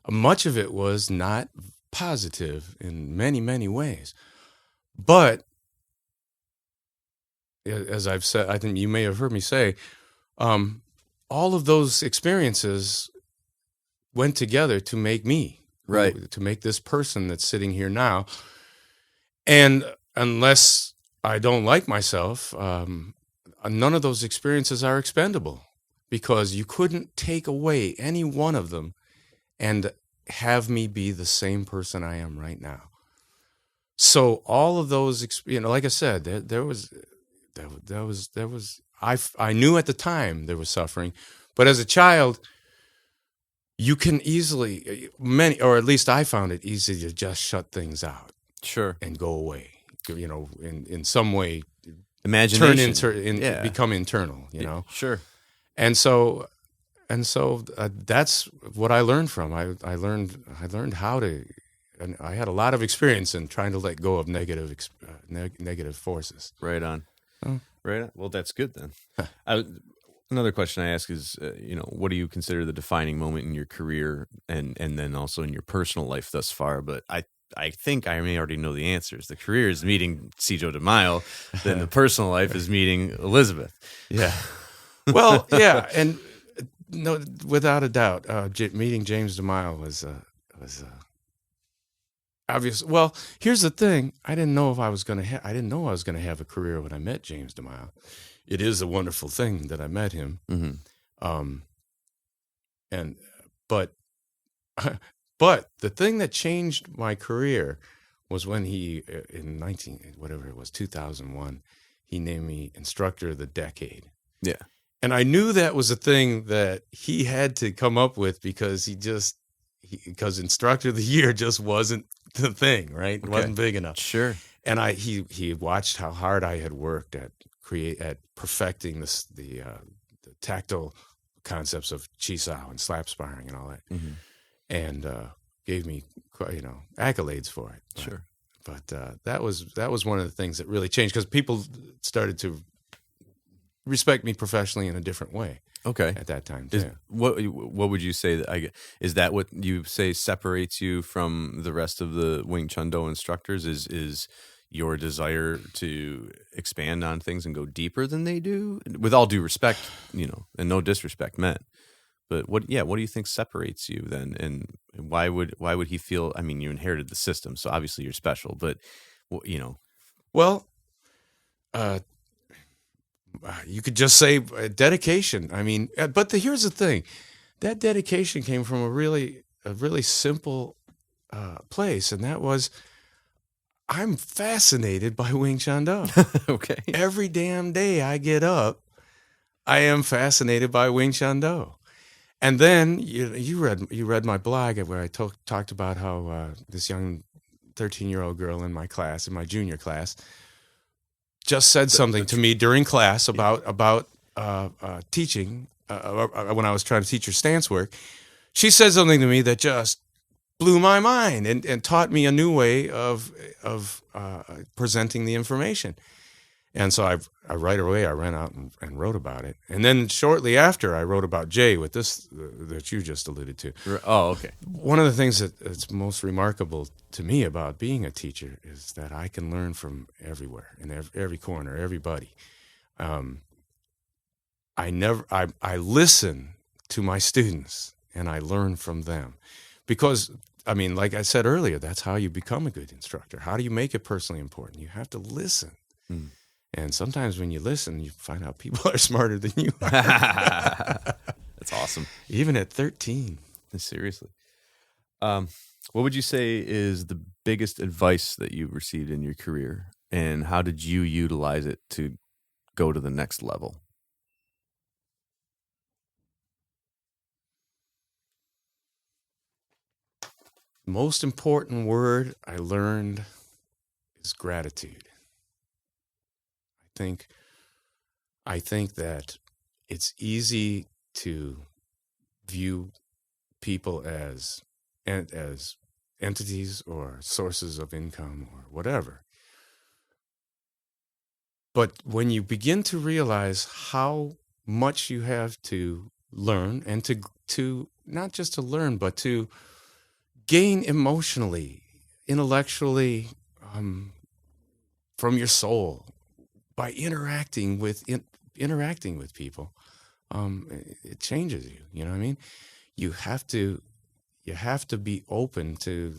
Much of it was not positive in many, many ways. But as I've said, I think you may have heard me say, all of those experiences went together to make me, right? To make this person that's sitting here now. And unless I don't like myself, none of those experiences are expendable, because you couldn't take away any one of them and have me be the same person I am right now. So all of those, like I said, there was. I knew at the time there was suffering, but as a child, you can easily, or at least I found it easy to just shut things out. Sure. And go away, in some way, imagination, become internal, Sure. And so that's what I learned from. I learned how to, and I had a lot of experience in trying to let go of negative forces. Right on. Oh. Right on. Well, that's good then. Another question I ask is, what do you consider the defining moment in your career and then also in your personal life thus far? But I think I may already know the answers. The career is meeting Sigung DeMille, then the personal life is meeting Elizabeth. Yeah. Well, yeah, and no, without a doubt, meeting James DeMille was obvious. Well, here's the thing: I didn't know I was going to have a career when I met James DeMille. It is a wonderful thing that I met him. Mm-hmm. But the thing that changed my career was when he, in 2001, he named me Instructor of the Decade. Yeah. And I knew that was a thing that he had to come up with because because Instructor of the Year just wasn't the thing, right? It wasn't big enough. Sure. And he watched how hard I had worked at perfecting the tactile concepts of Chisao and slap sparring and all that. Mm-hmm. And gave me, accolades for it. Sure. But that was one of the things that really changed, because people started to respect me professionally in a different way. Okay. At that time, what would you say is that what you say separates you from the rest of the Wing Chun Do instructors? Is your desire to expand on things and go deeper than they do? With all due respect, and no disrespect meant. But what do you think separates you then? And why would he feel? I mean, you inherited the system, so obviously you're special. But well, you could just say dedication. I mean, but here's the thing: that dedication came from a really simple place, and that was, I'm fascinated by Wing Chun Do. Okay. Every damn day I get up, I am fascinated by Wing Chun Do. And then you read my blog where I talked about how this young 13-year-old girl in my junior class, just said something to me during class about teaching when I was trying to teach her stance work. She said something to me that just blew my mind and taught me a new way of presenting the information. And so I right away I ran out and wrote about it. And then shortly after I wrote about Jay with this that you just alluded to. Oh, okay. One of the things that's most remarkable to me about being a teacher is that I can learn from everywhere, in every corner, everybody. I listen to my students and I learn from them, because I mean, like I said earlier, that's how you become a good instructor. How do you make it personally important? You have to listen. Mm. And sometimes when you listen, you find out people are smarter than you are. That's awesome. Even at 13. Seriously. What would you say is the biggest advice that you've received in your career, and how did you utilize it to go to the next level? Most important word I learned is gratitude. I think that it's easy to view people as entities or sources of income or whatever. But when you begin to realize how much you have to learn, and to not just to learn, but to gain emotionally, intellectually, from your soul, by interacting with people, it changes you. You know what I mean? You have to be open to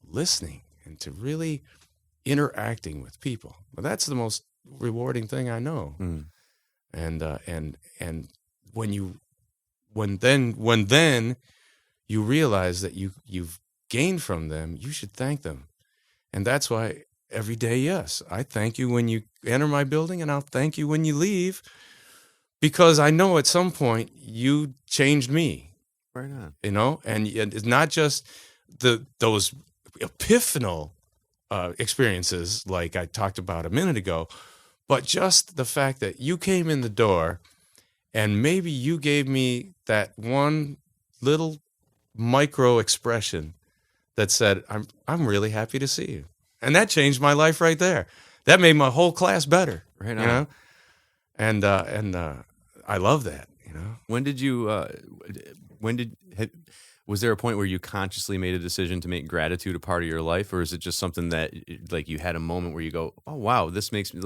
listening and to really interacting with people. Well, that's the most rewarding thing I know. Mm. And when then you realize that you've gained from them, you should thank them. And that's why every day, yes, I thank you when you enter my building, and I'll thank you when you leave, because I know at some point you changed me. Right on. You know, and it's not just those epiphanal experiences like I talked about a minute ago, but just the fact that you came in the door and maybe you gave me that one little micro expression that said, I'm really happy to see you. And that changed my life right there. That made my whole class better. Right on. You know? And I love that, you know. Was there a point where you consciously made a decision to make gratitude a part of your life, or is it just something that, like, you had a moment where you go, "Oh wow, this makes me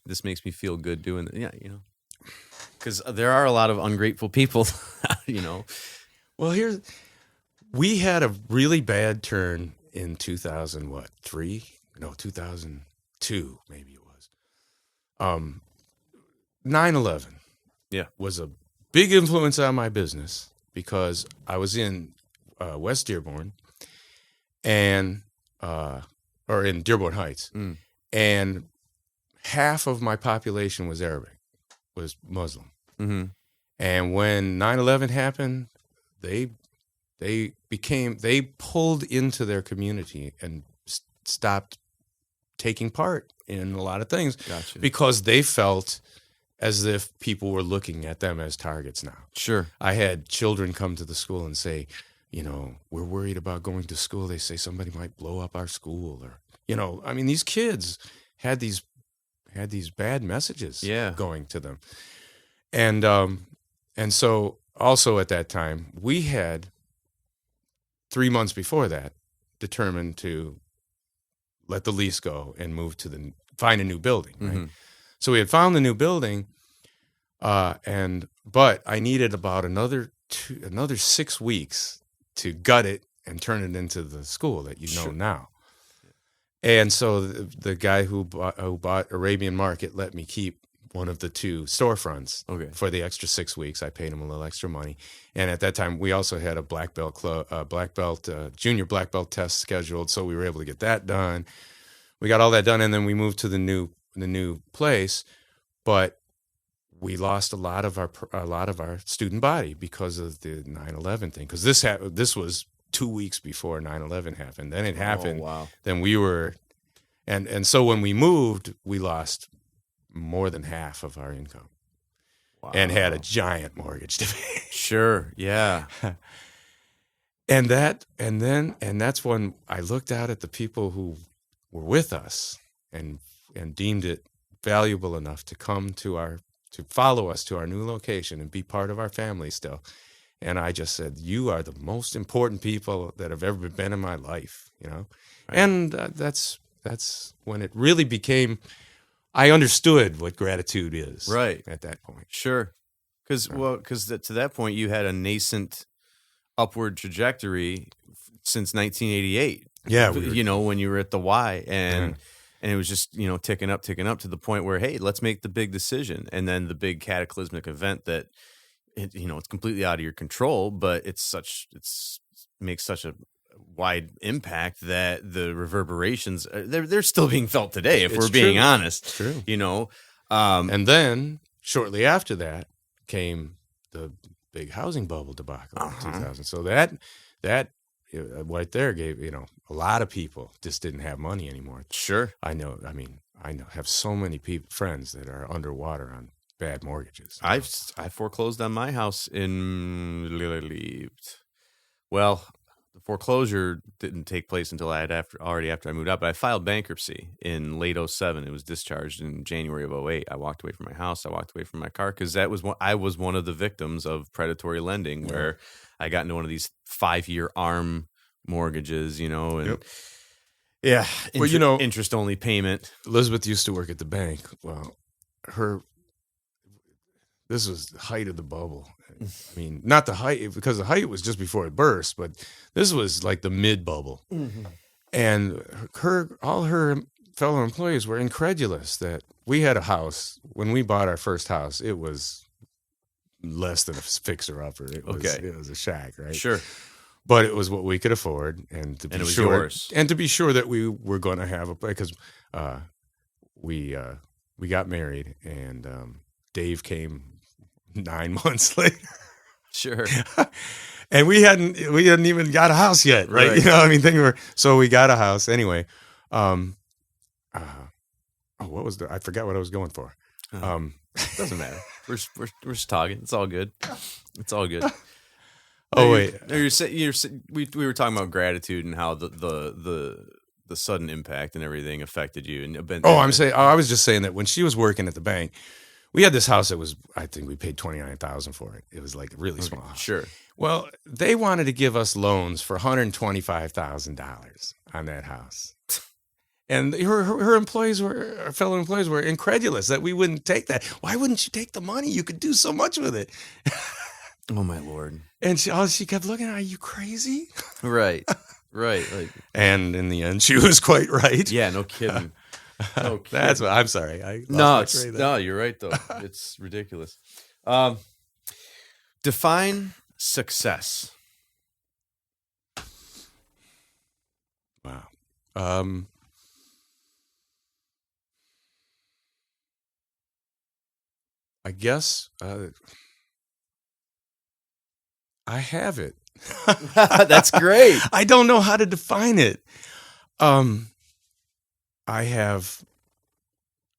this makes me feel good doing it." Yeah, you know, because there are a lot of ungrateful people, you know. Well, we had a really bad turn in 2002 maybe it was. 9/11. Yeah, was a big influence on my business, because I was in West Dearborn or in Dearborn Heights, and half of my population was Arabic, was Muslim. Mm-hmm. And when 9/11 happened, they pulled into their community and stopped taking part in a lot of things. Gotcha. Because they felt as if people were looking at them as targets now. Sure. I had children come to the school and say, you know, we're worried about going to school. They say somebody might blow up our school, or, you know, I mean, these kids had these bad messages going to them. And so also at that time, we had 3 months before that determined to let the lease go and move find a new building, right? Mm-hmm. So we had found the new building, but I needed about another 6 weeks to gut it and turn it into the school that you know now. And so the guy who bought Arabian Market let me keep one of the two storefronts for the extra 6 weeks. I paid him a little extra money, and at that time we also had a junior black belt test scheduled, so we were able to get that done. We got all that done, and then we moved to the new place, but we lost a lot of our student body because of the 9/11 thing. Because this was 2 weeks before 9/11 happened. Then it happened. Oh, wow. Then we were And so when we moved, we lost more than half of our income. Wow. And had a giant mortgage to pay. Sure. Yeah. And that's when I looked out at the people who were with us and deemed it valuable enough to come to follow us to our new location and be part of our family still. And I just said, you are the most important people that have ever been in my life, Right. And that's when it really became, I understood what gratitude is. Right. At that point. Sure. Because to that point, you had a nascent upward trajectory since 1988. Yeah. When you were at the Y and it was just, ticking up to the point where, hey, let's make the big decision. And then the big cataclysmic event that, it's completely out of your control, but it makes such a wide impact that the reverberations, they're still being felt today, if we're being honest. It's true. And then shortly after that came the big housing bubble debacle in 2000. So that right there gave, a lot of people just didn't have money anymore. Sure. I know, have so many friends that are underwater on bad mortgages. I foreclosed on my house the foreclosure didn't take place until after I moved out, but I filed bankruptcy in late 2007. It was discharged in January of 2008. I walked away from my house. I walked away from my car because I was one of the victims of predatory lending where I got into one of these 5-year ARM mortgages, and interest only payment. Elizabeth used to work at the bank. Well, this was the height of the bubble. I mean, not the height, because the height was just before it burst, but this was like the mid bubble. Mm-hmm. And all her fellow employees were incredulous that we had a house. When we bought our first house, it was less than a fixer-upper. It was a shack, right? Sure. But it was what we could afford, and to be sure, yours. And to be sure that we were going to have because we got married, and Dave came 9 months later. Sure. And we hadn't even got a house yet, right? So we got a house anyway. What was I forgot what I was going for. Doesn't matter. We're just talking. It's all good. It's all good. Wait. We were talking about gratitude and how the sudden impact and everything affected you. And I was just saying that when she was working at the bank, we had this house that was, I think we paid $29,000 for it. It was like a really small house. Sure. Well, they wanted to give us loans for $125,000 on that house. And her fellow employees were incredulous that we wouldn't take that. Why wouldn't you take the money? You could do so much with it. Oh my Lord. And she kept looking, are you crazy? Right. Right. And in the end, she was quite right. Yeah, no kidding. Okay. That's what I'm sorry. No, you're right though. It's ridiculous. Define success. Wow. I guess I have it. That's great. I don't know how to define it. I have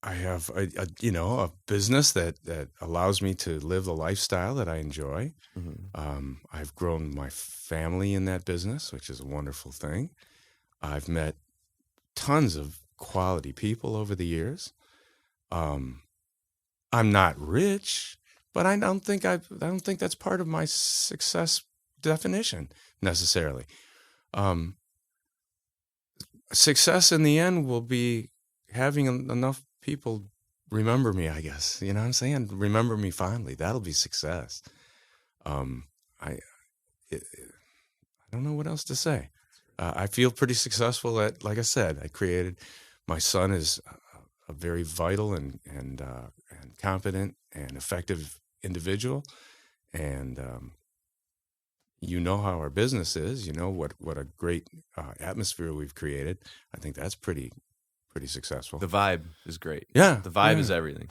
a business that allows me to live the lifestyle that I enjoy. Mm-hmm. I've grown my family in that business, which is a wonderful thing. I've met tons of quality people over the years. I'm not rich, but I don't think that's part of my success definition necessarily. Success in the end will be having enough people remember me, I guess. You know what I'm saying? Remember me fondly. That'll be success. I don't know what else to say. I feel pretty successful like I said, my son is a very vital and competent and effective individual. And, how our business is, what a great atmosphere we've created. I think that's pretty successful. The vibe is great. Yeah. The vibe is everything.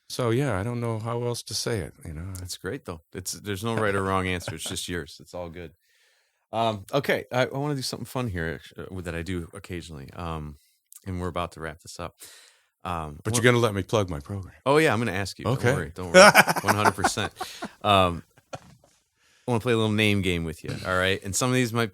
So I don't know how else to say it. It's great though. There's no right or wrong answer. It's just yours. It's all good. Okay. I want to do something fun here that I do occasionally. and we're about to wrap this up. But you're going to let me plug my program. Oh, yeah, I'm going to ask you. Okay. Don't worry. 100%. I want to play a little name game with you, all right? And some of these might,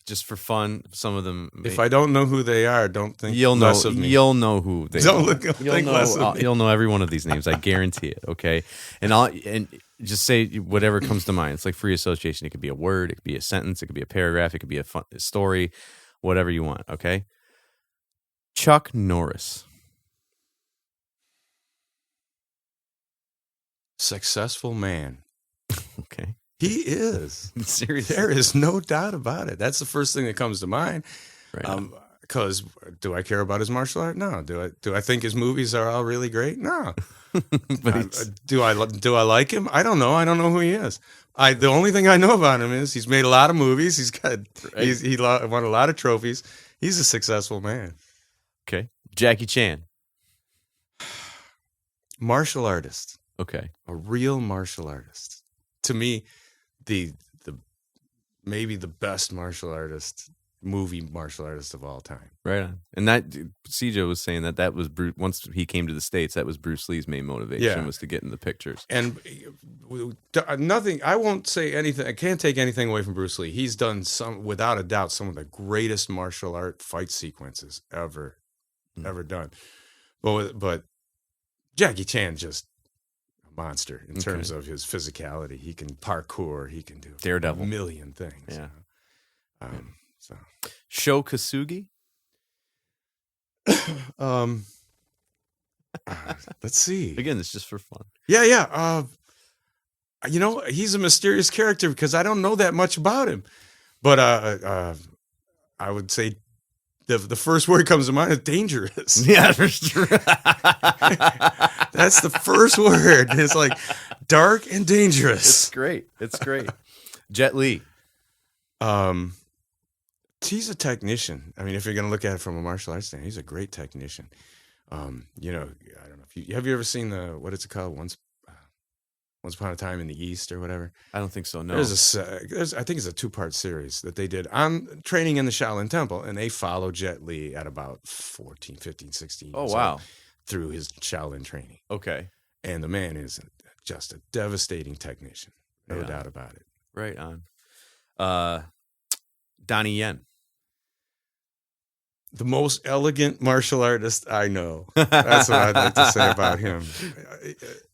just for fun, some of them... If I don't know who they are, don't think you'll less know, of me. You'll know who they Don't are. look, think less of me. You'll know every one of these names, I guarantee it, okay? And just say whatever comes to mind. It's like free association. It could be a word, it could be a sentence, it could be a paragraph, it could be a story, whatever you want, okay? Chuck Norris. Successful man. Okay. He is. Seriously. There is no doubt about it. That's the first thing that comes to mind. Right. Because do I care about his martial art? No. Do I think his movies are all really great? No. But do I like him? I don't know. I don't know who he is. The only thing I know about him is he's made a lot of movies. He's got he won a lot of trophies. He's a successful man. Okay. Jackie Chan. Martial artist. Okay. A real martial artist. To me, the maybe the best movie martial artist of all time. Right on. And that CJ was saying that was Bruce. Once he came to the States, that was Bruce Lee's main motivation was to get in the pictures. And nothing. I won't say anything. I can't take anything away from Bruce Lee. He's done without a doubt, some of the greatest martial art fight sequences ever done. But Jackie Chan just a monster in terms of his physicality. He can parkour. He can do Daredevil. a million things. Yeah. So Sho Kosugi. Let's see. Again, it's just for fun. Yeah. He's a mysterious character because I don't know that much about him. But I would say the first word comes to mind is dangerous. Yeah, that's true. That's the first word. It's like dark and dangerous. It's great. Jet Li. He's a technician. I mean, if you're going to look at it from a martial arts standpoint, he's a great technician. I don't know if you ever seen what is it called? Once Upon a Time in the East or whatever. I don't think so. No. I think it's a 2-part series that they did on training in the Shaolin Temple, and they follow Jet Li at about 14, 15, 16 years old through his Shaolin training. Okay. And the man is just a devastating technician. No doubt about it. Right on. Donnie Yen. The most elegant martial artist I know. That's what I'd like to say about him.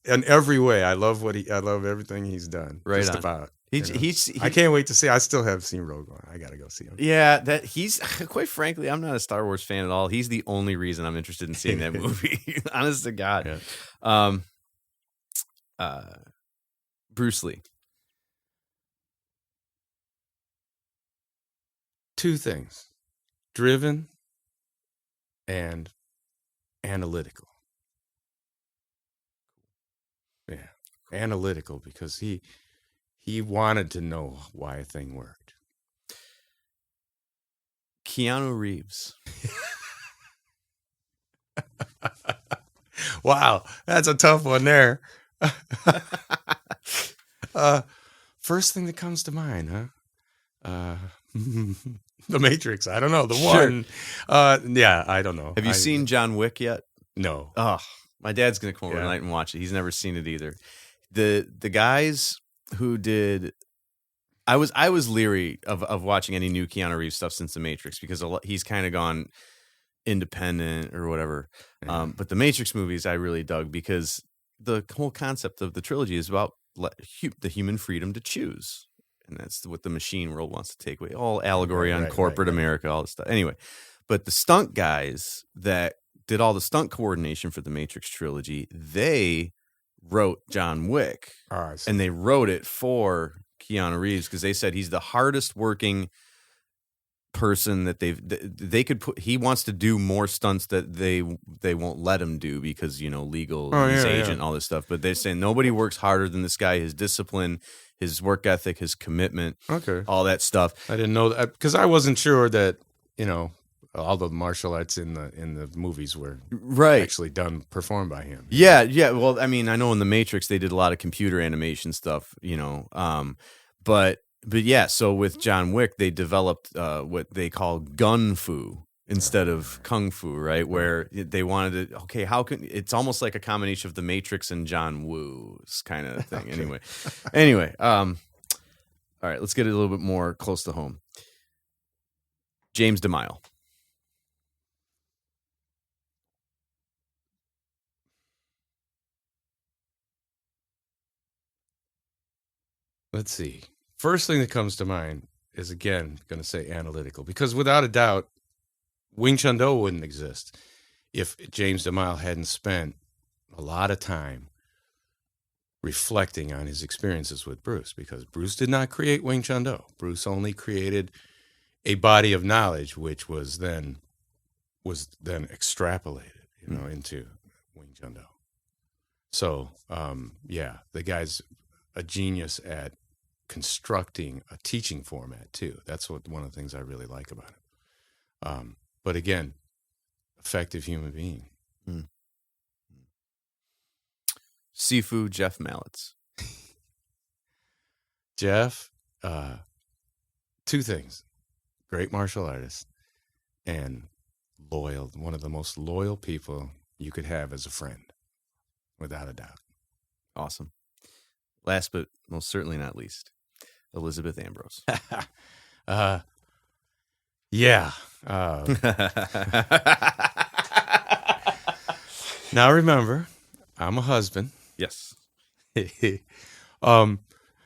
In every way, I love everything he's done. Right just on. about. I can't wait to see. I still haven't seen Rogue One. I got to go see him. Yeah, he's quite frankly, I'm not a Star Wars fan at all. He's the only reason I'm interested in seeing that movie. Honest to God. Yeah. Bruce Lee. 2 things: driven and analytical. Yeah, analytical because he wanted to know why a thing worked. Keanu Reeves. Wow, that's a tough one there. First thing that comes to mind, huh? The Matrix. I don't know. The one. Yeah, I don't know. Have you seen John Wick yet? No. Oh, my dad's gonna come over tonight and watch it. He's never seen it either. The guys who did, I was leery of watching any new Keanu Reeves stuff since The Matrix because he's kind of gone independent or whatever. Yeah. But the Matrix movies I really dug because the whole concept of the trilogy is about the human freedom to choose. And that's what the machine world wants to take away. All allegory on corporate America, all this stuff. Anyway, but the stunt guys that did all the stunt coordination for the Matrix trilogy, they wrote John Wick. And they wrote it for Keanu Reeves because they said he's the hardest working person that they could put. He wants to do more stunts that they won't let him do because, legal, his agent, all this stuff. But they're saying nobody works harder than this guy. His discipline, his work ethic, his commitment, all that stuff. I didn't know that because I wasn't sure that all the martial arts in the movies were actually performed by him. Yeah. Well, I mean, I know in the Matrix they did a lot of computer animation stuff, but yeah. So with John Wick, they developed what they call gun fu, instead of kung fu, right? Where they wanted to, okay, how can, it's almost like a combination of The Matrix and John Woo's kind of thing. Okay. Anyway, all right, let's get it a little bit more close to home. James DeMille. Let's see. First thing that comes to mind is, again, going to say analytical, because without a doubt, Wing Chun Do wouldn't exist if James DeMille hadn't spent a lot of time reflecting on his experiences with Bruce, because Bruce did not create Wing Chun Do. Bruce only created a body of knowledge, which was then extrapolated, into Wing Chun Do. So, the guy's a genius at constructing a teaching format too. That's one of the things I really like about it. But again, effective human being. Sifu Jeff Mallets. Jeff, two things: great martial artist and loyal. One of the most loyal people you could have as a friend, without a doubt. Awesome. Last but most certainly not least, Elizabeth Ambrose. Yeah. Now remember, I'm a husband. Yes.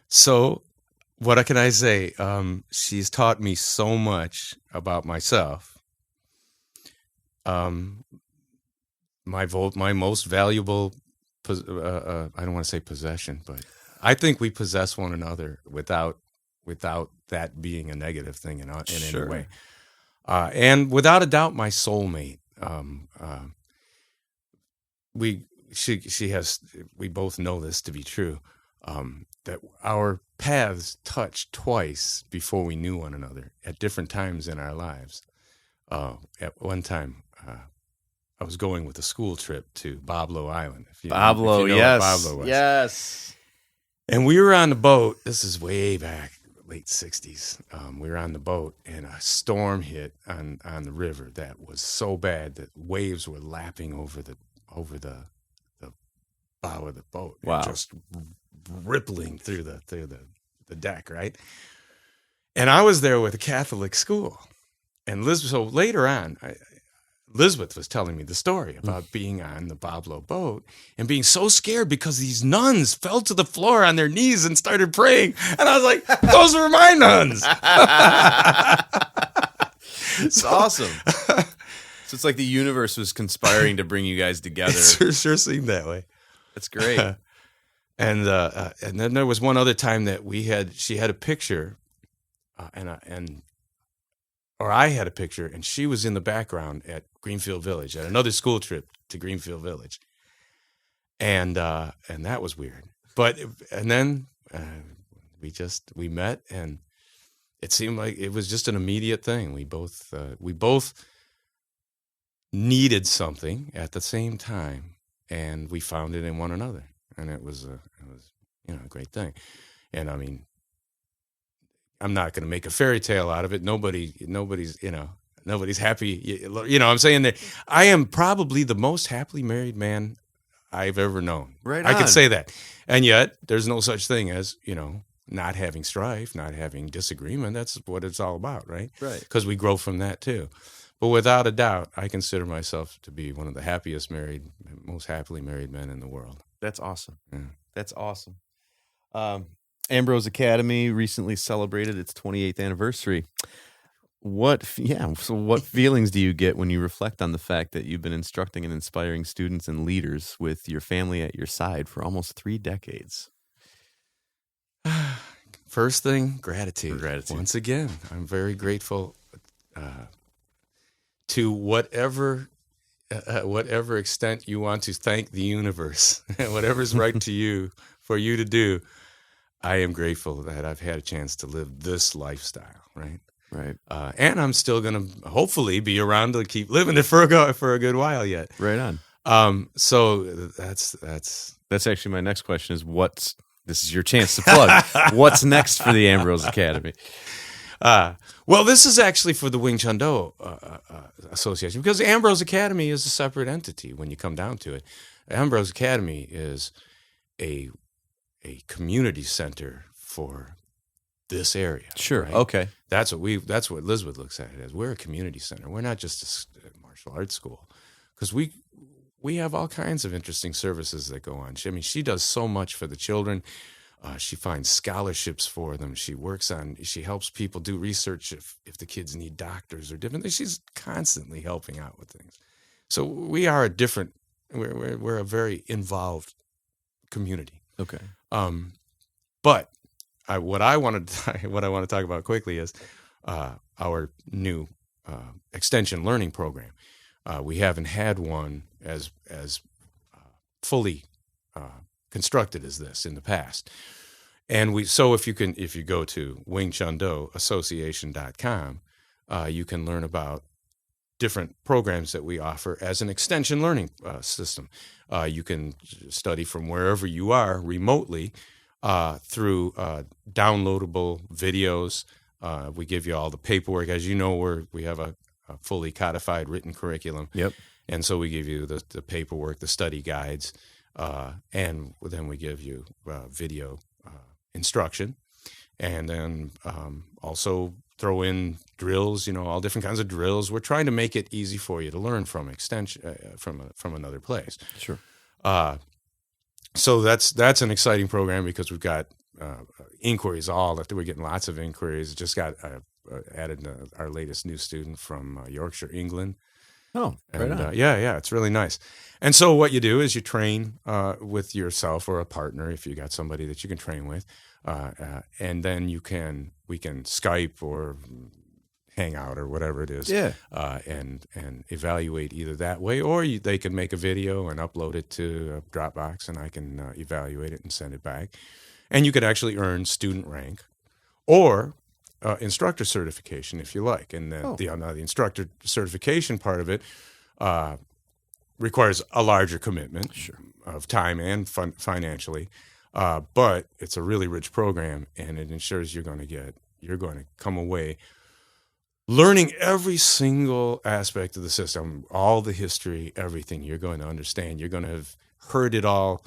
So what can I say? She's taught me so much about myself. My most valuable, I don't want to say possession, but I think we possess one another without that being a negative thing in Sure. any way. And without a doubt, my soulmate. We both know this to be true. That our paths touched twice before we knew one another at different times in our lives. At one time, I was going with a school trip to Boblo Island. If you know what Yes. Boblo was. Yes. And we were on the boat. This is way back, late 60s. We were on the boat, and a storm hit on the river that was so bad that waves were lapping over the bow of the boat. Wow. And just rippling through the deck, right? And I was there with a Catholic school. And so later on, Elizabeth was telling me the story about being on the Boblo boat and being so scared because these nuns fell to the floor on their knees and started praying. And I was like, those were my nuns. It's awesome. So it's like the universe was conspiring to bring you guys together. It sure seemed that way. That's great. And then there was one other time that she had a picture, or I had a picture, and she was in the background at Greenfield Village, at another school trip to Greenfield Village. And that was weird. And then we met, and it seemed like it was just an immediate thing. We both needed something at the same time, and we found it in one another. And it was a great thing. And I mean, I'm not going to make a fairy tale out of it. Nobody's happy. I'm saying that I am probably the most happily married man I've ever known. Right I on. could say that. And yet there's no such thing as, not having strife, not having disagreement. That's what it's all about, right? Right. Because we grow from that too. But without a doubt, I consider myself to be one of the most happily married men in the world. That's awesome. Yeah. That's awesome. Ambrose Academy recently celebrated its 28th anniversary. So what feelings do you get when you reflect on the fact that you've been instructing and inspiring students and leaders with your family at your side for almost 3 decades? First thing, gratitude. Gratitude. Once again, I'm very grateful to whatever extent you want to thank the universe, whatever's right to you for you to do. I am grateful that I've had a chance to live this lifestyle, right? Right. And I'm still going to hopefully be around to keep living it for a good while yet. Right on. So that's actually my next question is this is your chance to plug. What's next for the Ambrose Academy? Well, this is actually for the Wing Chun Do Association, because Ambrose Academy is a separate entity when you come down to it. Ambrose Academy is a community center for this area. Sure. Right? Okay. That's what Elizabeth looks at it as. We're a community center. We're not just a martial arts school, because we have all kinds of interesting services that go on. She does so much for the children. She finds scholarships for them. She helps people do research if the kids need doctors or different things. She's constantly helping out with things. So we are we're a very involved community. Okay. But what I want to talk about quickly is our new extension learning program. We haven't had one as fully constructed as this in the past. And if you go to wingchundoassociation.com, you can learn about different programs that we offer as an extension learning system. You can study from wherever you are remotely through downloadable videos. We give you all the paperwork. As you know, we have a fully codified written curriculum. Yep. And so we give you the paperwork, the study guides, and then we give you video instruction. And then also throw in drills, all different kinds of drills. We're trying to make it easy for you to learn from extension from another place. Sure. So that's an exciting program, because we've got inquiries we're getting lots of inquiries. Just got added our latest new student from Yorkshire, England. Oh, right on. Yeah, it's really nice. And so what you do is you train with yourself or a partner, if you got somebody that you can train with, and then we can Skype or Hangout or whatever it is, and evaluate either that way, or they can make a video and upload it to Dropbox, and I can evaluate it and send it back. And you could actually earn student rank or instructor certification if you like. And the instructor certification part of it requires a larger commitment of time and financially, but it's a really rich program, and it ensures you're going to come away learning every single aspect of the system, all the history, everything. You're going to understand. You're going to have heard it all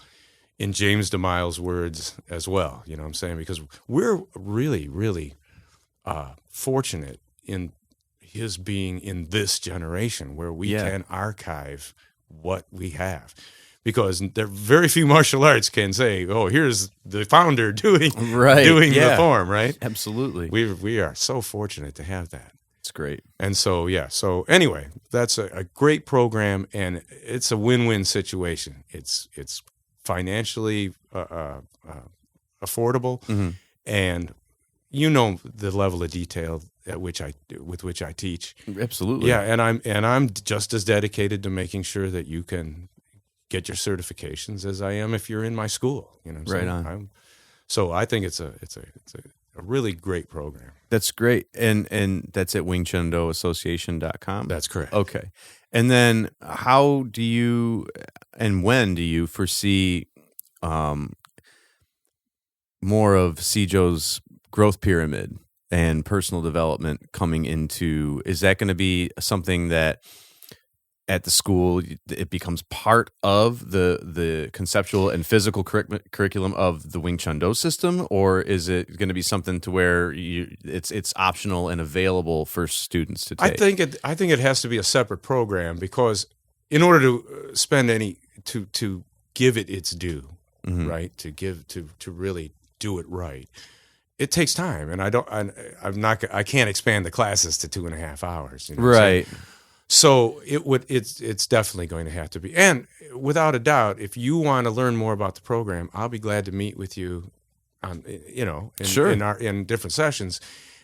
in James DeMille's words as well. You know what I'm saying? Because we're really, really fortunate in his being in this generation where we can archive what we have. Because there are very few martial arts can say, "Oh, here's the founder doing the form," right? Absolutely. We are so fortunate to have that. It's great. And so, so anyway, that's a great program, and it's a win-win situation. It's financially affordable, and the level of detail with which I teach. Absolutely. Yeah, and I'm just as dedicated to making sure that you can get your certifications as I am if you're in my school. You know what I'm saying? On. So I think it's a really great program. That's great. And that's at wingchundoassociation.com? That's correct. Okay. And then how do you and when do you foresee more of Sijo's growth pyramid and personal development coming into? Is that going to be something that at the school it becomes part of the conceptual and physical curriculum of the Wing Chun Do system, or is it going to be something to where it's optional and available for students to take? I think it has to be a separate program, because in order to to give it its due, right? To really do it right, it takes time, and I can't expand the classes to 2.5 hours, right? So it's definitely going to have to be. And without a doubt, if you want to learn more about the program, I'll be glad to meet with you in different sessions,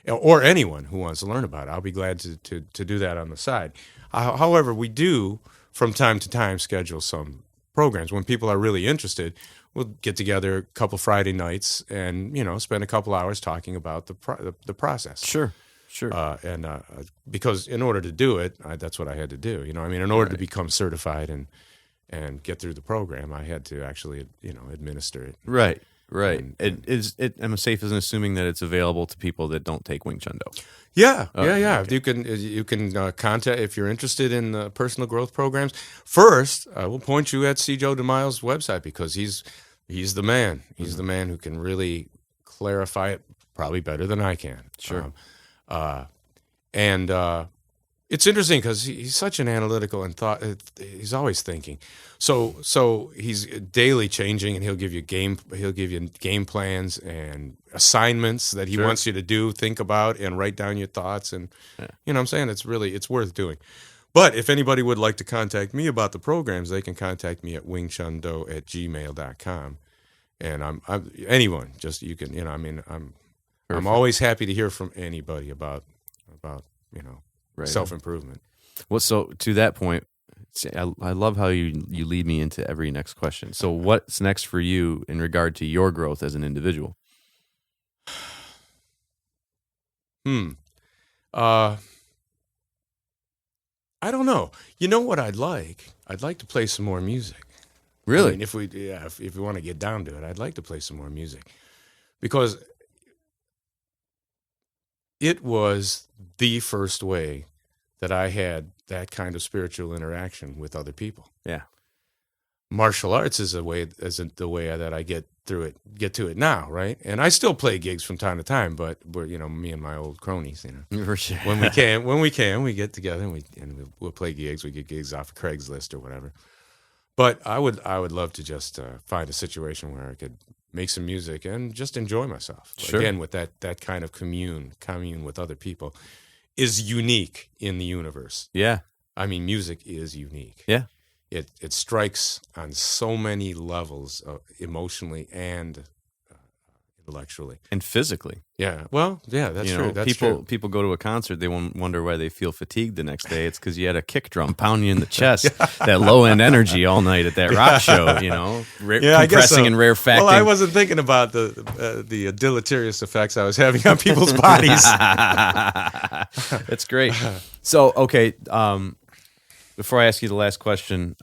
or anyone who wants to learn about it. I'll be glad to do that on the side. However, we do from time to time schedule some programs when people are really interested. We'll get together a couple Friday nights and spend a couple hours talking about the process. Sure. Because in order to do it, that's what I had to do. In order to become certified and get through the program, I had to actually, administer it. Right. Right. I'm safe in assuming that it's available to people that don't take Wing Chun Do. Yeah. Okay. You can contact if you're interested in personal growth programs. First, I will point you at Sijo DeMile's website because he's the man. He's the man who can really clarify it probably better than I can. Sure. It's interesting because he's such an analytical and thought. He's always thinking. So he's daily changing, and he'll give you game plans and assignments that he wants you to do, think about, and write down your thoughts. And you know what I'm saying? It's worth doing. But if anybody would like to contact me about the programs, they can contact me at wingchundo@gmail.com. And I'm anyone. Just you can. I'm always happy to hear from anybody about self-improvement. Well, so to that point, I love how you lead me into every next question. So what's next for you in regard to your growth as an individual? I don't know. You know what I'd like? I'd like to play some more music. Really? I mean, if we want to get down to it, I'd like to play some more music because it was the first way that I had that kind of spiritual interaction with other people. Yeah. Martial arts is the way that I get to it now, right? And I still play gigs from time to time, but we're me and my old cronies, For sure. when we can, we get together and we'll play gigs. We get gigs off of Craigslist or whatever. But I would love to just find a situation where I could make some music and just enjoy myself. Sure. Again, with that kind of commune with other people is unique in the universe. Yeah. I mean, music is unique. Yeah. It strikes on so many levels, emotionally and intellectually And physically. Yeah. Well, yeah, that's true. That's true. People go to a concert, they wonder why they feel fatigued the next day. It's because you had a kick drum pounding you in the chest, that low end energy all night at that rock show. I guess so. Compressing and rarefacting. Well, I wasn't thinking about the deleterious effects I was having on people's bodies. That's great. So, okay. Before I ask you the last question,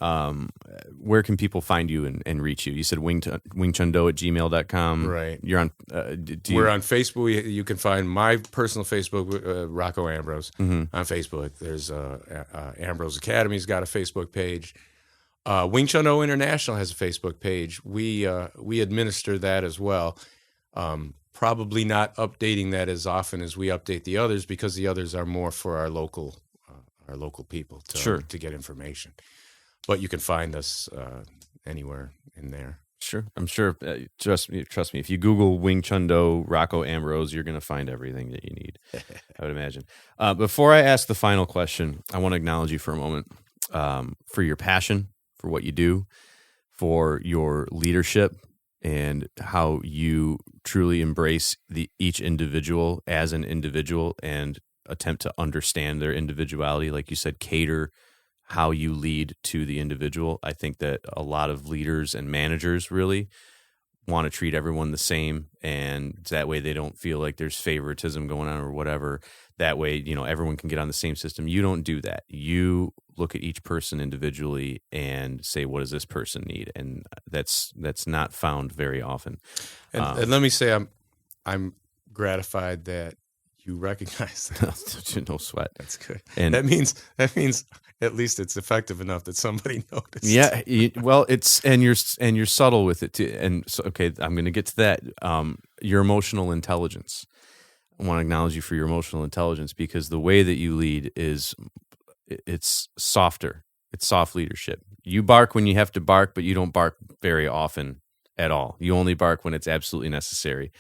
where can people find you and reach you? You said wingchundo@gmail.com. Right. You're on. We're on Facebook. You can find my personal Facebook, Rocco Ambrose, on Facebook. There's Ambrose Academy's got a Facebook page. Wing Chun Do International has a Facebook page. We administer that as well. Probably not updating that as often as we update the others because the others are more for our local people to get information. But you can find us anywhere in there. Sure. I'm sure. Trust me. If you Google Wing Chun Do, Rocco Ambrose, you're going to find everything that you need, I would imagine. Before I ask the final question, I want to acknowledge you for a moment for your passion, for what you do, for your leadership, and how you truly embrace each individual as an individual and attempt to understand their individuality. Like you said, cater how you lead to the individual. I think that a lot of leaders and managers really want to treat everyone the same, and that way they don't feel like there's favoritism going on or whatever. That way, everyone can get on the same system. You don't do that. You look at each person individually and say, what does this person need? And that's not found very often. And let me say, I'm gratified that you recognize that. No sweat. That's good. And that means at least it's effective enough that somebody noticed. Yeah. Well, you're subtle with it too. And so, okay, I'm going to get to that. Your emotional intelligence. I want to acknowledge you for your emotional intelligence because the way that you lead it's softer. It's soft leadership. You bark when you have to bark, but you don't bark very often at all. You only bark when it's absolutely necessary.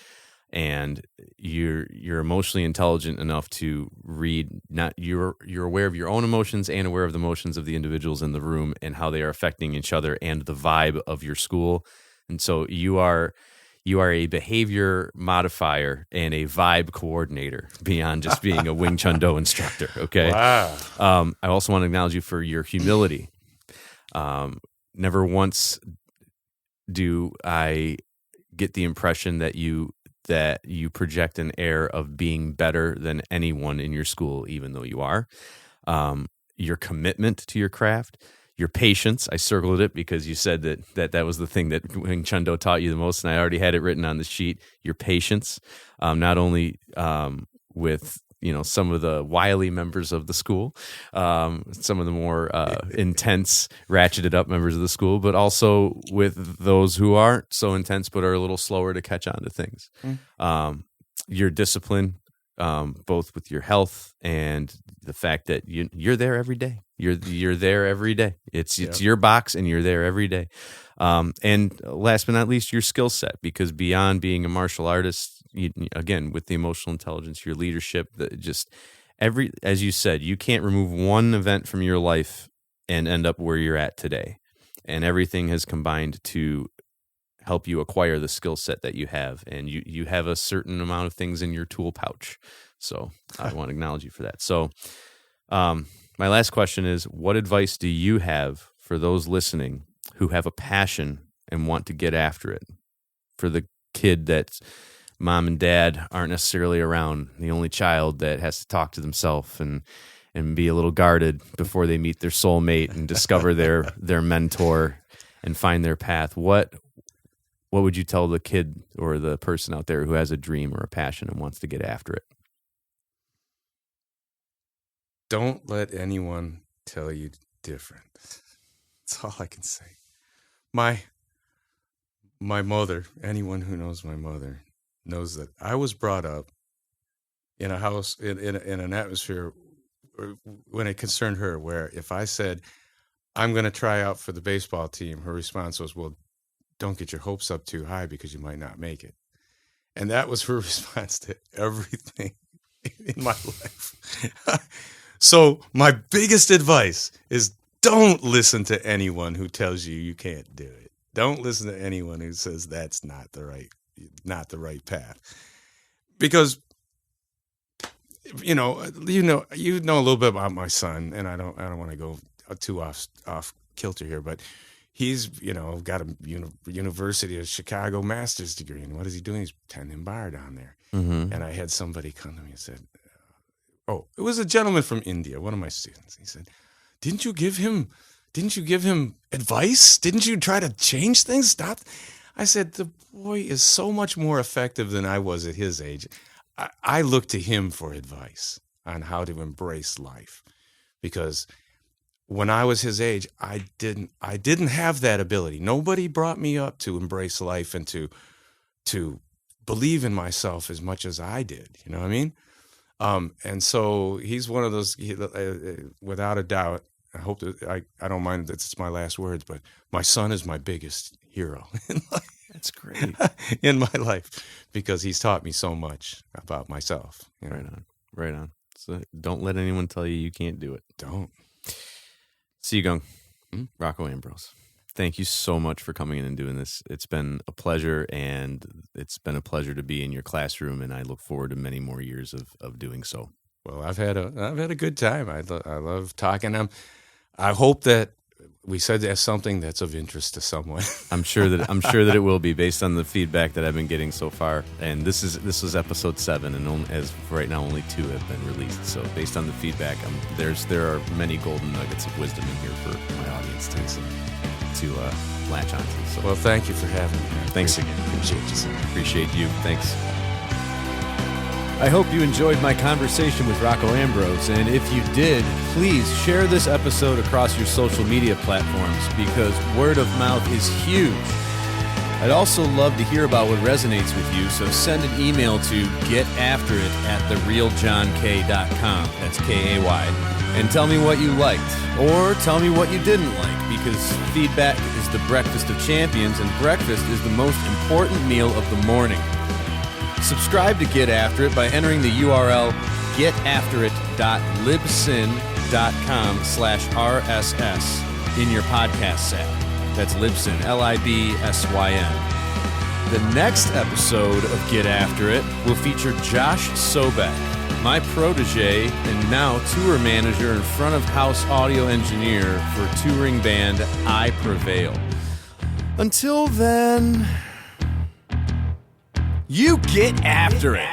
And you're emotionally intelligent enough to read. You're aware of your own emotions and aware of the emotions of the individuals in the room and how they are affecting each other and the vibe of your school. And so you are a behavior modifier and a vibe coordinator beyond just being a Wing Chun Do instructor. Okay. Wow. I also want to acknowledge you for your humility. Never once do I get the impression that you project an air of being better than anyone in your school, even though you are. Your commitment to your craft, your patience. I circled it because you said that was the thing that Wing Chun Do taught you the most, and I already had it written on the sheet. Your patience, not only with some of the wily members of the school, some of the more intense, ratcheted up members of the school, but also with those who aren't so intense but are a little slower to catch on to things. Your discipline, both with your health and the fact that you're there every day. You're there every day. It's your box, and you're there every day. And last but not least, your skill set, because beyond being a martial artist, again, with the emotional intelligence, your leadership, as you said, you can't remove one event from your life and end up where you're at today. And everything has combined to help you acquire the skill set that you have. And you have a certain amount of things in your tool pouch. So I want to acknowledge you for that. So my last question is, what advice do you have for those listening who have a passion and want to get after it? For the kid that mom and dad aren't necessarily around, the only child that has to talk to themselves and be a little guarded before they meet their soulmate and discover their mentor and find their path. What would you tell the kid or the person out there who has a dream or a passion and wants to get after it? Don't let anyone tell you different. That's all I can say. My mother, anyone who knows my mother, knows that I was brought up in a house, in an atmosphere when it concerned her, where if I said, I'm going to try out for the baseball team, her response was, well, don't get your hopes up too high because you might not make it. And that was her response to everything in my life. So my biggest advice is, don't listen to anyone who tells you can't do it. Don't listen to anyone who says that's not the right path. Because you know a little bit about my son, and I don't want to go too off kilter here, but he's got a University of Chicago master's degree, and what is he doing? He's tending bar down there. Mm-hmm. And I had somebody come to me and said, it was a gentleman from India, one of my students. He said, Didn't you give him advice? Didn't you try to change things? Stop. I said, the boy is so much more effective than I was at his age. I looked to him for advice on how to embrace life, because when I was his age, I didn't have that ability. Nobody brought me up to embrace life and to believe in myself as much as I did. You know what I mean? And so he's one of those, without a doubt. I hope that I don't mind that it's my last words, but my son is my biggest hero in life. That's great. In my life, because he's taught me so much about myself. Right on. So don't let anyone tell you can't do it. Don't. Sigung, Rocco Ambrose, thank you so much for coming in and doing this. It's been a pleasure, and it's been a pleasure to be in your classroom, and I look forward to many more years of doing so. Well, I've had a good time. I love talking. I hope that we said there's something that's of interest to someone. I'm sure that it will be, based on the feedback that I've been getting so far. And this is episode 7, and as of right now, only 2 have been released. So based on the feedback, there are many golden nuggets of wisdom in here for my audience to latch onto. So, well, thank you for having me. Thanks again. Appreciate you, sir. Appreciate you. Thanks. I hope you enjoyed my conversation with Rocco Ambrose, and if you did, please share this episode across your social media platforms, because word of mouth is huge. I'd also love to hear about what resonates with you, so send an email to getafterit@therealjohnk.com, that's K-A-Y, and tell me what you liked, or tell me what you didn't like, because feedback is the breakfast of champions, and breakfast is the most important meal of the morning. Subscribe to Get After It by entering the URL getafterit.libsyn.com/RSS in your podcast app. That's Libsyn, Libsyn. The next episode of Get After It will feature Josh Sobek, my protege and now tour manager and front of house audio engineer for touring band I Prevail. Until then, you get after it.